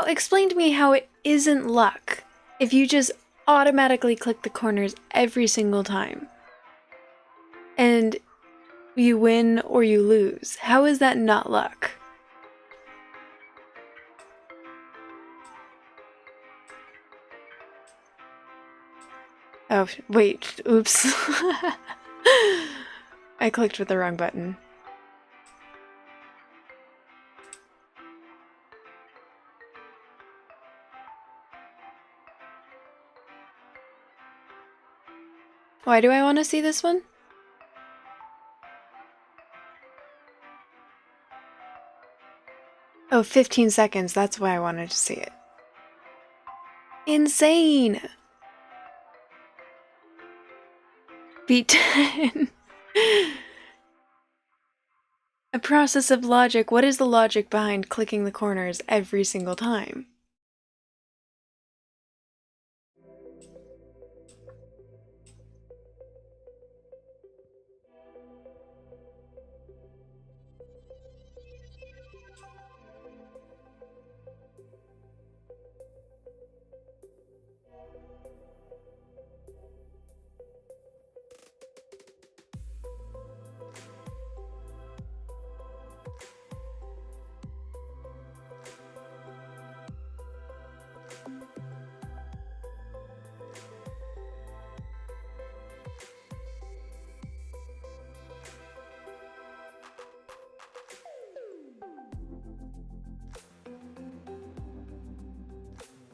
Explain to me how it isn't luck if you just automatically click the corners every single time and you win or you lose. How is that not luck? Oh, wait. Oops. I clicked with the wrong button. Why do I want to see this one? Oh, 15 seconds. That's why I wanted to see it. Insane! Beat 10. A process of logic. What is the logic behind clicking the corners every single time?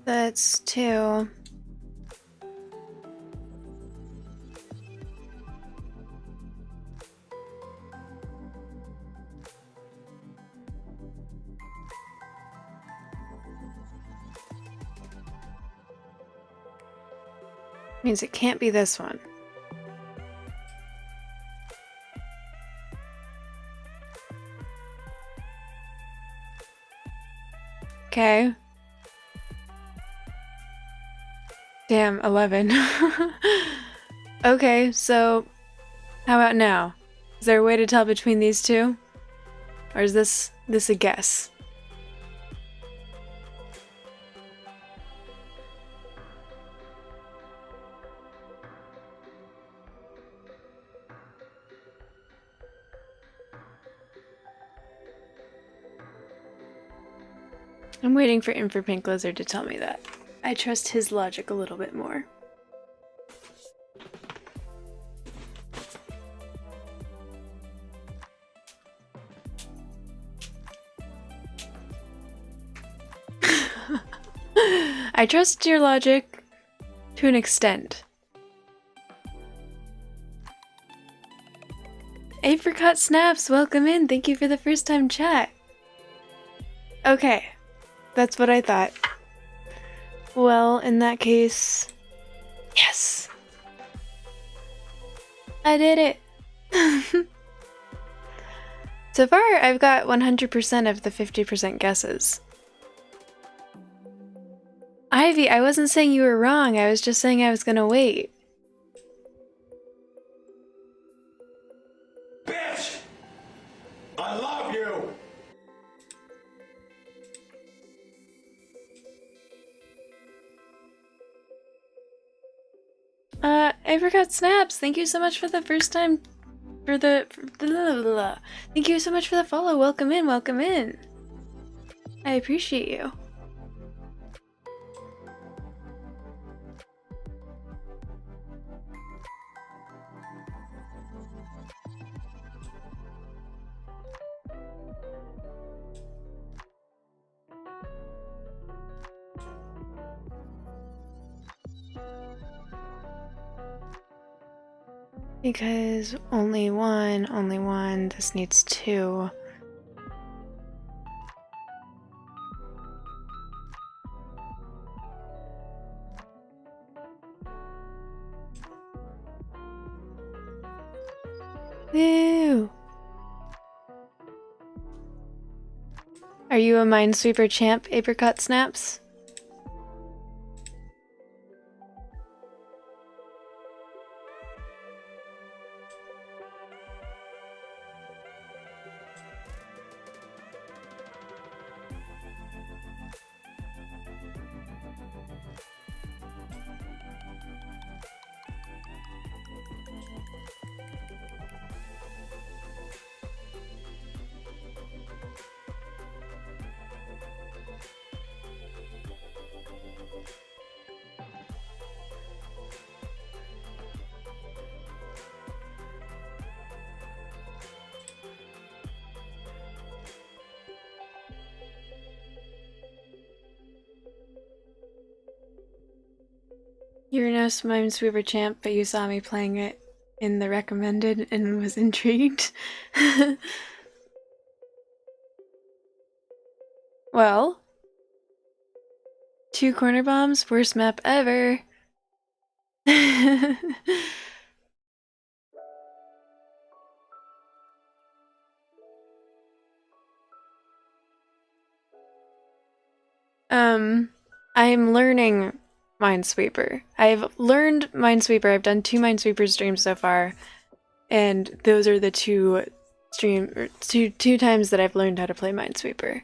That's 2. Means it can't be this one. Okay. Damn, 11. Okay, so how about now? Is there a way to tell between these two? Or is this a guess? I'm waiting for Pink Lizard to tell me that. I trust his logic a little bit more. I trust your logic to an extent. Apricot Snaps, welcome in. Thank you for the first time chat. Okay, that's what I thought. Well, in that case, yes! I did it! So far, I've got 100% of the 50% guesses. Ivy, I wasn't saying you were wrong, I was just saying I was gonna wait. Bitch! I love you! Apricot Snaps, thank you so much for the first time. Thank you so much for the follow. Welcome in, welcome in. I appreciate you. Because only one, this needs 2. Woo! Are you a Minesweeper champ, Apricot Snaps? You're no Minesweeper champ, but you saw me playing it in the recommended and was intrigued. Well, 2 corner bombs, worst map ever. I'm learning Minesweeper. I've learned Minesweeper. I've done 2 Minesweeper streams so far, and those are the two times that I've learned how to play Minesweeper.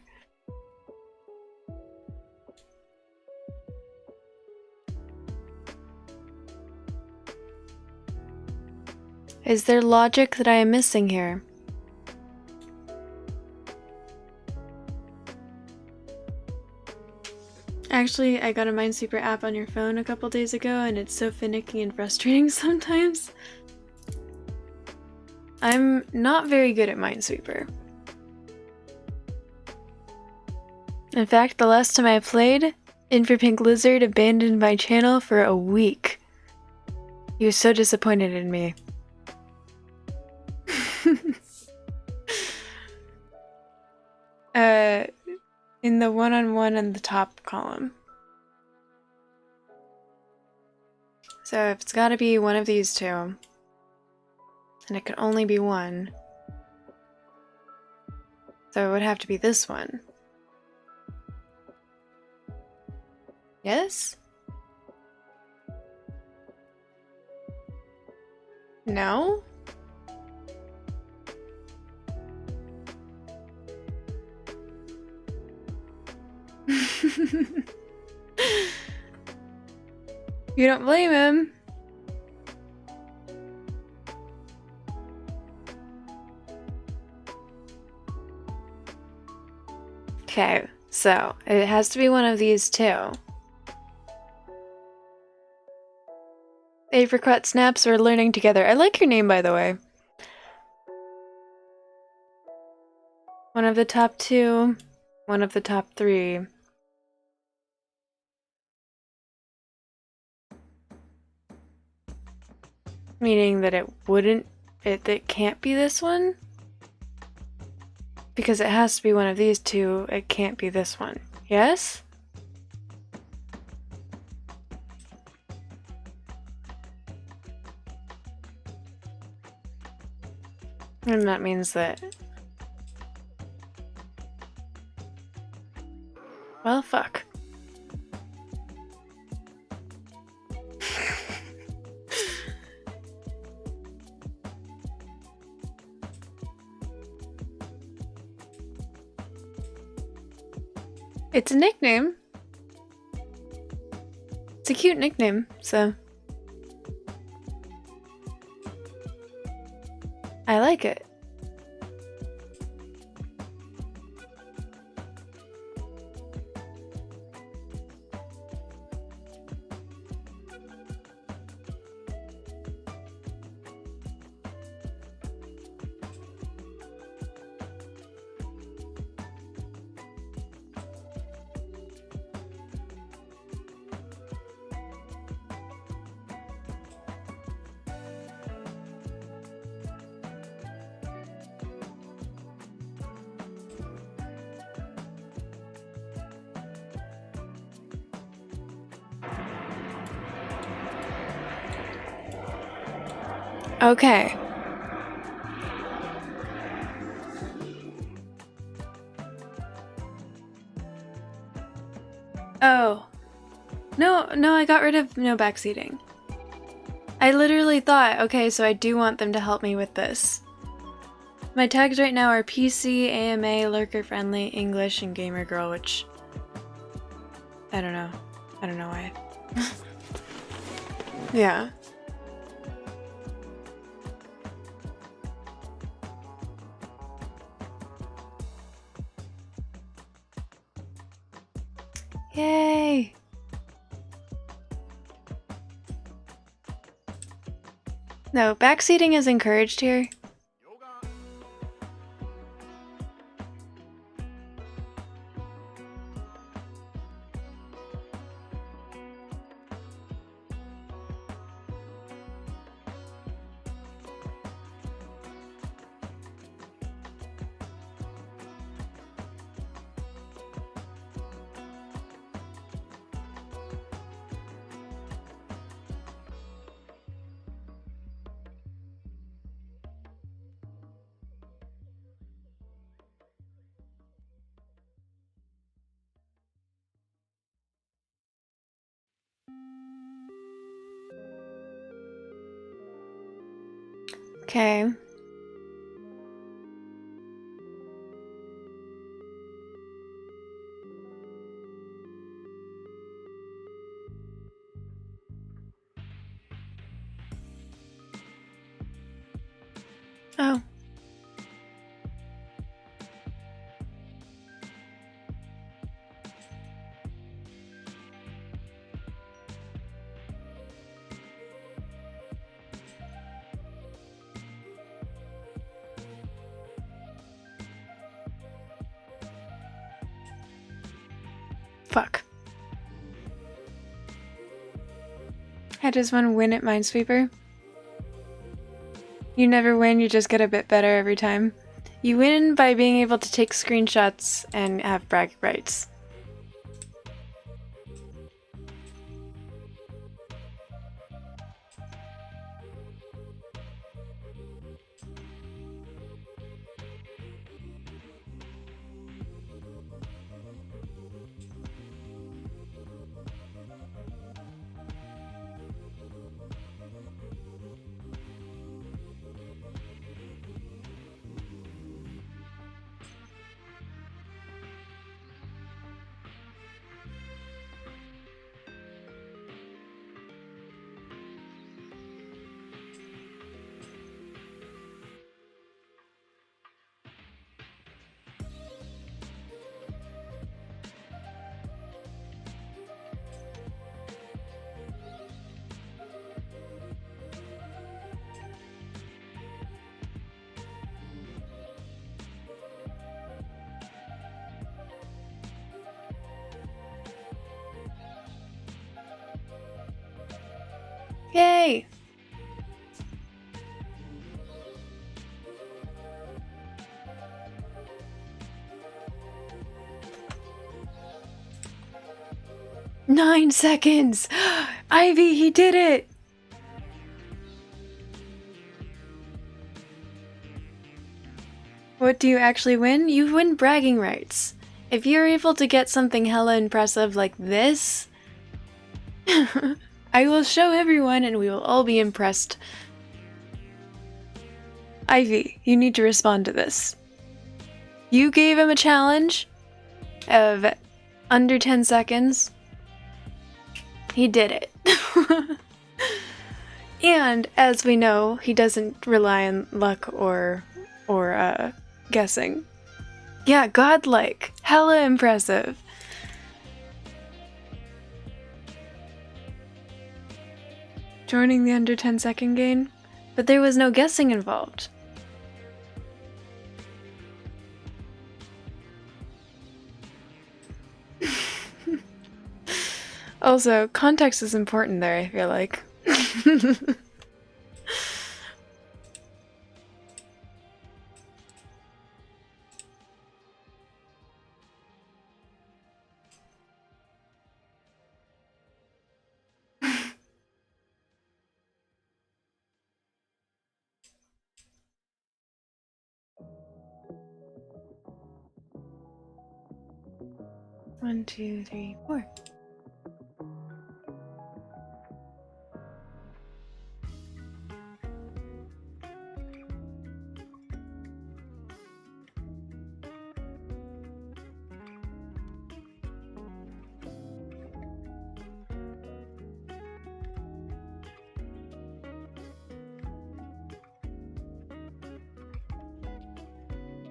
Is there logic that I am missing here? Actually, I got a Minesweeper app on your phone a couple days ago, and it's so finicky and frustrating sometimes. I'm not very good at Minesweeper. In fact, the last time I played, Infrapink Lizard abandoned my channel for a week. He was so disappointed in me. In the one-on-one in the top column. So it's gotta be one of these two. And it can only be one. So it would have to be this one. Yes? No? You don't blame him. Okay, so it has to be one of these two. Apricot Snaps, we're learning together. I like your name, by the way. One of the top 2, one of the top 3. Meaning that it can't be this one? Because it has to be one of these two, it can't be this one. Yes? And that means that... Well, fuck. It's a nickname. It's a cute nickname, so... I like it. Okay. Oh. No, I got rid of no backseating. I literally thought, okay, so I do want them to help me with this. My tags right now are PC, AMA, Lurker Friendly, English, and Gamer Girl, which... I don't know. I don't know why. Yeah. Yay! No, backseating is encouraged here. Okay. Oh. Fuck. I just want to win at Minesweeper. You never win, you just get a bit better every time. You win by being able to take screenshots and have bragging rights. Yay! "9 seconds! Ivy, he did it!" What do you actually win? You win bragging rights. If you're able to get something hella impressive like this, I will show everyone and we will all be impressed. Ivy, you need to respond to this. You gave him a challenge of under 10 seconds. He did it. And as we know, he doesn't rely on luck or guessing. Yeah, godlike. Hella impressive. Joining the under 10-second game, but there was no guessing involved. Also, context is important there, I feel like. 1, 2, 3, 4.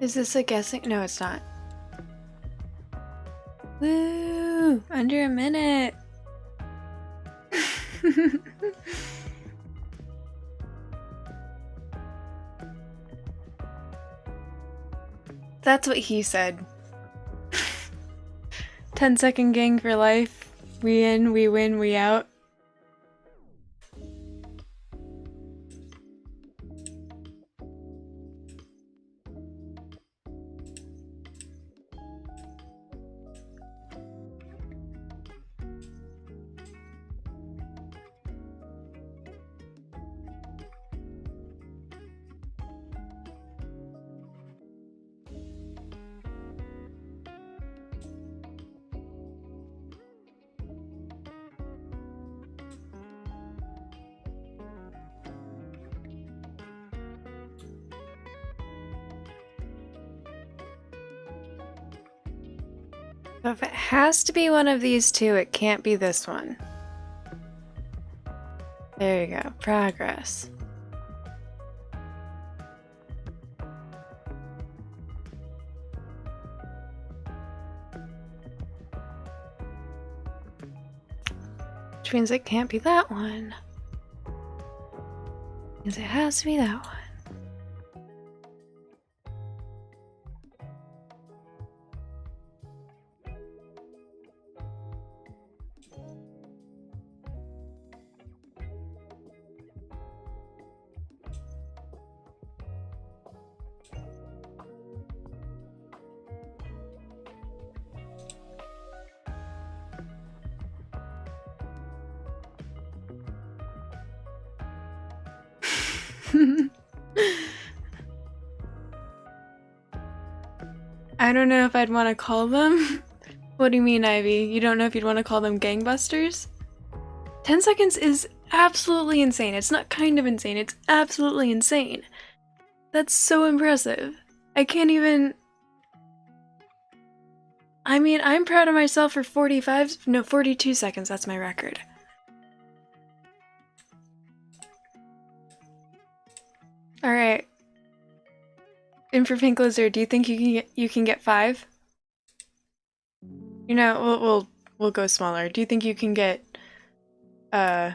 Is this a guessing? No, it's not. Woo! Under a minute! That's what he said. 10-second gang for life. We in, we win, we out. So if it has to be one of these two, it can't be this one. There you go. Progress. Which means it can't be that one. Means it has to be that one. I don't know if I'd want to call them. What do you mean, Ivy? You don't know if you'd want to call them gangbusters? 10 seconds is absolutely insane. It's not kind of insane, it's absolutely insane. That's so impressive. I can't even... I mean, I'm proud of myself for 42 seconds, that's my record. Alright. And for Pink Lizard, do you think you can get 5? You know, we'll go smaller. Do you think you can get 8?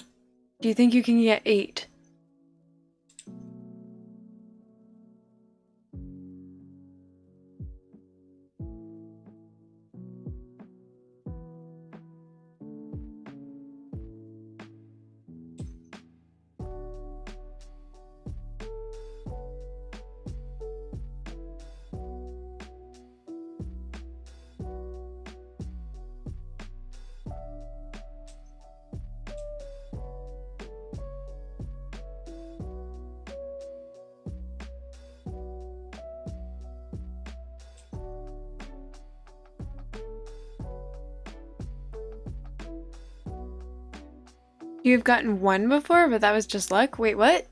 You've gotten 1 before, but that was just luck? Wait, what?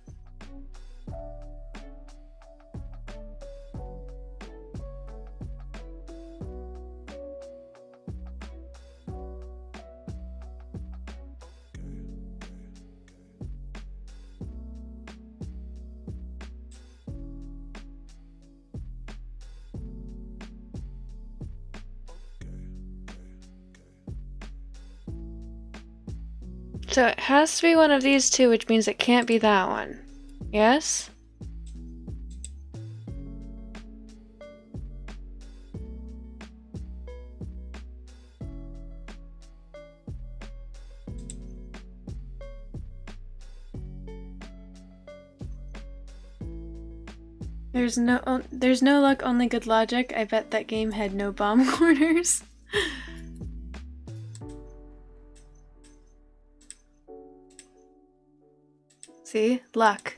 So it has to be one of these two, which means it can't be that one. Yes? There's no luck, only good logic. I bet that game had no bomb corners. See? Luck.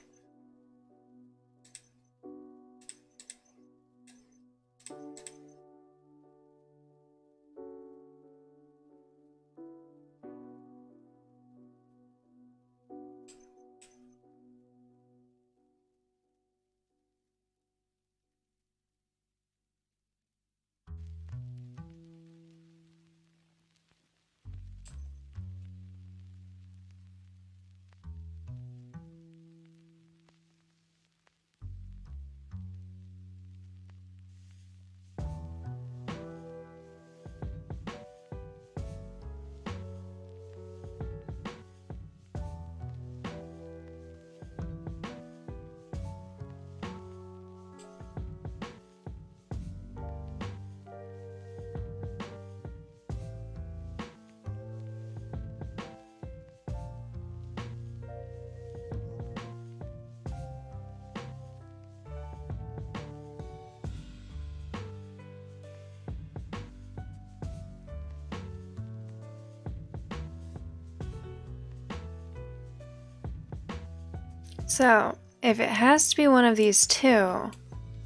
So, if it has to be one of these two,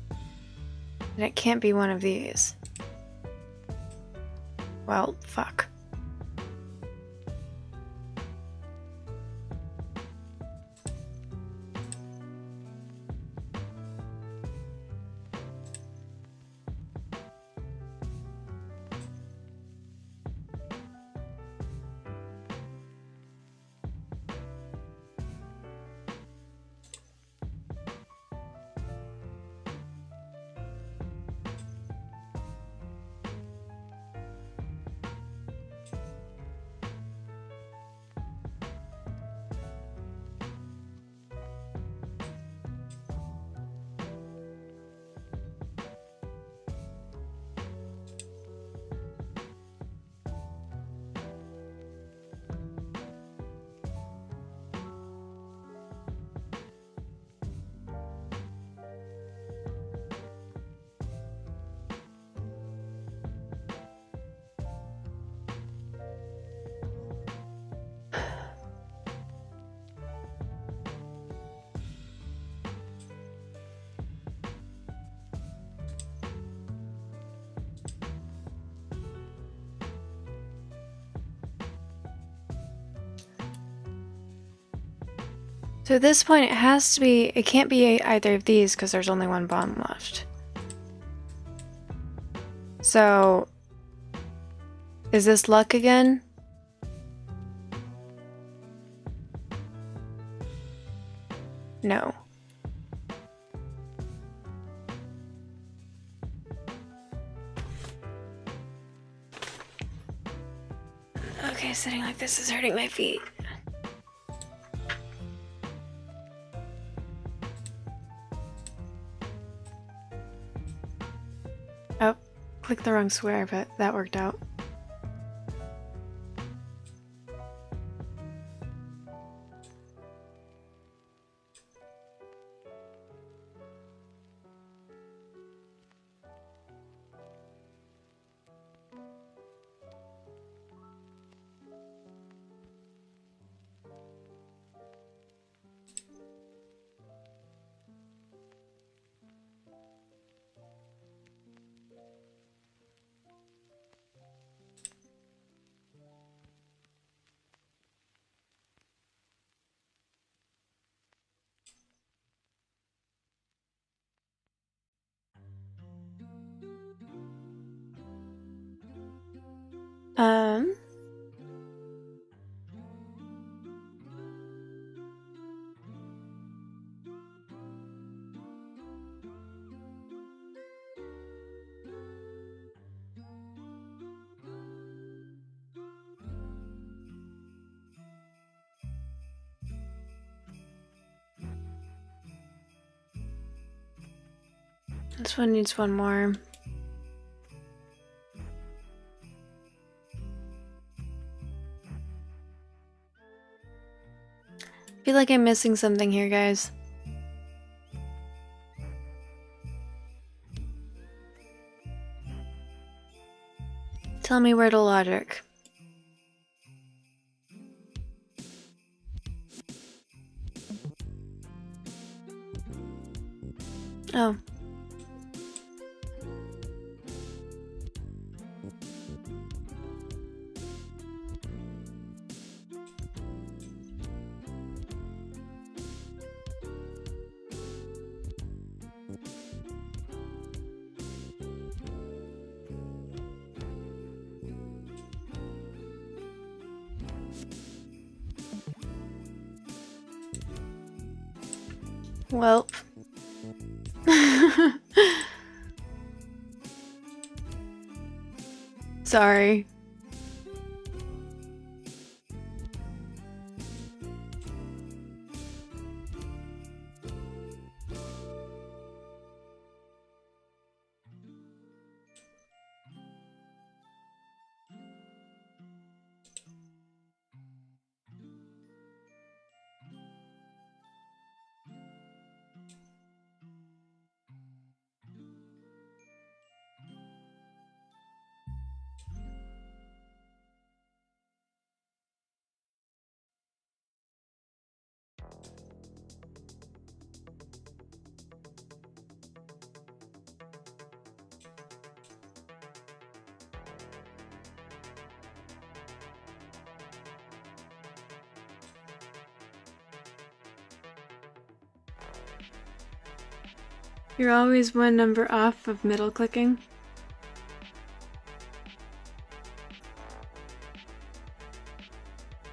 then it can't be one of these. Well, fuck. So at this point, it has to be. It can't be either of these because there's only one bomb left. So, is this luck again? No. Okay, sitting like this is hurting my feet. Oh, clicked the wrong square, but that worked out. Um. This one needs one more. I feel like I'm missing something here, guys. Tell me where to logic. Oh. Welp. Sorry. You're always one number off of middle clicking.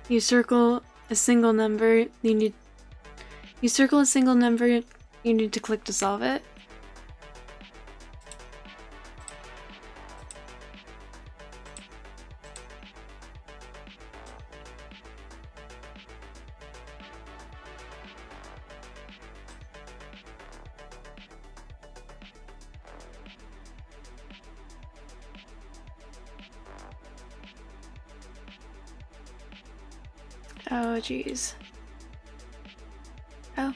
You circle a single number, you circle a single number, you need to click to solve it. Oh, jeez. Oh.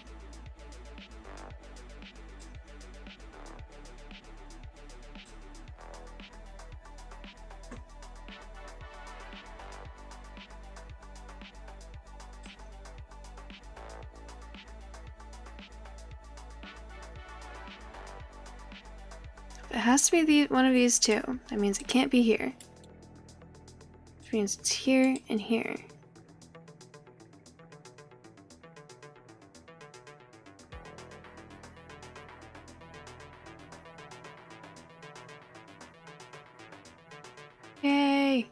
It has to be one of these two. That means it can't be here. Which means it's here and here. Yay!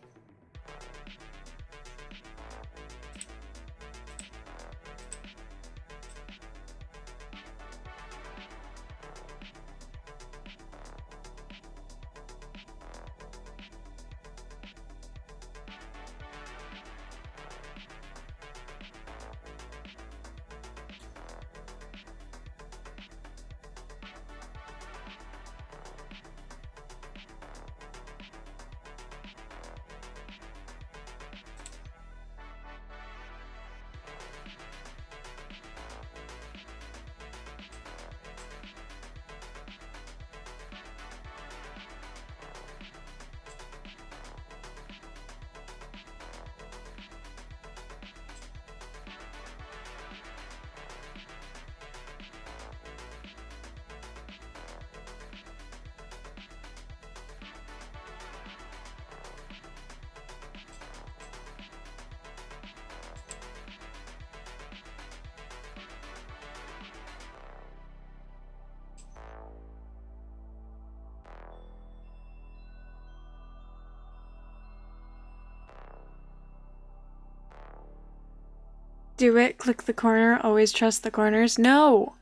Do it, click the corner, always trust the corners. No!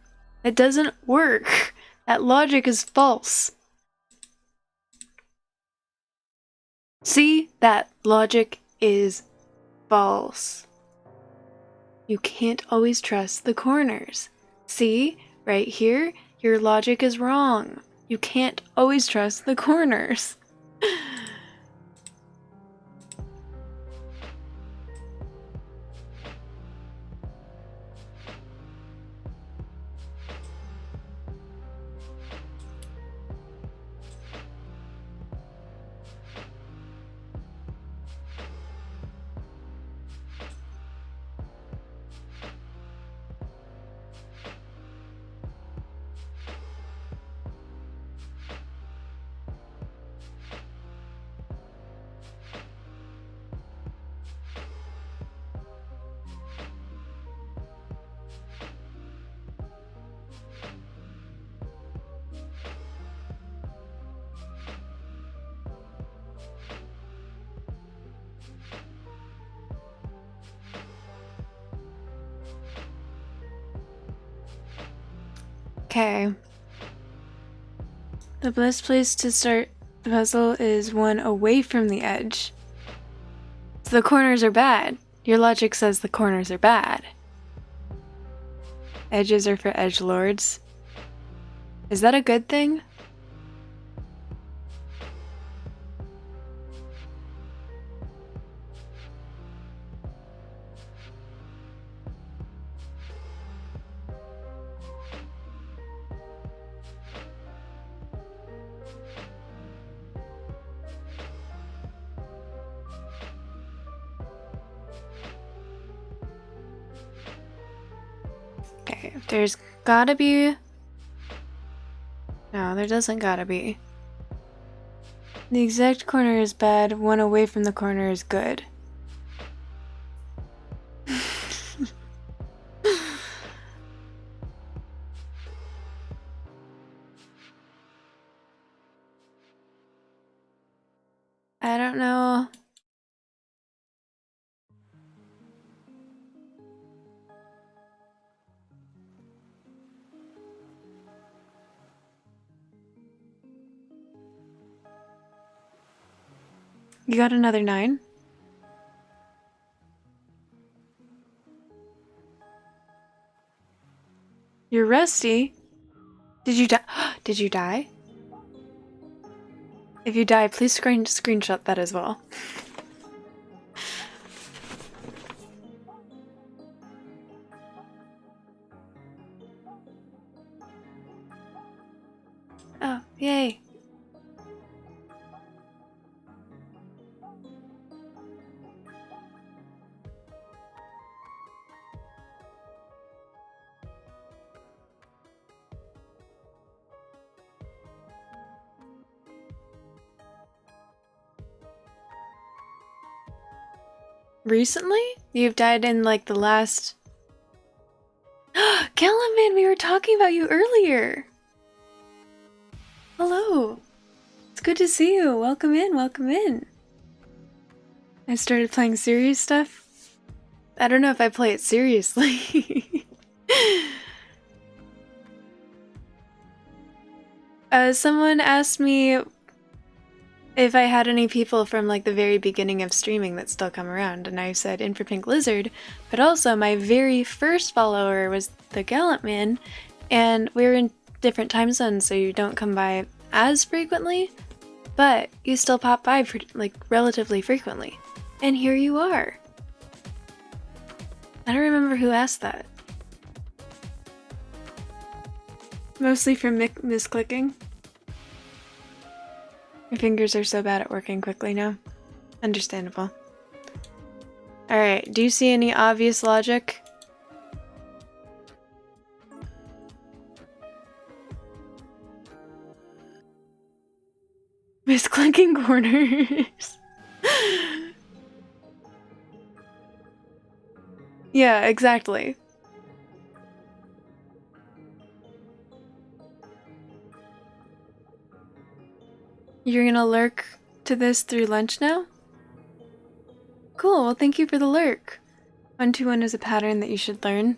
It doesn't work! That logic is false. See? That logic is false. You can't always trust the corners. See? Right here, your logic is wrong. You can't always trust the corners. Okay. The best place to start the puzzle is one away from the edge. So the corners are bad. Your logic says the corners are bad. Edges are for edgelords. Is that a good thing? Okay, there's gotta be... No, there doesn't gotta be. The exact corner is bad, one away from the corner is good. I don't know. You got another 9? You're rusty. Did you die? Did you die? If you die, please screenshot that as well. Oh, yay. Recently? You've died in like the last... Kellerman, we were talking about you earlier! Hello! It's good to see you. Welcome in, welcome in. I started playing serious stuff. I don't know if I play it seriously. Someone asked me if I had any people from like the very beginning of streaming that still come around, and I said Infra Pink Lizard, but also my very first follower was the Gallant Man, and we're in different time zones, so you don't come by as frequently, but you still pop by like relatively frequently. And here you are. I don't remember who asked that. Mostly from misclicking. Your fingers are so bad at working quickly now. Understandable. Alright, do you see any obvious logic? Misclicking corners. Yeah, exactly. You're gonna lurk to this through lunch now? Cool, well thank you for the lurk. 121 is a pattern that you should learn.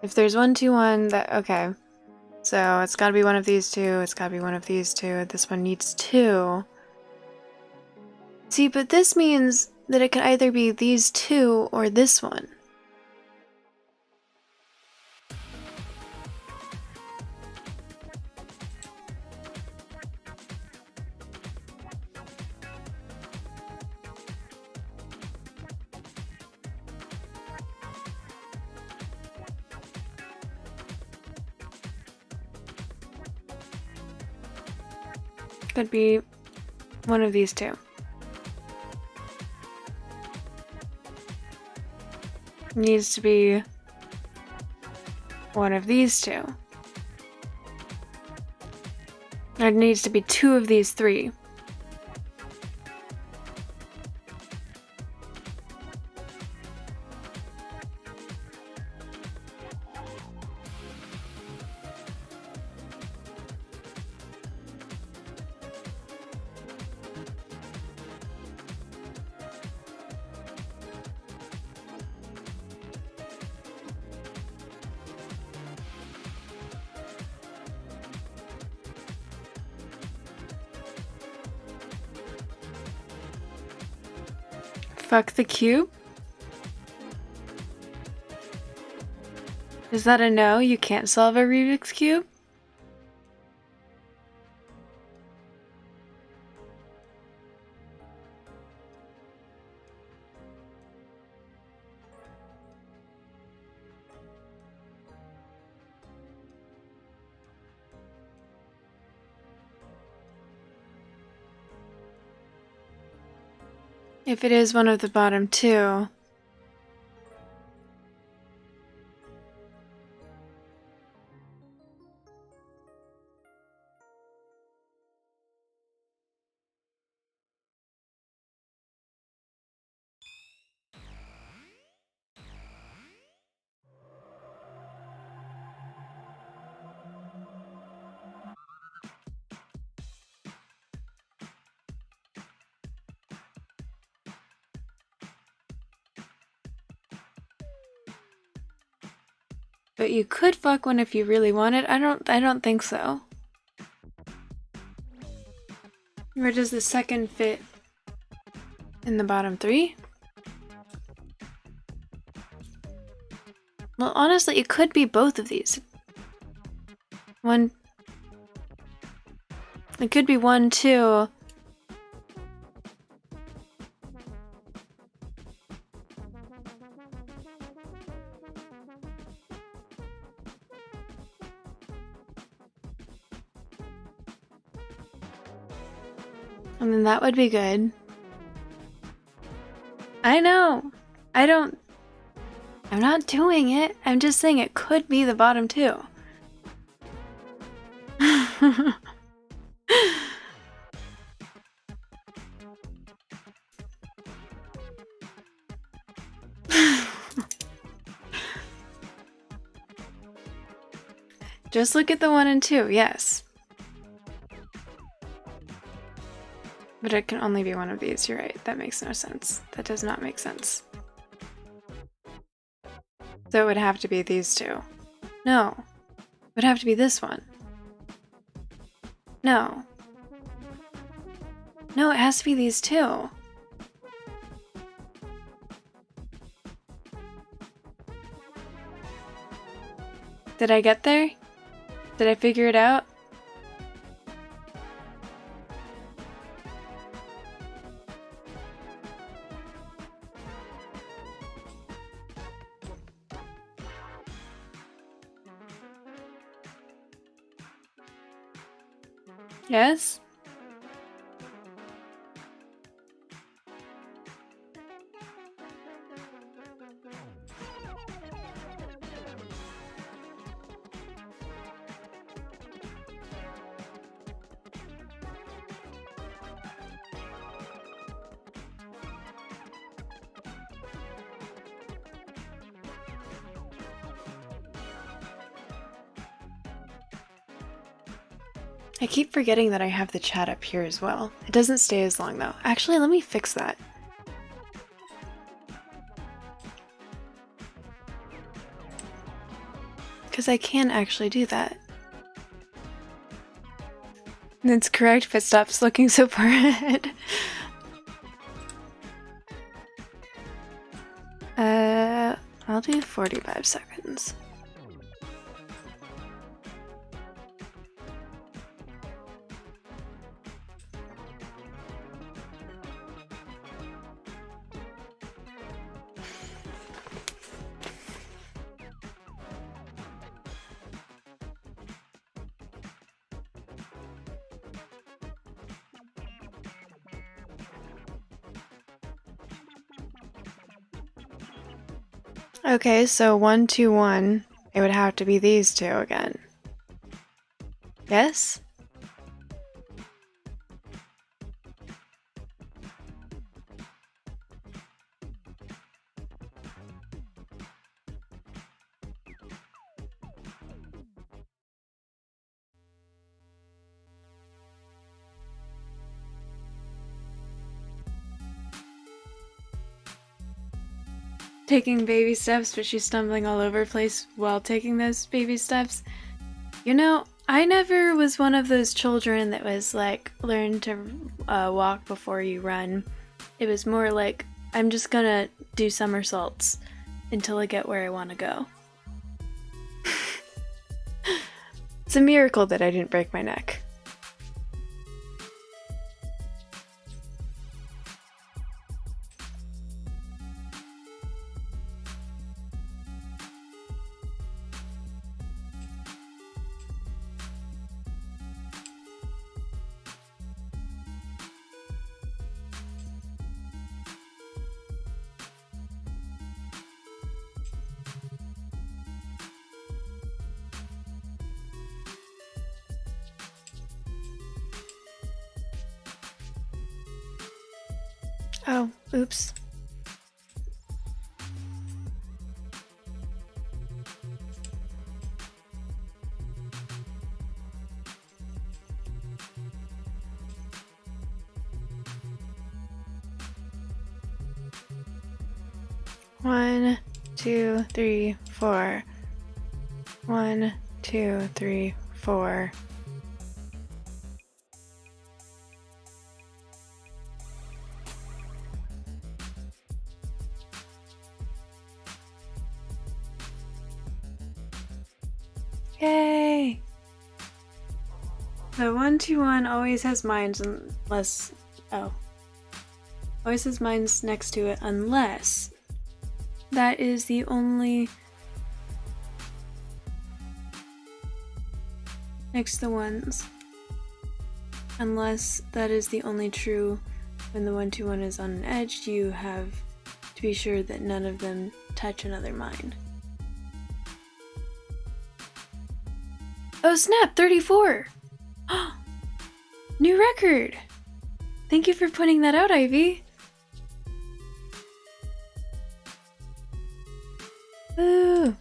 If there's 121, that okay. So it's gotta be one of these two, it's gotta be one of these two, this one needs two. See, but this means that it can either be these two or this one. Could be one of these two. Needs to be one of these two. There needs to be two of these three. Fuck the cube? Is that a no? You can't solve a Rubik's Cube? If it is one of the bottom two, but you could fuck one if you really wanted. I don't think so. Where does the second fit in the bottom three? Well, honestly, it could be both of these. One. It could be 1, 2. And then that would be good. I know. I'm not doing it. I'm just saying it could be the bottom two. Just look at the 1 and 2, yes. But it can only be one of these, you're right. That makes no sense. That does not make sense. So it would have to be these two. No. It would have to be this one. No. No, it has to be these two. Did I get there? Did I figure it out? Yes? I keep forgetting that I have the chat up here as well. It doesn't stay as long though. Actually, let me fix that. Because I can actually do that. That's correct, but stops looking so far ahead. I'll do 45 seconds. Okay, so 1, 2, 1. It would have to be these two again. Yes? Taking baby steps, but she's stumbling all over the place while taking those baby steps. You know, I never was one of those children that was like, learn to walk before you run. It was more like, I'm just gonna do somersaults until I get where I want to go. It's a miracle that I didn't break my neck. Oh, oops. One, 2, 3, 4. 1, 2, 3, 4. Yay! The 1, 2, 1 always has mines unless... Oh. Always has mines next to it unless... That is the only... Next to the ones. Unless that is the only true when the 1, 2, 1 is on an edge, you have to be sure that none of them touch another mine. Oh snap, 34! New record! Thank you for pointing that out, Ivy. Ooh.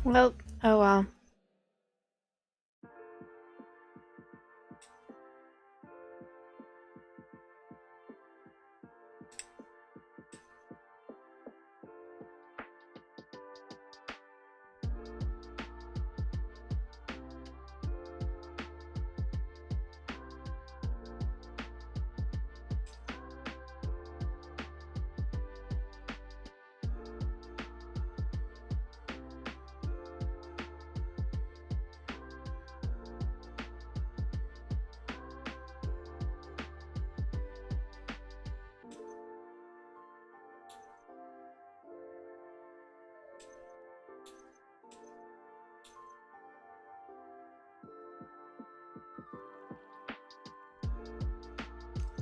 Well, oh well.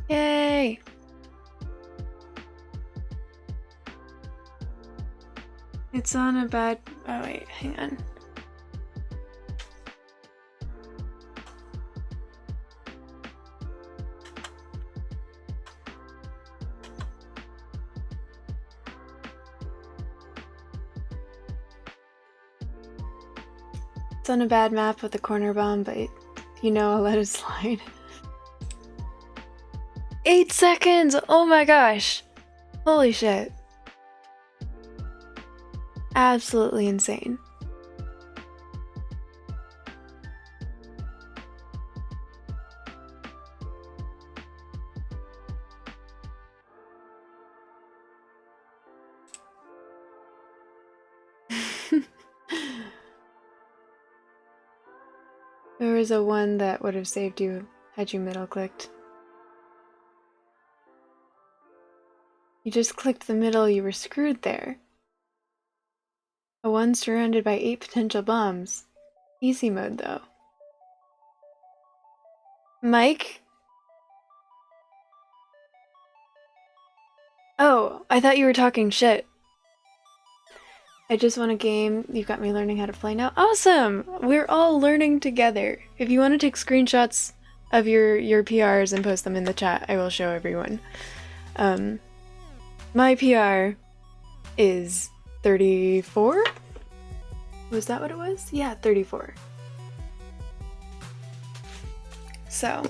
Yay! It's on a bad... Oh wait, hang on. It's on a bad map with a corner bomb, but you know I'll let it slide. 8 seconds! Oh my gosh! Holy shit. Absolutely insane. There was a one that would have saved you had you middle clicked. You just clicked the middle, you were screwed there. A one surrounded by 8 potential bombs. Easy mode though. Mike? Oh, I thought you were talking shit. I just won a game. You've got me learning how to play now. Awesome! We're all learning together. If you want to take screenshots of your PRs and post them in the chat, I will show everyone. My PR is 34? Was that what it was? Yeah, 34. So.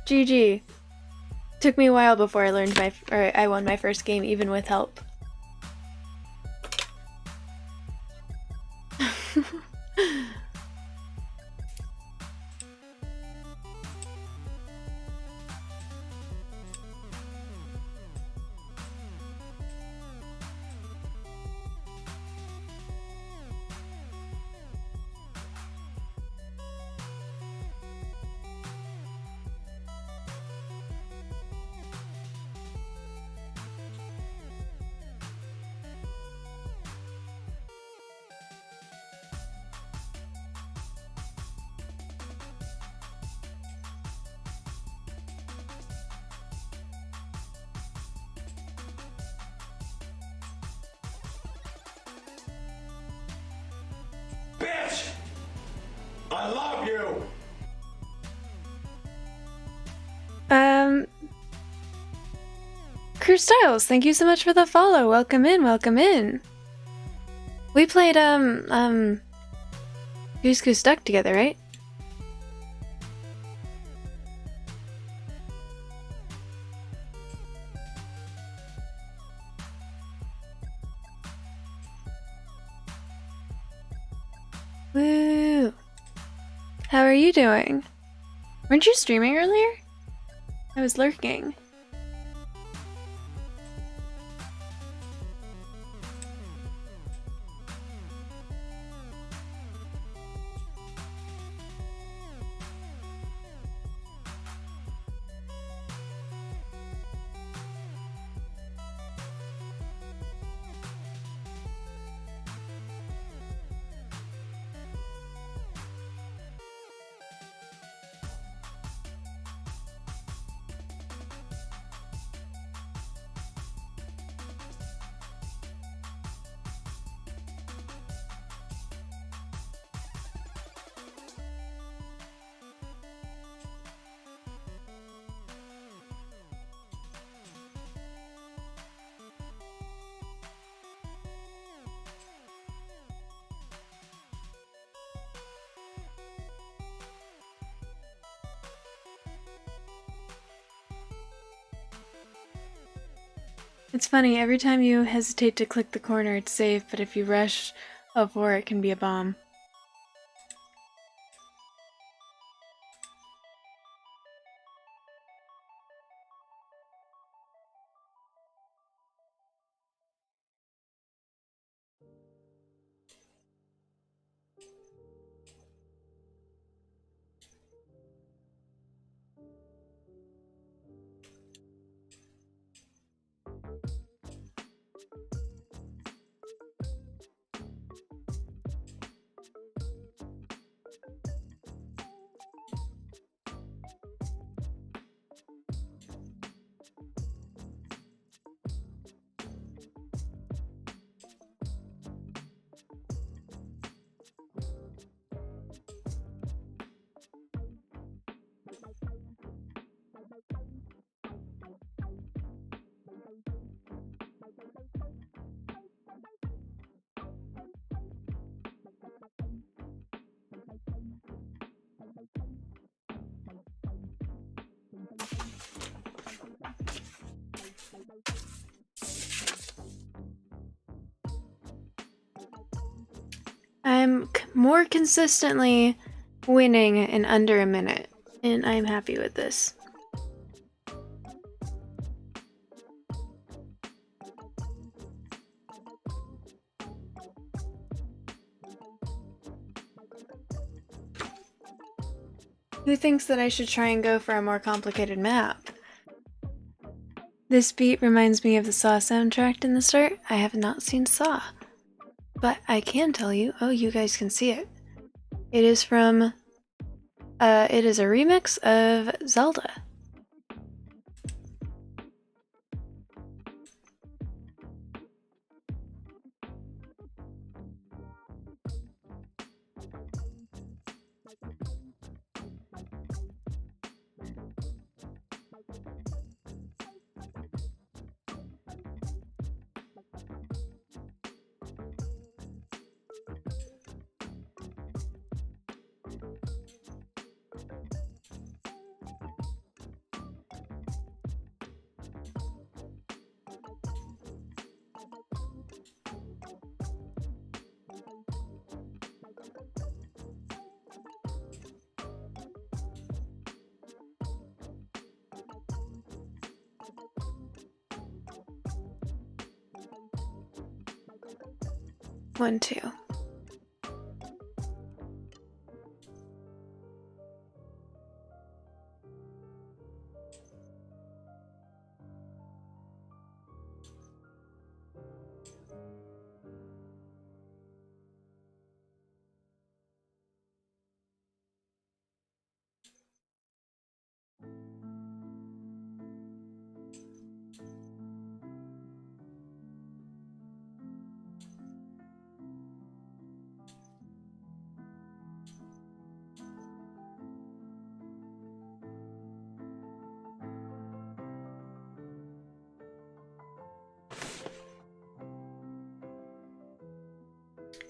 GG. Took me a while before I won my first game, even with help. Bitch! I love you! Crew Styles, thank you so much for the follow. Welcome in, welcome in. We played, Goose Goose Duck together, right? Woo! How are you doing? Weren't you streaming earlier? I was lurking. It's funny, every time you hesitate to click the corner, it's safe, but if you rush L4, it can be a bomb. I'm more consistently winning in under a minute, and I'm happy with this. Who thinks that I should try and go for a more complicated map? This beat reminds me of the Saw soundtrack in the start. I have not seen Saw, but I can tell you, oh, you guys can see it. It is from, it is a remix of Zelda. One, two.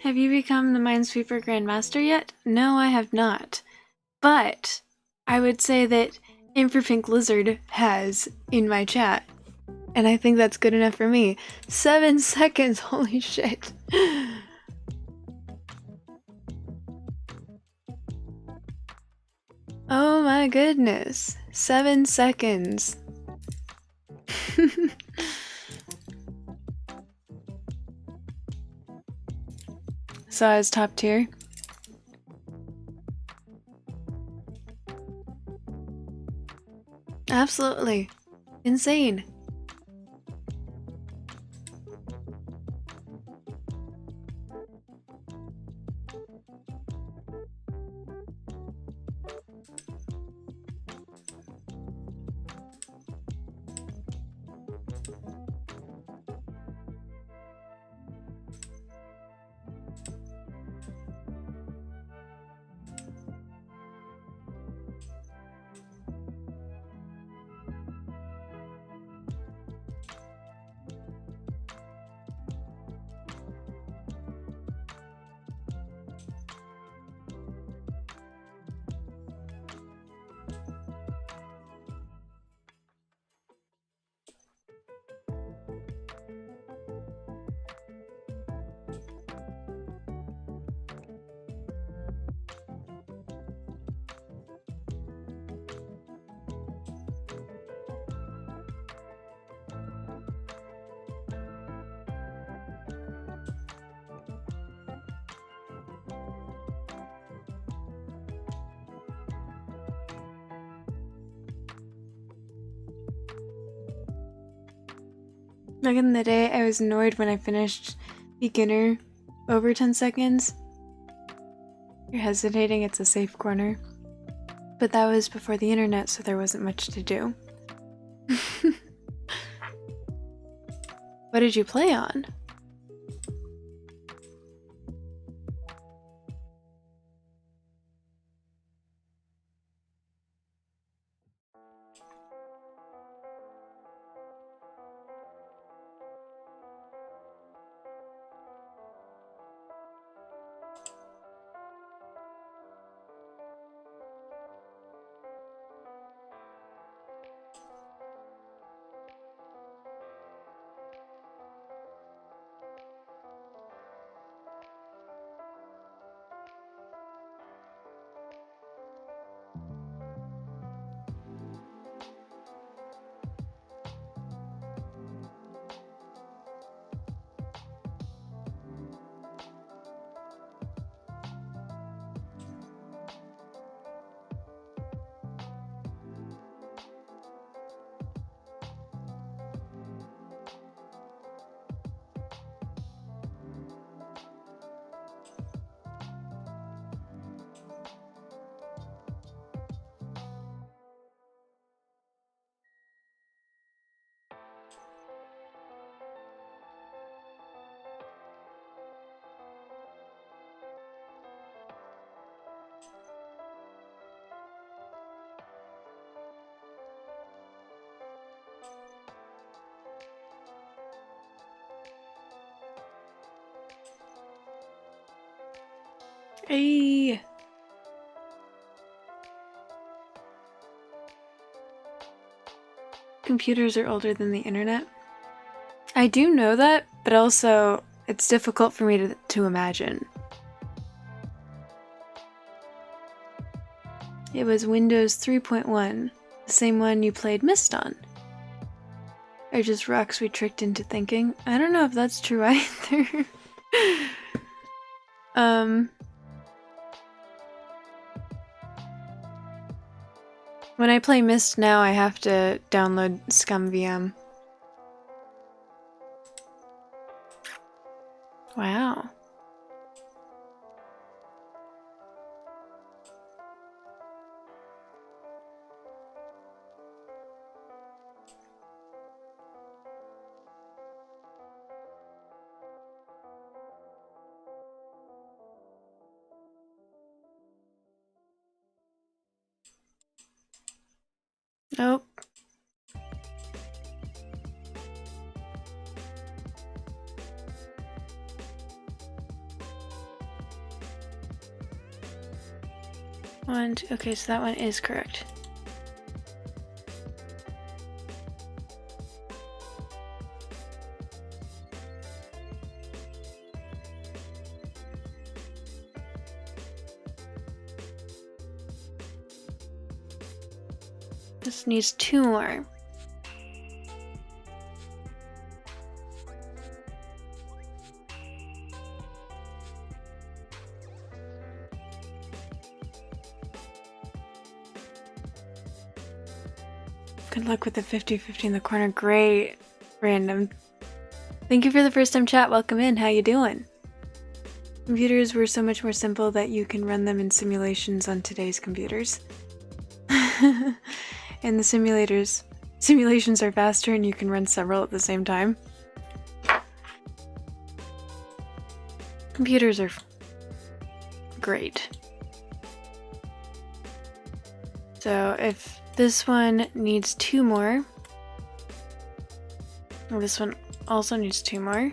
Have you become the Minesweeper Grandmaster yet? No, I have not. But I would say that Pink Lizard has in my chat. And I think that's good enough for me. 7 seconds, holy shit. Oh my goodness. 7 seconds. Saw is top tier. Absolutely. Insane. Back in the day, I was annoyed when I finished beginner over 10 seconds. You're hesitating, it's a safe corner. But that was before the internet, so there wasn't much to do. What did you play on? Hey. Computers are older than the internet. I do know that, but also it's difficult for me to imagine. It was Windows 3.1, the same one you played Myst on. Or just rocks we tricked into thinking. I don't know if that's true either. When I play Myst now, I have to download ScumVM. Wow. Nope. Okay, so that one is correct. This needs 2 more. Good luck with the 50-50 in the corner. Great. Random. Thank you for the first time chat. Welcome in. How you doing? Computers were so much more simple that you can run them in simulations on today's computers. And the simulations are faster and you can run several at the same time. Computers are great. So if this one needs 2 more, and this one also needs 2 more.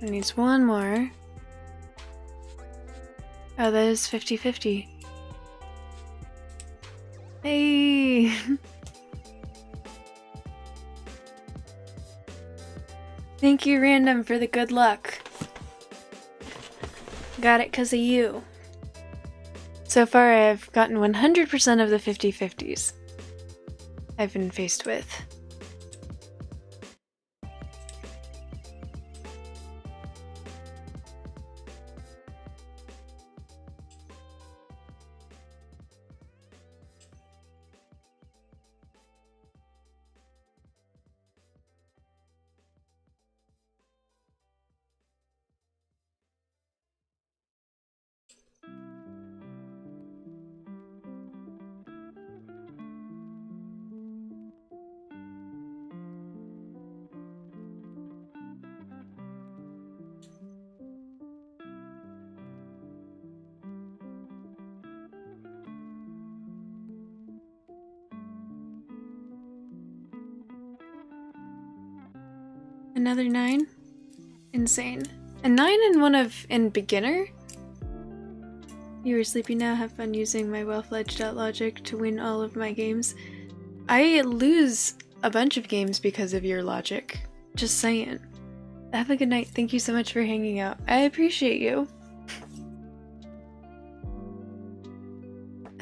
It needs 1 more. Oh, that is 50-50. Hey! Thank you, Random, for the good luck. Got it 'cause of you. So far, I've gotten 100% of the 50-50s I've been faced with. Another 9? Insane. A 9 and one in beginner? You are sleepy now, have fun using my well-fledged out logic to win all of my games. I lose a bunch of games because of your logic. Just saying. Have a good night. Thank you so much for hanging out. I appreciate you.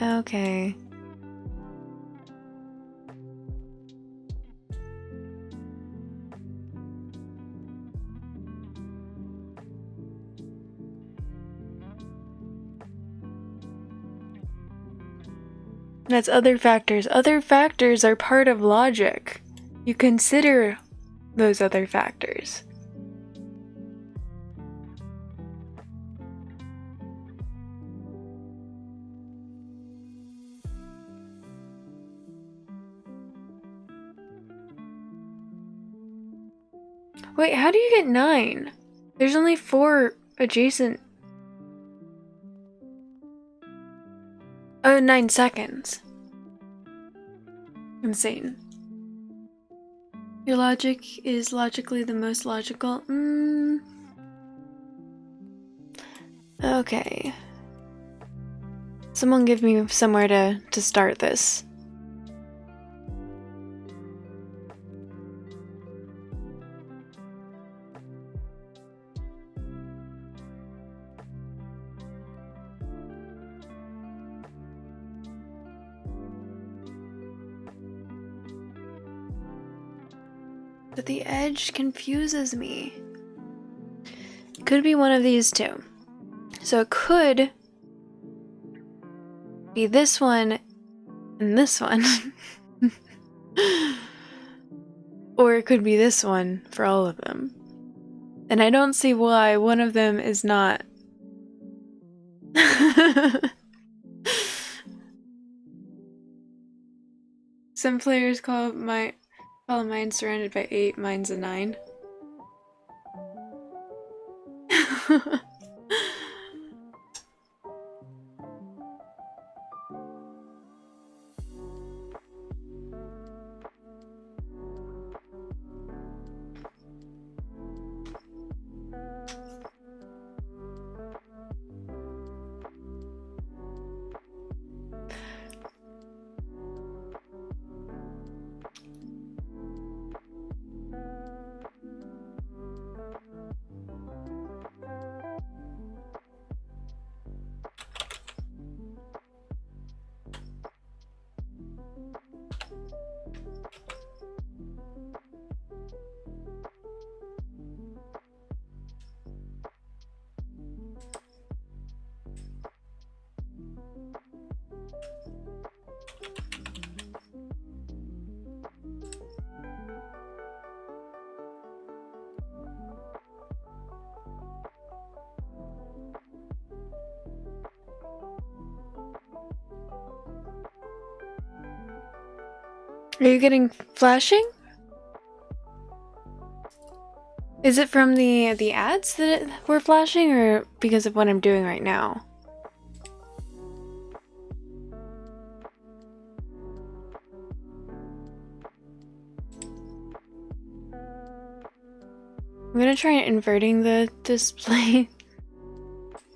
Okay. That's other factors. Other factors are part of logic. You consider those other factors. Wait, how do you get 9? There's only 4 adjacent. Oh, 9 seconds. Insane. Your logic is logically the most logical. Okay. Someone give me somewhere to start this. But the edge confuses me. It could be one of these two. So it could be this one and this one. Or it could be this one for all of them. And I don't see why one of them is not. Some players call a mine surrounded by 8, mine's a 9. Are you getting flashing? Is it from the ads that were flashing, or because of what I'm doing right now? I'm gonna try inverting the display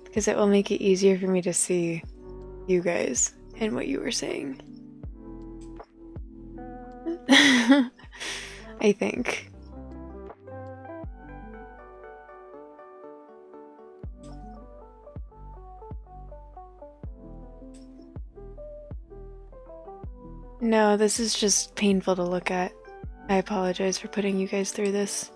because it will make it easier for me to see you guys and what you were saying. I think. No, this is just painful to look at. I apologize for putting you guys through this.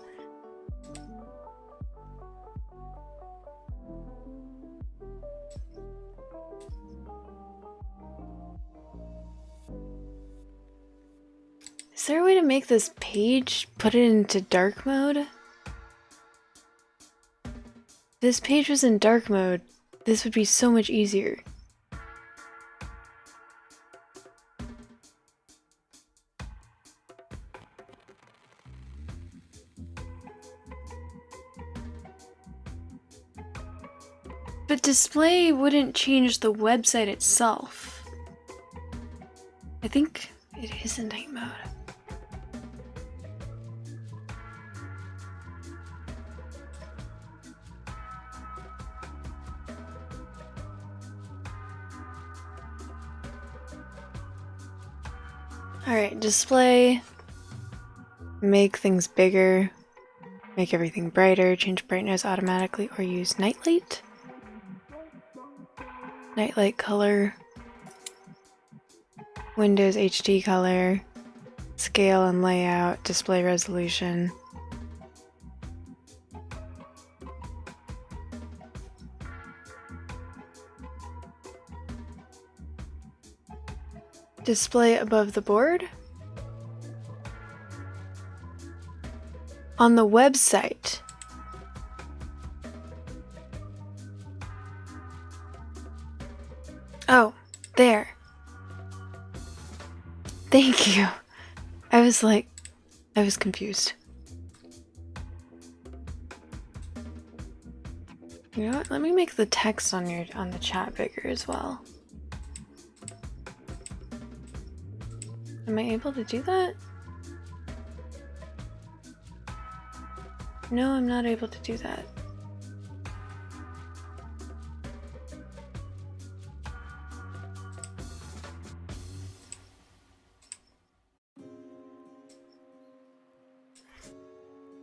Is there a way to make this page, put it into dark mode? If this page was in dark mode, this would be so much easier. But display wouldn't change the website itself. I think it is in night mode. Alright, display. Make things bigger. Make everything brighter. Change brightness automatically or use nightlight. Nightlight color. Windows HD color. Scale and layout. Display resolution. Display above the board. On the website. Oh, there. Thank you. I was confused. You know what? Let me make the text on the chat bigger as well. Am I able to do that? No, I'm not able to do that.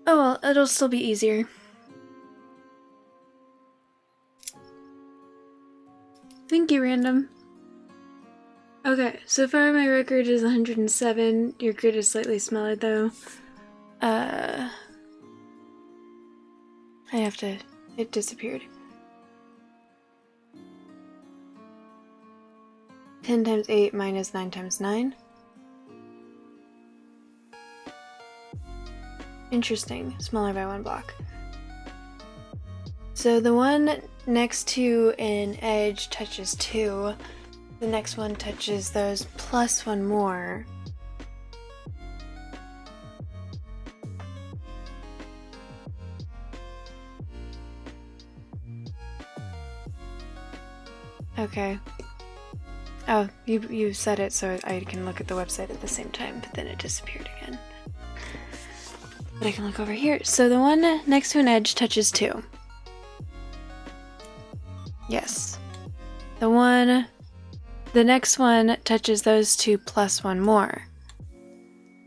Oh well, it'll still be easier. Thank you, random. Okay, so far my record is 107. Your grid is slightly smaller though. It disappeared. 10 times 8 minus 9 times 9. Interesting, smaller by 1 block. So the one next to an edge touches 2. The next one touches those plus 1 more. Okay. Oh, you said it so I can look at the website at the same time, but then it disappeared again. But I can look over here. So the one next to an edge touches 2. Yes. The next one touches those 2 plus 1 more.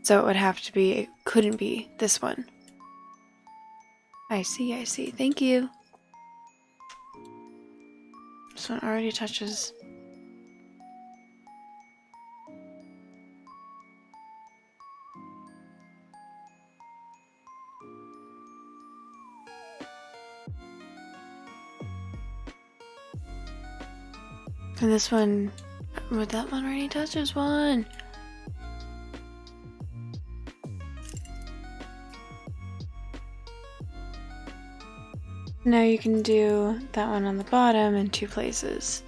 So it would have to be, it couldn't be this one. I see. Thank you. This one already touches. And this one, but that one already touches 1. Now you can do that one on the bottom in 2 places.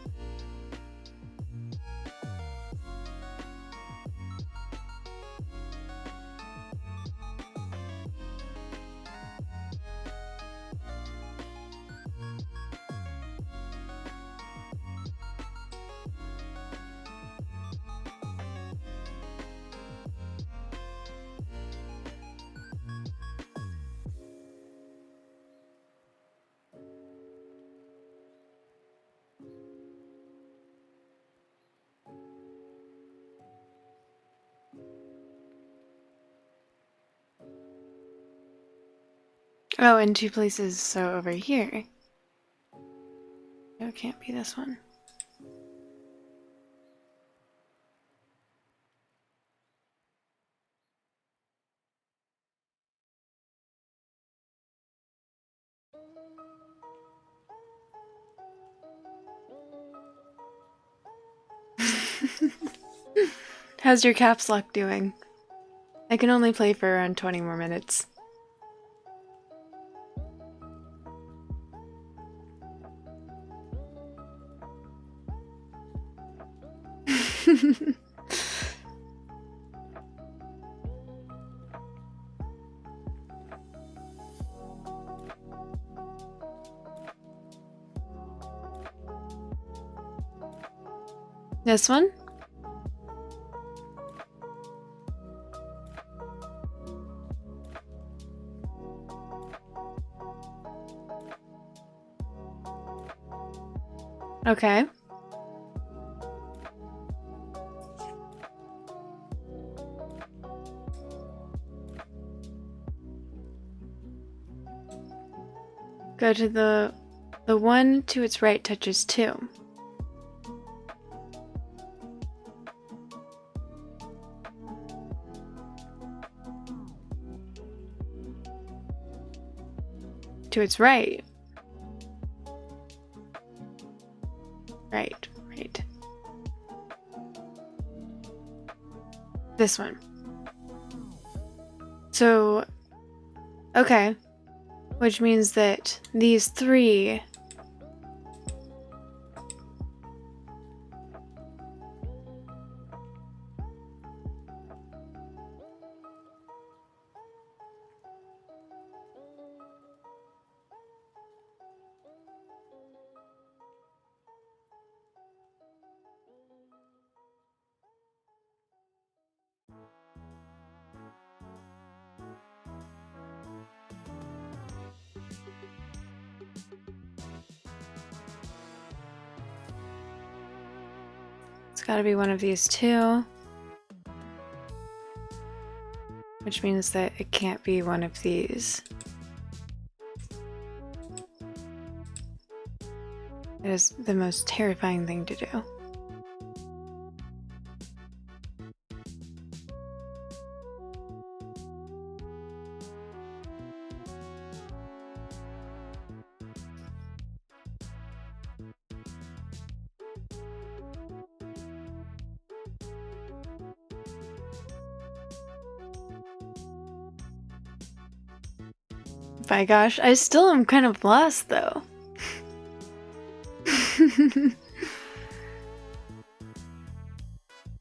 Oh, in 2 places, so over here. No, it can't be this one. How's your caps lock doing? I can only play for around 20 more minutes. This one? Okay. Go to the one to its right touches 2. To its right. Right. This one. So, okay. Which means that these 3 it's gotta be one of these 2. Which means that it can't be one of these. It is the most terrifying thing to do. By gosh, I still am kind of lost though.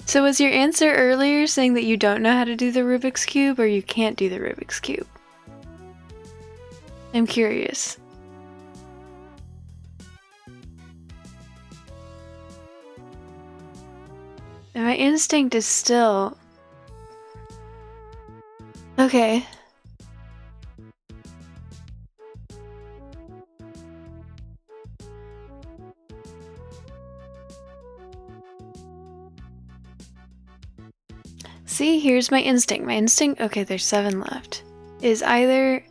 So was your answer earlier saying that you don't know how to do the Rubik's Cube or you can't do the Rubik's Cube? I'm curious. And my instinct is still... Okay. See, here's my instinct. My instinct, okay, there's 7 left, is either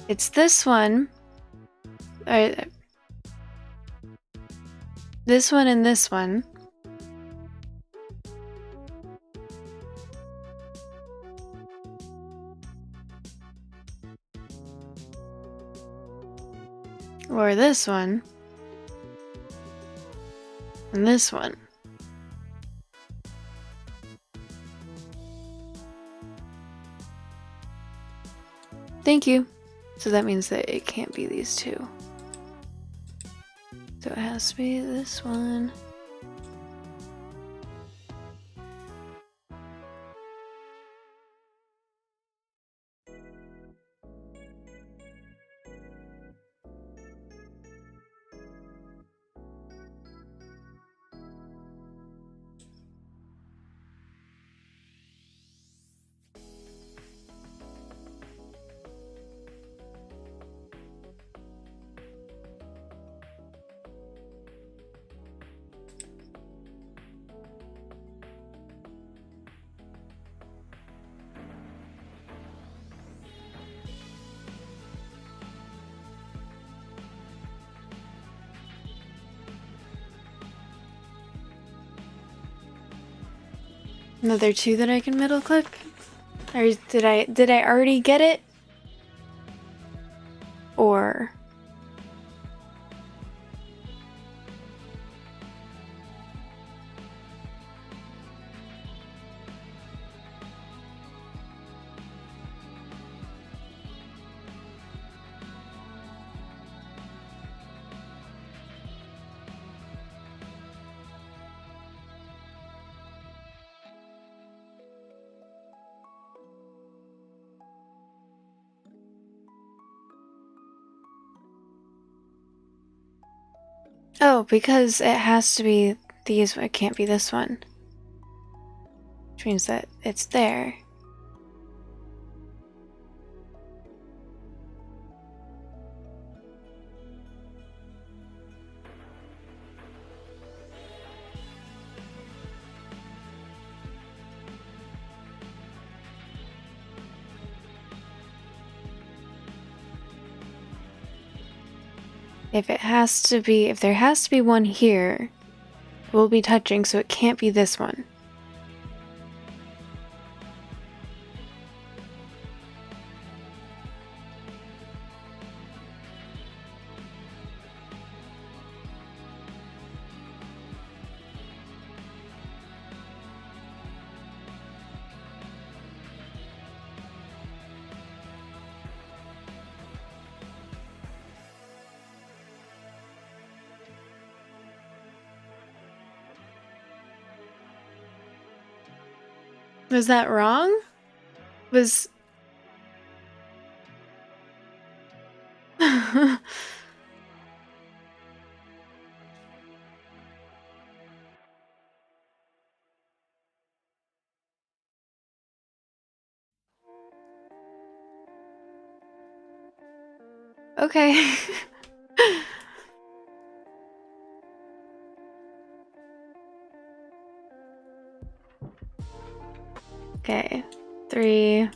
it's this one, or this one and this one, or this one and this one. Thank you. So that means that it can't be these 2. So it has to be this one. Another 2 that I can middle click? Or did I already get it? Or oh, because it has to be these, it can't be this one. Which means that it's there. If there has to be one here, we'll be touching, so it can't be this one. Was that wrong? Was... Okay. Okay. 3.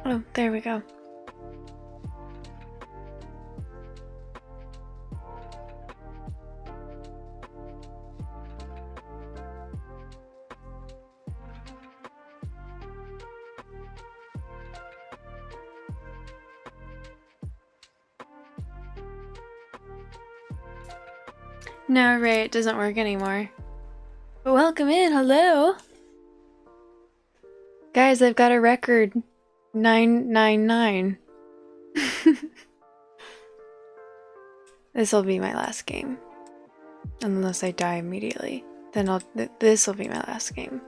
Oh, there we go. No, right, it doesn't work anymore. But welcome in, hello! Guys, I've got a record. 999. This will be my last game. Unless I die immediately. Then this will be my last game.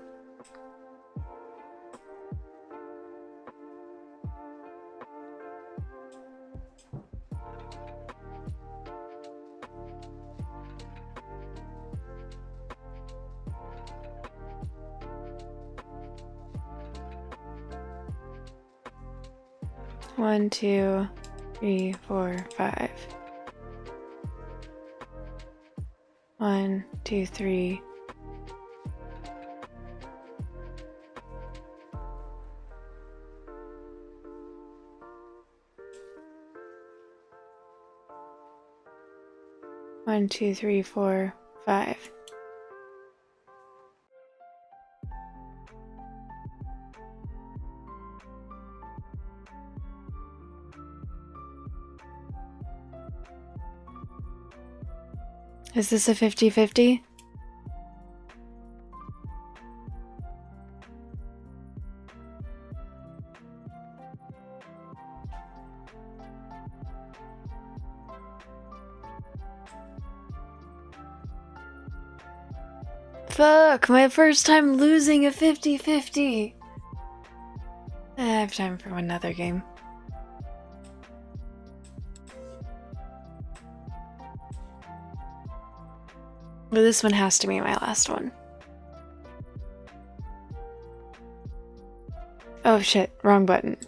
One, 2, 3, 4, 5. 1, 2, 3. One, 2, 3, 4, 5. Is this a 50-50? Fuck, my first time losing a 50-50. I have time for another game. But this one has to be my last one. Oh shit, wrong button.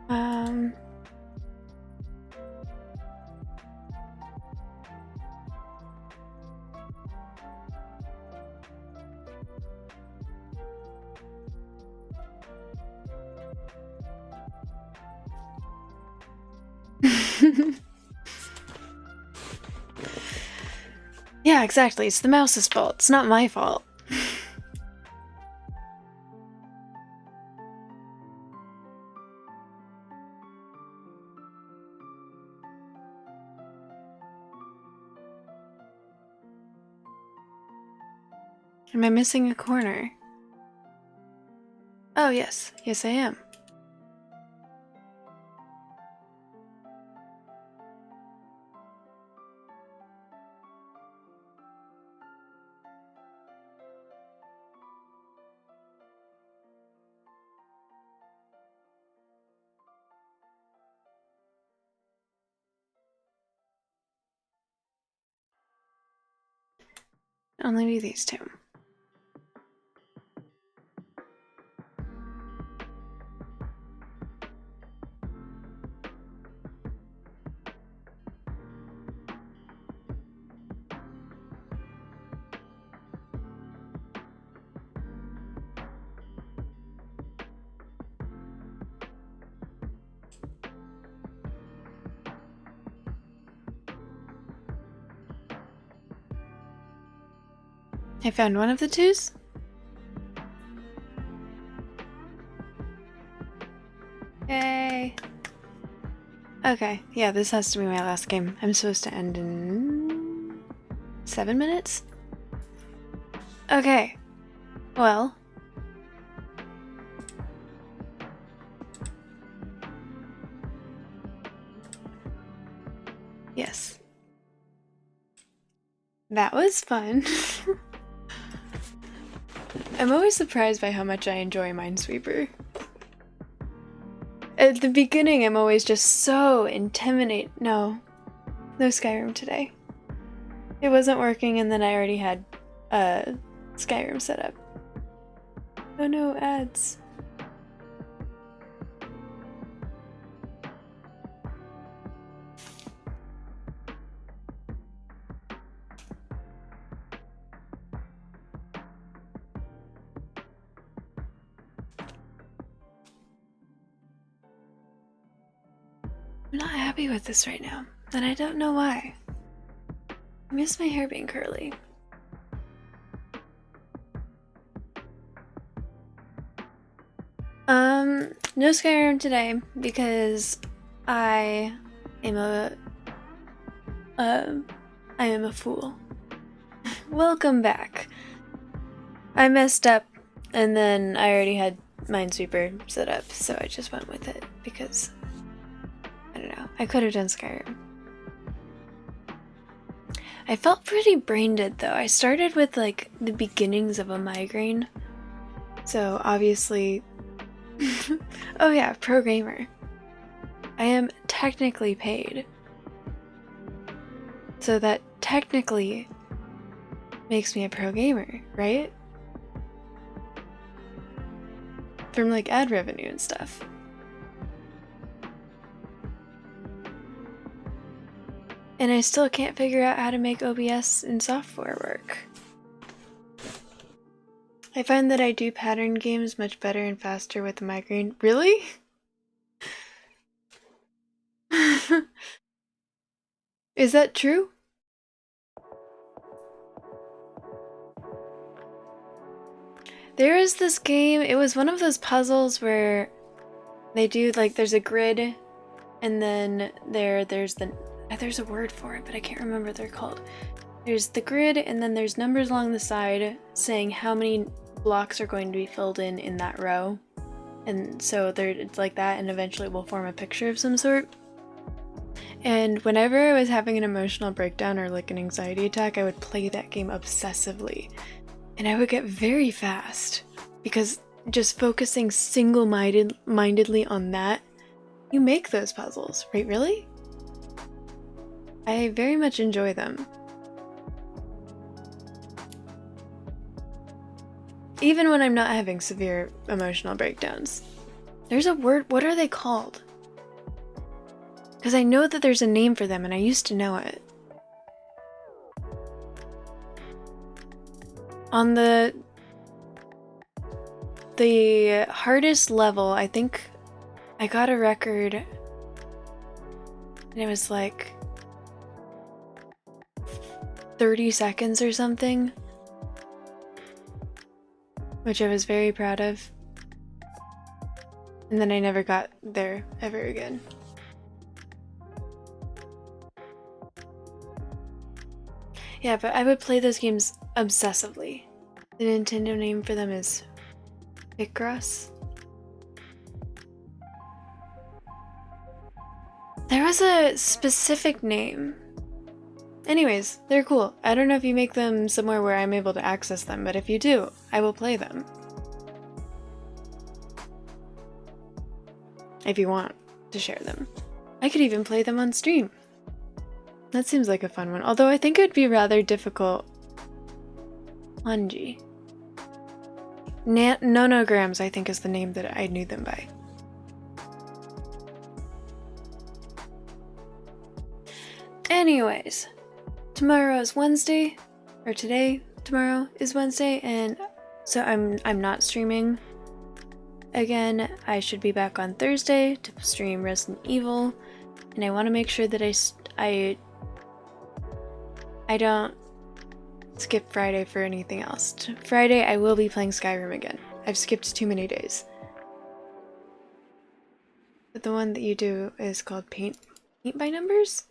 Um... Yeah, exactly. It's the mouse's fault. It's not my fault. Am I missing a corner? Oh, yes. Yes, I am. Only be these two. I found one of the twos. Yay. Okay, yeah, this has to be my last game. I'm supposed to end in 7 minutes? Okay. Well. Yes. That was fun. I'm always surprised by how much I enjoy Minesweeper. At the beginning, I'm always just so intimidated. No Skyrim today. It wasn't working, and then I already had Skyrim set up. Oh no, ads. I'm not happy with this right now, and I don't know why. I miss my hair being curly. No Skyrim today because I am a fool. Welcome back. I messed up, and then I already had Minesweeper set up, so I just went with it because I don't know. I could have done Skyrim. I felt pretty brain dead though. I started with like the beginnings of a migraine, so obviously. Oh yeah, pro gamer. I am technically paid. So that technically makes me a pro gamer, right? From like ad revenue and stuff. And I still can't figure out how to make OBS and software work. I find that I do pattern games much better and faster with the migraine. Really? Is that true? There is this game, it was one of those puzzles where they do like there's a grid and then there's a word for it, but I can't remember what they're called. There's the grid and then there's numbers along the side saying how many blocks are going to be filled in that row. And so it's like that, and eventually we'll form a picture of some sort. And whenever I was having an emotional breakdown or like an anxiety attack, I would play that game obsessively. And I would get very fast because just focusing single-mindedly on that, you make those puzzles, right? Really? I very much enjoy them. Even when I'm not having severe emotional breakdowns. There's a word, what are they called? Because I know that there's a name for them and I used to know it. On the hardest level, I think I got a record and it was like 30 seconds or something, which I was very proud of. And then I never got there ever again. Yeah, but I would play those games obsessively. The Nintendo name for them is Picross. There was a specific name. Anyways, they're cool. I don't know if you make them somewhere where I'm able to access them, but if you do, I will play them. If you want to share them. I could even play them on stream. That seems like a fun one, although I think it would be rather difficult. Lungi. Nonograms, I think, is the name that I knew them by. Anyways, tomorrow is Wednesday, or tomorrow is Wednesday, and so I'm not streaming. Again, I should be back on Thursday to stream Resident Evil, and I want to make sure that I don't skip Friday for anything else. Friday, I will be playing Skyrim again. I've skipped too many days. But the one that you do is called Paint by Numbers?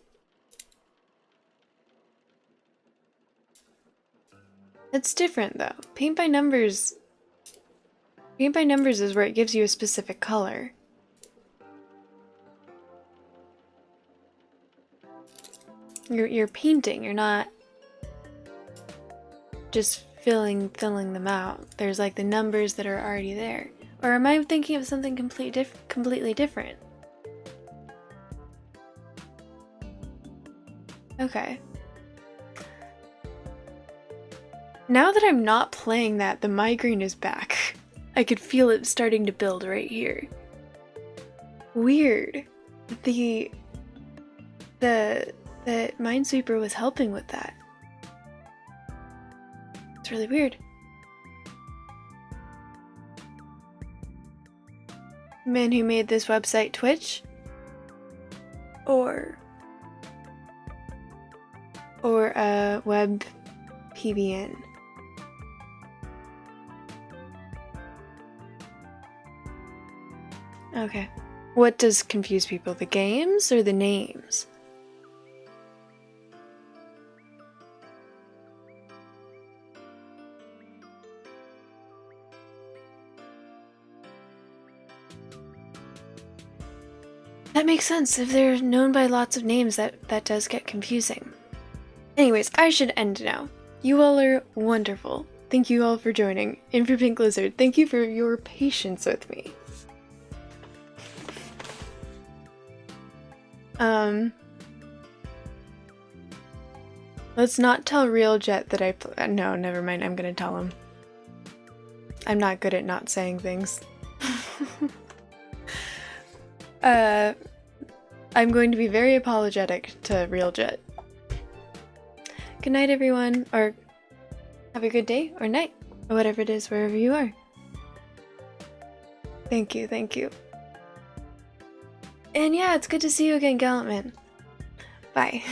It's different though. Paint by Numbers is where it gives you a specific color. You're painting, you're not just filling them out. There's like the numbers that are already there. Or am I thinking of something completely different? Okay. Now that I'm not playing that, the migraine is back. I could feel it starting to build right here. Weird. The Minesweeper was helping with that. It's really weird. Man who made this website Twitch? Or web PBN? Okay. What does confuse people? The games or the names? That makes sense. If they're known by lots of names, that does get confusing. Anyways, I should end now. You all are wonderful. Thank you all for joining. And for Pink Lizard, thank you for your patience with me. Let's not tell Real Jet that no, never mind, I'm gonna tell him. I'm not good at not saying things. I'm going to be very apologetic to Real Jet. Good night, everyone, or have a good day, or night, or whatever it is, wherever you are. Thank you, thank you. And yeah, it's good to see you again, Gallantman. Bye.